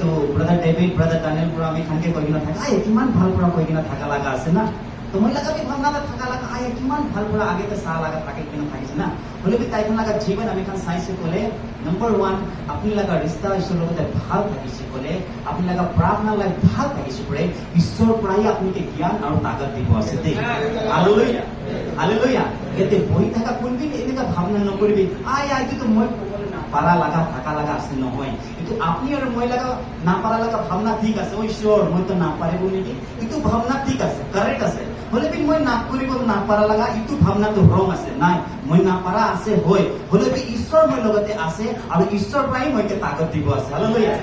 তো ব্রাদার ডেভিড ব্রাদার ডানিয়েল পুরা আমি খানকে কৈ কিনা থাকে আয়া কিমান ভাল পৰা কৈ কিনা থাকা লাগা আছে না তো মই লাগা বি ভাবনা থাকা লাগা আয়া কিমান ভাল পৰা আগে তে সা লাগা থাকে কিনা থাকিছে না হলে বি তাই খান লাগা জীবন আমি খান সাইছে কোলে नंबर 1 আপনি লাগা রিস্তা ঈশ্বর লগতে ভাল থাকিছে কোলে আপনি লাগা প্রার্থনা লাইফ ভাল থাকিছে পৰে ঈশ্বৰ পৰাই আপুনিকে জ্ঞান আৰু তাকত দিব আছে দেই হালেলুয়া হালেলুয়া এতে বহি থাকা কোনদিন এনেকা ভাবনা নকৰিবি আয়া এইটো মই ক'বলৈ না পাৰা লাগা থাকা লাগা আছে নহয় কিন্তু আপনি আৰু মই লাগা না পাৰা লাগা ভাবনা ঠিক আছে ও ঈশ্বৰ মই তো না পাৰিব নেকি এইটো ভাবনা ঠিক আছে কাৰেক্ট আছে হলে বি মই না কৰিব না পাৰা লাগা এইটো ভাবনা তো ৰং আছে নাই মই না পাৰা আছে হয় হলে বি ঈশ্বৰ মই লগতে আছে আৰু ঈশ্বৰ পৰাই মইকে তাকত দিব আছে হালেলুয়া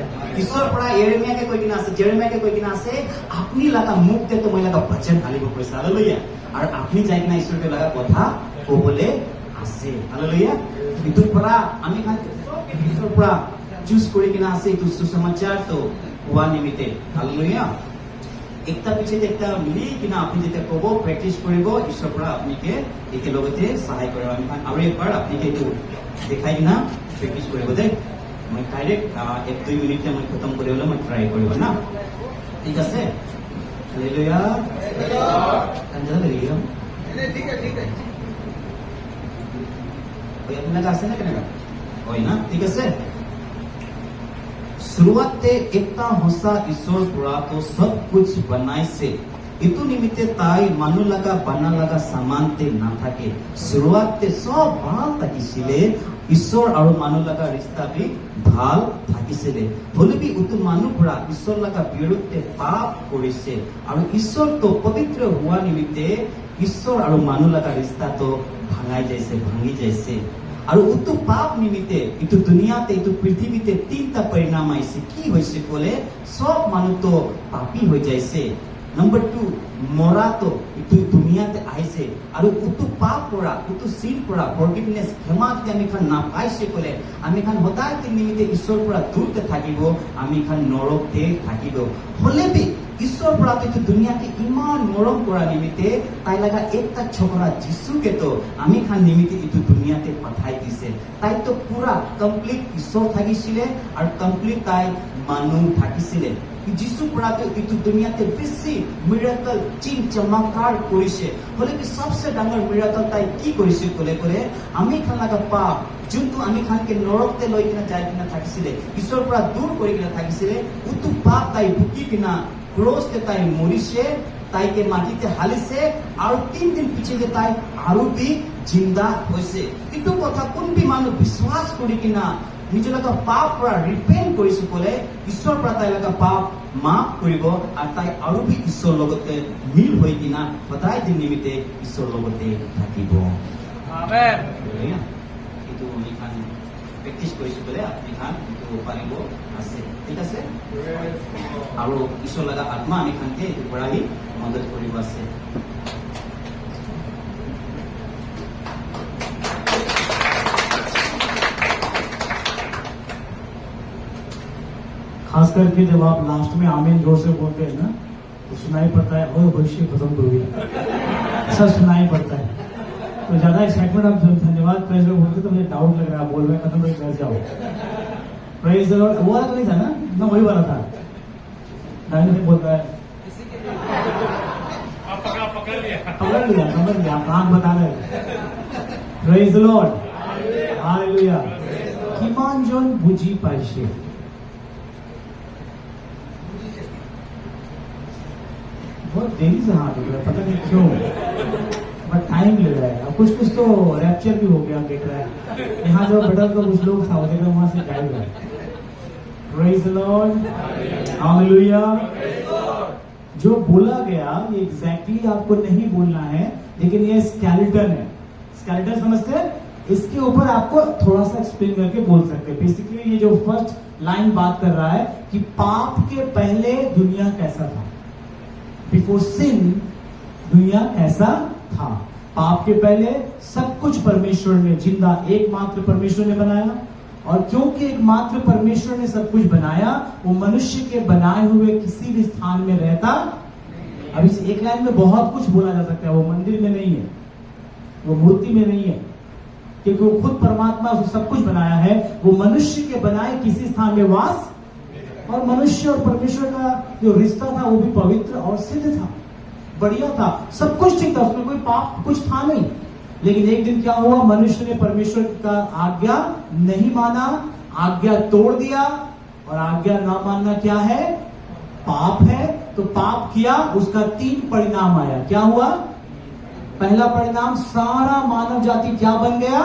ঈশ্বৰ পৰা এৰেমিয়াকে কৈ কিনা আছে জেৰেমিয়াকে কৈ কিনা আছে আপনি লাগা মুখতে তো মই লাগা বচন ঢালিব কৈছে হালেলুয়া আৰু আপনি যাই কিনা ঈশ্বৰকে লাগা কথা ক'বলে আছে হালেলুয়া ইটোৰ পৰা আমি খান ঈশ্বৰৰ পৰা চুজ কৰি কিনা আছে ইটো সুসমাচাৰ তো হোৱা নিমিত্তে হালেলুয়া একটা পিছে একটা মিলি কিনা আপনি যেটা ক'ব প্ৰেক্টিস কৰিব ঈশ্বৰ পৰা আপুনিকে একেলগতে সহায় কৰিব আমি আৰু একবাৰ আপুনিকে এইটো দেখাই কিনা প্ৰেক্টিস কৰিব দে মই ডাইৰেক্ট 1-2 মিনিটতে মই খতম কৰিবলৈ মই ট্ৰাই কৰিব না ঠিক আছে হালেলুয়া কাঞ্জা দেৰিয়া ঠিক আছে ওই আপনার আছে না কেন ওই না ঠিক আছে शुरुआते एकता होसा ईश्वर पुरा तो सब कुछ बनाई से इतु निमित्ते ताई मानु लगा बना लगा सामानते ना থাকে शुरुआते सब ভাল থাকিছিলে ঈশ্বৰ আৰু মানুহ লগা ৰিস্তা বি ভাল থাকিছিলে হলে বি উতু মানুহ পুৰা ঈশ্বৰ লগা বিৰুদ্ধে পাপ কৰিছে আৰু ঈশ্বৰ তো পবিত্ৰ হোৱা নিমিত্তে ঈশ্বৰ আৰু মানুহ লগা ৰিস্তা তো ভাঙাই যাইছে ভাঙি যাইছে আৰু উতু পাপ নিমিত্তে ইটো দুনিয়াতে ইটো পৃথিৱীতে তিনটা পৰিণাম আইছে কি হৈছে বলে সব মানুহ তো পাপী হৈ যাইছে नंबर 2 মৰা তো ইটো দুনিয়াতে আইছে আৰু উতু পাপ পৰা উতু সিন পৰা ফৰগিভনেস ক্ষমা যদি আমি খান না পাইছে বলে আমি খান হতাই নিমিত্তে ঈশ্বৰ পৰা দূৰতে থাকিব আমি খান নৰকতে থাকিব হলে বি ঈশ্বৰ পৰা তো দুনিয়াকে ইমান মৰম কৰা নিমিত্তে তাই লাগা একটা ছোকরা যিশুকে তো আমি খান নিমিত্তে ইটো দুনিয়াতে পঠাই দিছে তাই তো পুরা কমপ্লিট ঈশ্বৰ থাকিছিলে আৰু কমপ্লিট তাই মানুহ থাকিছিলে যিশু পৰা তো ইটো দুনিয়াতে বেছি মিৰাকল চিন চমৎকাৰ কৰিছে হলে কি সবচে ডাঙৰ মিৰাকল তাই কি কৰিছে কলে কলে আমি খান লাগা পাপ যোনটো আমি খানকে নৰকতে লৈ কিনা যাই কিনা থাকিছিলে ঈশ্বৰ পৰা দূৰ কৰি কিনা থাকিছিলে উতু পাপ তাই ভুকি কিনা ক্রসতে তাই মরিছে তাইকে মাটিতে হালিছে আর 3 দিন পিছনে তাই আরো বি জিন্দা হইছে কিন্তু কথা কোনবি মানুহ বিশ্বাস কৰি কিনা নিজৰ লগা পাপ পৰা ৰিপেন্ট কৰিছে বলে ঈশ্বৰ পৰা তাই লগা পাপ মাফ কৰিব আৰু তাই আৰু বি ঈশ্বৰ লগতে মিল হৈ কিনা সদায় দিন নিমিত্তে ঈশ্বৰ লগতে থাকিব Hallelujah. Itu ikan practice কৰিছো বলে ikan itu পাৰিব আছে ঠিক আছে আৰু ঈশ্বৰ লগা আত্মা আমি খানতে এইটো পঢ়াই মদত কৰিব আছে खास करके जब आप लास्ट में आमीन जोर से बोलते हैं ना तो सुनाई पड़ता है और भविष्य खत्म हो गया ऐसा सुनाई पड़ता है तो ज्यादा एक्साइटमेंट आप धन्यवाद प्रेज में बोलते तो मुझे डाउट लग रहा है बोल रहे खत्म हो घर जाओ प्रेज द लॉर्ड वो वाला तो नहीं था ना वही वाला था डायन से बोलता है पकड़ लिया समझ लिया आप बता रहे प्रेज द लॉर्ड हालेलुया किमांजन बुझी पाइशे बहुत देरी से हाथ उठ रहा है पता नहीं क्यों बट टाइम ले रहा है अब कुछ तो रैप्चर भी हो गया देख रहा है यहाँ जो बेटा तो कुछ लोग था देखा वहां से जाएगा प्रेज द लॉर्ड हालेलुया जो बोला गया ये एग्जैक्टली आपको नहीं बोलना है लेकिन ये स्केलेटन है स्केलेटन समझते हैं इसके ऊपर आपको थोड़ा सा एक्सप्लेन करके बोल सकते हैं बेसिकली ये जो फर्स्ट लाइन बात कर रहा है कि पाप के पहले दुनिया कैसा था बिफोर सिन दुनिया कैसा था पाप के पहले सब कुछ परमेश्वर ने जिंदा एकमात्र परमेश्वर ने बनाया और क्योंकि एकमात्र परमेश्वर ने सब कुछ बनाया वो मनुष्य के बनाए हुए किसी भी स्थान में रहता अब इस एक लाइन में बहुत कुछ बोला जा सकता है वो मंदिर में नहीं है वो मूर्ति में नहीं है क्योंकि वो खुद परमात्मा सब कुछ बनाया है वो मनुष्य के बनाए किसी स्थान में वास और मनुष्य और परमेश्वर का जो रिश्ता था वो भी पवित्र और सिद्ध था बढ़िया था सब कुछ ठीक था उसमें कोई पाप कुछ था नहीं लेकिन एक दिन क्या हुआ मनुष्य ने परमेश्वर का आज्ञा नहीं माना आज्ञा तोड़ दिया और आज्ञा ना मानना क्या है पाप है तो पाप किया उसका 3 परिणाम आया क्या हुआ पहला परिणाम सारा मानव जाति क्या बन गया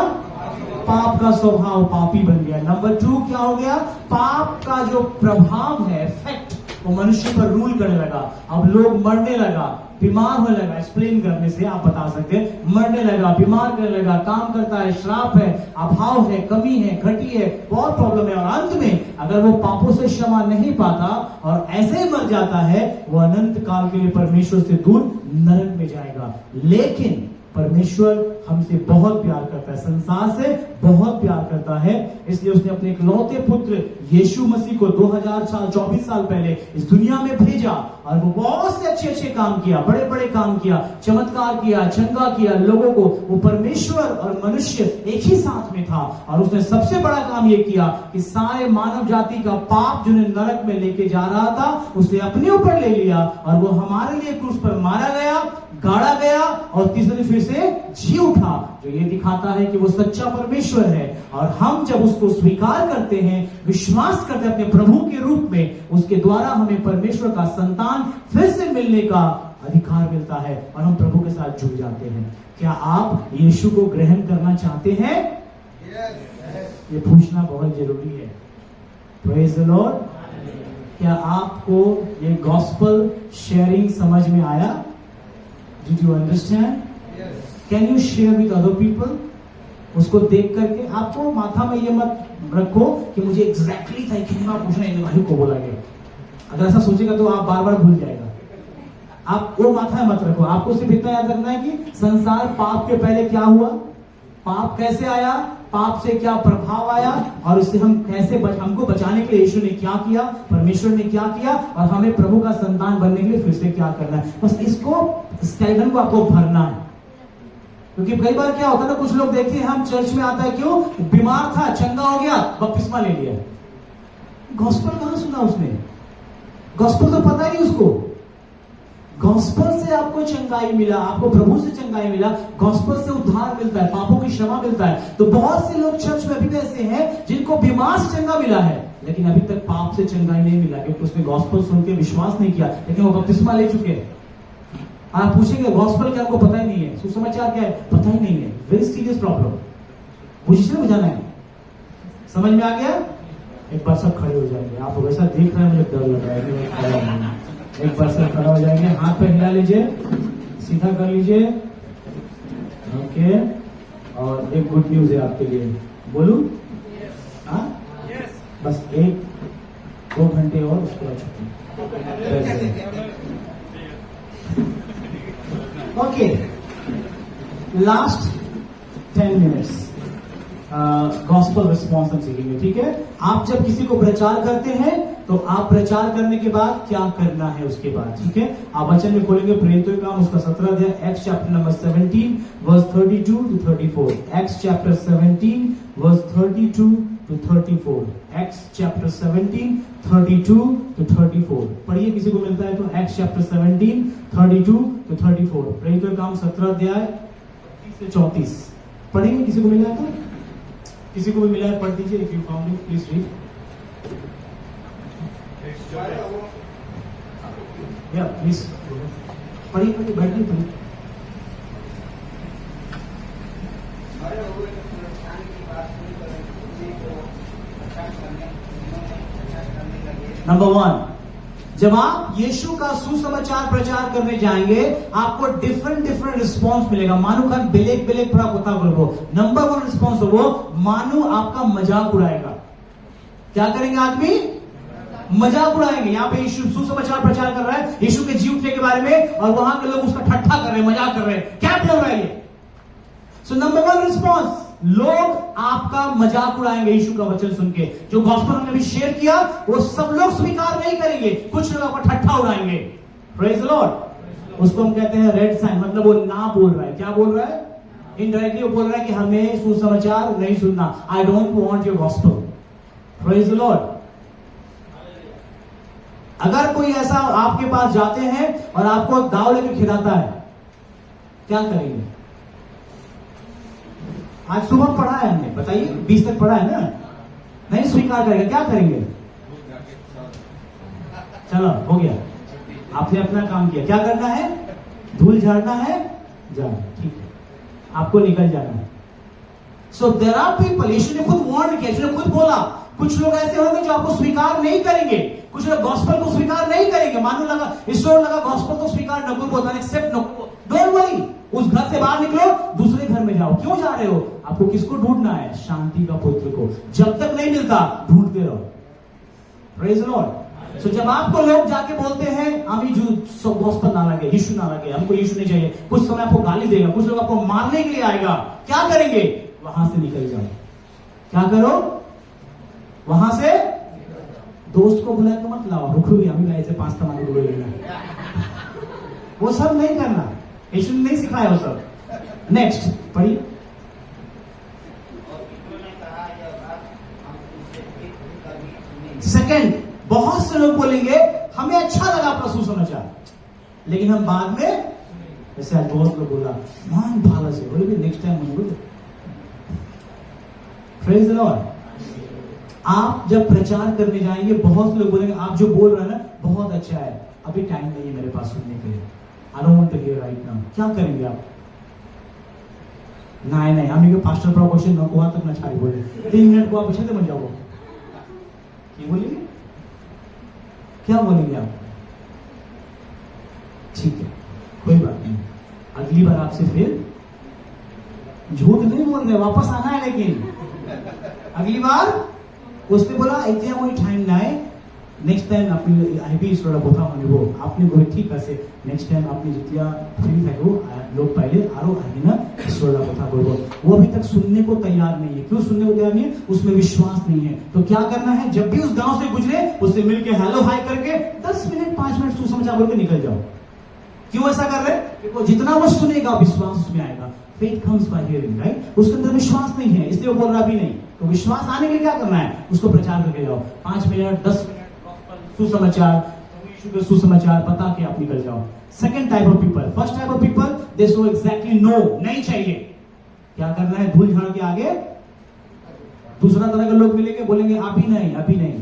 पाप का स्वभाव पापी बन गया नंबर 2 क्या हो गया पाप का जो प्रभाव है इफेक्ट वो मनुष्य पर रूल करने लगा अब लोग मरने लगा बीमार होने लगा एक्सप्लेन करने से आप बता सकते हैं मरने लगा बीमार करने लगा काम करता है श्राप है अभाव है कमी है घटी है बहुत प्रॉब्लम है और अंत में अगर वो पापों से क्षमा नहीं पाता और ऐसे ही मर जाता है वो अनंत काल के लिए परमेश्वर से दूर नरक में जाएगा लेकिन परमेश्वर हमसे बहुत प्यार करता है संसार से बहुत प्यार करता है इसलिए उसने अपने इकलौते पुत्र यीशु मसीह को 24 साल पहले इस दुनिया में भेजा और वो बहुत से अच्छे काम किया बड़े बड़े काम किया चमत्कार किया चंगा किया लोगों को वो परमेश्वर और मनुष्य एक ही साथ में था और उसने सबसे बड़ा काम ये किया कि सारे मानव जाति का पाप जिन्हें नरक में लेके जा रहा था उसने अपने ऊपर ले लिया और वो हमारे लिए क्रूस पर मारा गया गाड़ा गया और तीसरे दिन फिर से जी उठा जो ये दिखाता है कि वो सच्चा परमेश्वर है और हम जब उसको स्वीकार करते हैं विश्वास करते हैं अपने प्रभु के रूप में उसके द्वारा हमें परमेश्वर का संतान फिर से मिलने का अधिकार मिलता है और हम प्रभु के साथ जुड़ जाते हैं क्या आप यीशु को ग्रहण करना चाहते हैं ये पूछना बहुत जरूरी है प्रेज द लॉर्ड क्या आपको ये गॉस्पल शेयरिंग समझ में आया Did you understand? Yes. Can you share with other people? उसको देख करके आपको माथा में ये मत रखो कि मुझे एग्जैक्टली था कितनी बार पूछना इन भाई को बोला गया अगर ऐसा सोचेगा तो आप बार बार भूल जाएगा आप वो माथा में मत रखो आपको सिर्फ इतना याद रखना है कि संसार पाप के पहले क्या हुआ पाप कैसे आया पाप से क्या प्रभाव आया और उससे हम कैसे हमको बचाने के लिए यीशु ने क्या किया परमेश्वर ने क्या किया और हमें प्रभु का संतान बनने के लिए फिर से क्या करना है बस इसको स्केलेटन को आपको भरना है क्योंकि कई बार क्या होता है ना कुछ लोग देखते हैं हम चर्च में आता है क्यों बीमार था चंगा हो गया बपतिस्मा ले लिया गॉस्पेल कहां सुना उसने गॉस्पेल तो पता ही उसको गॉस्पेल से आपको चंगाई मिला आपको प्रभु से चंगाई मिला गॉस्पेल से उद्धार मिलता है पापों की क्षमा मिलता है तो बहुत से लोग चर्च में अभी भी ऐसे हैं जिनको बीमार से चंगा मिला है लेकिन अभी तक पाप से चंगाई नहीं मिला क्योंकि उसने गॉस्पेल सुन के विश्वास नहीं किया लेकिन वो बपतिस्मा ले चुके हैं आप पूछेंगे गॉस्पेल क्या हमको पता ही नहीं है सुसमाचार क्या है पता ही नहीं है वेरी सीरियस प्रॉब्लम मुझे इसलिए बुझाना है समझ में आ गया एक बार सब खड़े हो जाएंगे आप लोग ऐसा देख रहे हैं मुझे डर लग रहा है एक बार सब खड़ा हो जाएंगे हाथ पे हिला लीजिए सीधा कर लीजिए ओके और एक गुड न्यूज है आपके लिए, बोलूं? हाँ, बस 1-2 घंटे और उसके बाद छुट्टी। Okay, last 10 minutes gospel response हम सीखेंगे, ठीक है? आप जब किसी को प्रचार करते हैं तो आप प्रचार करने के बाद क्या करना है उसके बाद, ठीक है? आप वचन में खोलेंगे प्रेरितों का काम उसका 17 अध्याय, Acts chapter number 17 verse 32 to 34, Acts chapter 17 verse 32 to 34, Acts chapter 17 32 to 34। पढ़िए, किसी को मिलता है तो एक्स चैप्टर 17 32 to 34, प्रेरितों का काम 17 अध्याय 30 से 34 पढ़ेंगे। किसी को मिला है तो, किसी को भी मिला है पढ़ दीजिए, if you found it please read. या प्लीज पढ़िए, बैठिए, पढ़िए। मरे हुए पुनरुत्थान की बात सुनकर उन्हें को अच्छा करने लगे। नंबर 1, जब आप यीशु का सुसमाचार प्रचार करने जाएंगे आपको डिफरेंट रिस्पॉन्स मिलेगा। मानो खान बेलेग पड़ा कोता बोलो। नंबर 1 रिस्पॉन्स हो वो, मानो आपका मजाक उड़ाएगा। क्या करेंगे आदमी? मजाक उड़ाएंगे। यहाँ पे यीशु सुसमाचार प्रचार कर रहा है यीशु के जी उठने के बारे में, और वहां के लोग उसका ठट्ठा कर रहे हैं, मजाक कर रहे हैं। क्या बोल रहा है ये? सो नंबर 1 रिस्पॉन्स, लोग आपका मजाक उड़ाएंगे यीशु का वचन सुन के। जो गॉस्पेल हमने भी शेयर किया वो सब लोग स्वीकार नहीं करेंगे, कुछ लोग आपका ठट्ठा उड़ाएंगे। Praise the Lord. उसको हम कहते हैं रेड साइन, मतलब वो ना बोल रहा है। क्या बोल रहा है? इनडायरेक्टली वो बोल रहा है कि हमें सुसमाचार नहीं सुनना। आई don't want your gospel. Praise the Lord. अगर कोई ऐसा आपके पास जाते हैं और आपको दाव लेकर खिलाता है, क्या करेंगे? आज सुबह पढ़ा है हमने, बताइए 20 तक पढ़ा है ना? नहीं स्वीकार करेंगे, क्या करेंगे? चलो हो गया, आपने अपना काम किया। क्या करना है? धूल झाड़ना है, जाओ, ठीक है, आपको निकल जाना है। सो देयर आर पीपल, यीशु ने खुद वार्न किया, यीशु ने खुद बोला कुछ लोग ऐसे होंगे जो आपको स्वीकार नहीं करेंगे, कुछ लोग गॉस्पेल को स्वीकार नहीं करेंगे। मानो लगा ईश्वर लगा गॉस्पेल को स्वीकार न करो, एक्सेप्ट न करो, डोंट वरी, उस घर से बाहर निकलो, दूसरे घर में जाओ। क्यों जा रहे हो? आपको किसको ढूंढना है? शांति का पुत्र को। जब तक नहीं मिलता ढूंढते रहो। Praise the Lord. सो जब आपको लोग जाके बोलते हैं हमें जो गॉस्पेल ना लगे, यीशु ना लगे, हमको यीशु नहीं चाहिए, कुछ समय आपको गाली देगा, कुछ लोग आपको मारने के लिए आएगा, क्या करेंगे? वहां से निकल जाओ। क्या करो? वहां से दोस्त को बुला के मत लाओ, रुको भी हमें ऐसे 5 तमाने बुला लेना, वो सब नहीं करना, यीशु ने नहीं सिखाया वो सब। नेक्स्ट पढ़िए। सेकंड, बहुत से लोग बोलेंगे हमें अच्छा लगा आपका सुसमाचार, लेकिन हम बाद में, जैसे आज बहुत लोग बोला मान भाला से बोले नेक्स्ट टाइम मुझे बोले। Praise the Lord. आप जब प्रचार करने जाएंगे बहुत से लोग बोलेंगे आप जो बोल रहे हैं ना बहुत अच्छा है, अभी टाइम नहीं है मेरे पास सुनने के लिए, I don't want to hear right now. क्या करेंगे आप? नहीं हम पास्टर पर क्वेश्चन न हुआ तक ना छाई बोले 3 मिनट को आप पूछे तो मत जाओ। क्या बोलेंगे? क्या बोलेंगे आप? ठीक है, कोई बात नहीं, अगली बार आपसे फिर झूठ नहीं बोल रहे, वापस आना है, लेकिन अगली बार उसने बोला এতিয়া মই টাইম নাই, নেক্সট টাইম আপনি আইবি ইসরা কথা শুনিব, আপনি গৈ ঠিক আছে নেক্সট টাইম আপনি যেতিয়া फ्री থাকো लोग पहले आरो आगे ना इस्रा কথা बोलबो। वो अभी तक सुनने को तैयार नहीं है। क्यों सुनने को तैयार नहीं है? उसमें विश्वास नहीं है। तो क्या करना है? जब भी उस गांव से गुजरे उससे मिलके हेलो हाय करके 10 मिनट 5 मिनट सुसमाचार बोल के निकल जाओ। क्यों ऐसा कर रहे? क्योंकि जितना वो सुनेगा विश्वास उसमें आएगा। Faith comes by hearing, right? उसके अंदर विश्वास नहीं है इसलिए वो बोल रहा भी नहीं। तो विश्वास आने के लिए क्या करना है? उसको प्रचार करके जाओ, 5 मिनट 10 मिनट सुसमाचार, यीशु के सुसमाचार बता के आप निकल जाओ। Second type of people. First type of people they so exactly no, नहीं चाहिए। क्या करना है? धूल झाड़ के आगे। दूसरा तरह के लोग मिलेंगे, बोलेंगे अभी नहीं अभी नहीं।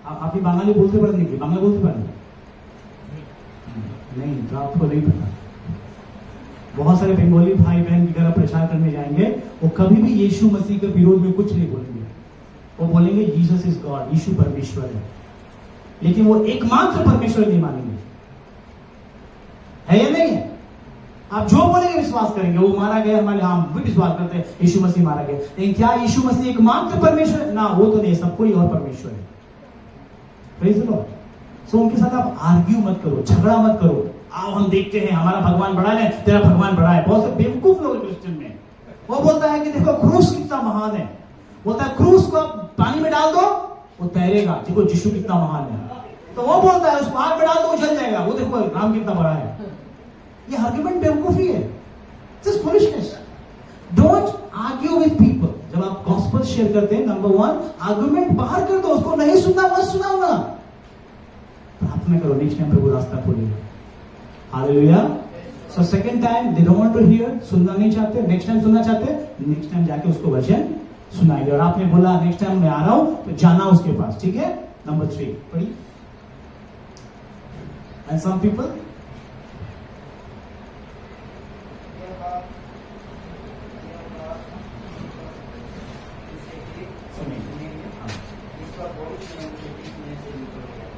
आप ही बंगाली बोलते पढ़ने की, बांग्ला बोलते पढ़ने नहीं, तो आपको नहीं पता। बहुत सारे बंगाली भाई बहन की तरह प्रचार करने जाएंगे, वो कभी भी यीशु मसीह के विरोध में कुछ नहीं बोलेंगे। वो बोलेंगे जीसस इज गॉड, यीशु परमेश्वर है, लेकिन वो एकमात्र परमेश्वर नहीं मानेंगे। है या नहीं है? आप जो बोलेंगे विश्वास करेंगे। वो मारा गया हमारे, हम भी विश्वास करते हैं यीशु मसीह मारा गया, लेकिन क्या यीशु मसीह एकमात्र परमेश्वर है? ना, वो तो नहीं, सब कोई और परमेश्वर है। Praise the Lord. सो उनके साथ आप आर्ग्यू मत करो, झगड़ा मत करो। आओ हम देखते हैं हमारा भगवान बड़ा है, तेरा भगवान बड़ा है। बहुत से बेवकूफ लोग क्रिश्चियन में, वो बोलता है कि देखो क्रूस कितना महान है, बोलता है क्रूस को पानी में डाल दो वो तैरेगा, देखो यीशु कितना महान है। तो वो बोलता है उसको आग में डाल दो वो जल जाएगा, वो देखो राम कितना बड़ा है। ये आर्ग्यूमेंट बेवकूफी है, just foolishness. Don't argue with people. जब आप गॉस्पेल शेयर करते हैं, नंबर 1 आर्गुमेंट बाहर कर दो, उसको नहीं सुनना मत सुनाओ ना, प्रार्थना करो, नेक्स्ट टाइम प्रभु रास्ता खोलेगा। Hallelujah. So second time they don't want to hear, सुनना नहीं चाहते, नेक्स्ट टाइम सुनना चाहते, नेक्स्ट टाइम जाके उसको वचन सुनाइए। और आपने बोला नेक्स्ट टाइम मैं आ रहा हूं तो जाना उसके पास, ठीक है। नंबर 3 पढ़िए। एंड सम पीपल, इसका बहुत सीखने से निकल गया।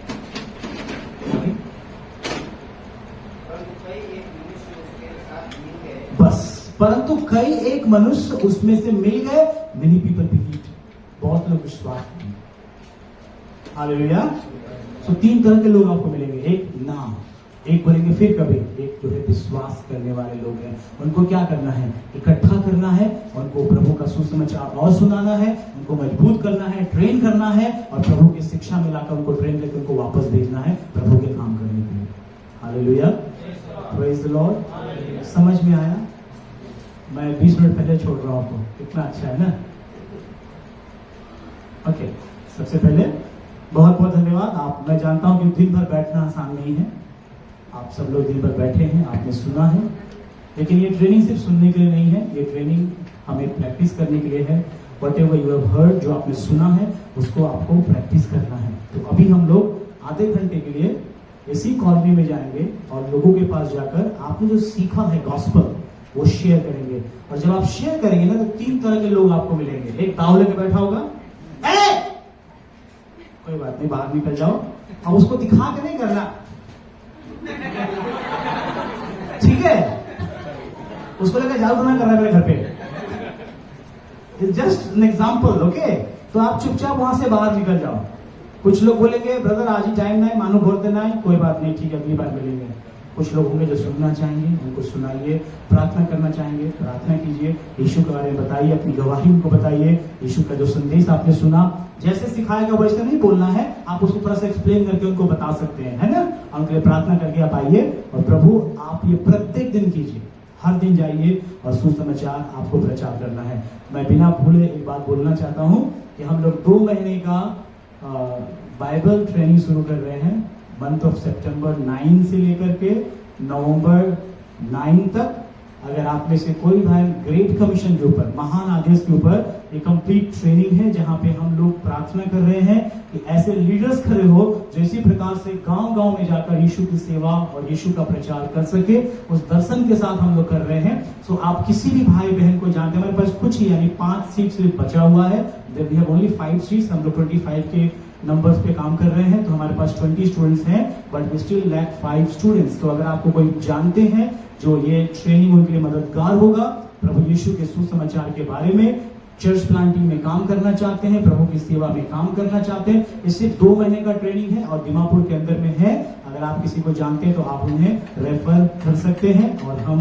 बस, परंतु कई एक मनुष्य उसमें से मिल गए, मेनी पीपल बिलीव्ड, बहुत लोग विश्वास किए। हालेलुया। सो 3 तरह के लोग आपको मिलेंगे। एक नाम, एक बोलेंगे फिर कभी, एक जो है विश्वास करने वाले लोग हैं। उनको क्या करना है? इकट्ठा करना है, उनको प्रभु का सुसमाचार और सुनाना है, उनको मजबूत करना है, ट्रेन करना है, और प्रभु की शिक्षा मिलाकर उनको ट्रेन करके उनको वापस भेजना है प्रभु के काम करने के लिए। हालेलुया। Praise the Lord. समझ में आया? मैं 20 मिनट पहले छोड़ रहा हूं आपको, कितना अच्छा है ना। ओके, सबसे पहले बहुत बहुत धन्यवाद। आप, मैं जानता हूं कि दिन भर बैठना आसान नहीं है, आप सब लोग दिन भर बैठे हैं, आपने सुना है, लेकिन ये ट्रेनिंग सिर्फ सुनने के लिए नहीं है, ये ट्रेनिंग हमें प्रैक्टिस करने के लिए है। What ever you have heard, जो आपने सुना है उसको आपको प्रैक्टिस करना है। तो अभी हम लोग आधे घंटे के लिए इसी कॉलोनी में जाएंगे और लोगों के पास जाकर आपने जो सीखा है गॉस्पेल वो शेयर करेंगे। और जब आप शेयर करेंगे ना, तो 3 तरह के लोग आपको मिलेंगे। एक दाव लेके बैठा होगा, कोई बात नहीं, बाहर निकल जाओ। अब उसको दिखा के नहीं करना, ठीक है? उसको लेकर जाओ, तो ना करना मेरे घर पे। Just an example, okay? तो आप चुपचाप वहां से बाहर निकल जाओ। कुछ लोग बोलेंगे ब्रदर आज ही टाइम नहीं, मानो भोर देना है, कोई बात नहीं, ठीक है, अगली बार मिलेंगे। कुछ लोग होंगे जो सुनना चाहेंगे, उनको सुनाइए। प्रार्थना करना चाहेंगे, प्रार्थना कीजिए। यीशु के बारे में बताइए, अपनी गवाही उनको बताइए। यीशु का जो संदेश आपने सुना, जैसे सिखाएगा वैसे नहीं बोलना है, आप उसको थोड़ा सा एक्सप्लेन करके उनको बता सकते हैं, है ना। और उनके लिए प्रार्थना करके आप आइए। और प्रभु, आप ये प्रत्येक दिन कीजिए, हर दिन जाइए और सुसमाचार आपको प्रचार करना है। मैं बिना भूले एक बात बोलना चाहता हूँ कि हम लोग 2 महीने का बाइबल ट्रेनिंग शुरू कर रहे हैं। मंथ ऑफ सितंबर 9 से लेकर के नवंबर 9 तक। अगर आप में से कोई भाई ग्रेट कमीशन के ऊपर, महान आदेश के ऊपर एक कंप्लीट ट्रेनिंग है, जहां पे हम लोग प्रार्थना कर रहे हैं कि ऐसे लीडर्स खड़े हो जो इसी प्रकार से गांव-गांव में जाकर यीशु की सेवा और यीशु का प्रचार कर सके, उस दर्शन के साथ हम लोग कर रहे हैं। सो आप किसी भी भाई बहन को जानते हैं, हमारे पास कुछ ही यानी 5 सीट सिर्फ बचा हुआ है। We have only 5 seats. हम लोग 25 के नंबर्स पे काम कर रहे हैं, तो हमारे पास 20 स्टूडेंट्स हैं, but we still lack 5 students. तो अगर आपको कोई जानते हैं जो ये ट्रेनिंग उनके लिए मददगार होगा, प्रभु यीशु के सुसमाचार के बारे में, चर्च प्लांटिंग में काम करना चाहते हैं, प्रभु की सेवा में काम करना चाहते हैं, ये सिर्फ 2 महीने का ट्रेनिंग है और दीमापुर के अंदर में है। अगर आप किसी को जानते हैं तो आप उन्हें रेफर कर सकते हैं और हम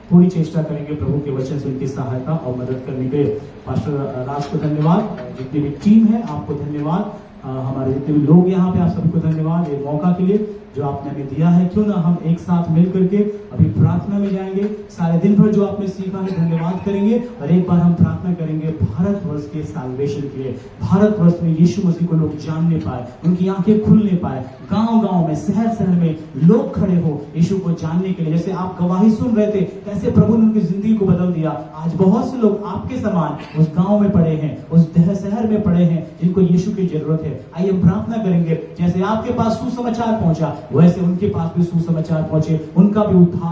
पूरी चेष्टा करेंगे प्रभु के वचन से उनकी सहायता और मदद करने के लिए। पास्टर राज को धन्यवाद, जितनी भी टीम है आपको धन्यवाद, हमारे जितने भी लोग यहाँ पे, आप सबको धन्यवाद ये मौका के लिए जो आपने हमें दिया है। क्यों ना हम एक साथ मिल करके अभी प्रार्थना में जाएंगे, सारे दिन भर जो आपने सीखा है धन्यवाद करेंगे और एक बार हम प्रार्थना करेंगे भारतवर्ष के साल्वेशन के लिए। भारतवर्ष में यीशु मसीह को लोग जानने पाए, उनकी आंखें खुलने पाए, गांव-गांव में, शहर-शहर में लोग खड़े हो यीशु को जानने के लिए। जैसे आप गवाही सुन रहे थे, कैसे प्रभु ने उनकी जिंदगी को बदल दिया। आज बहुत से लोग आपके समान उस गांव में पड़े हैं, उस शहर में पड़े हैं, जिनको यीशु की जरूरत है। आइए हम प्रार्थना करेंगे, जैसे आपके पास सुसमाचार पहुंचा वैसे उनके पास भी सुसमाचार पहुंचे, उनका भी उद्धार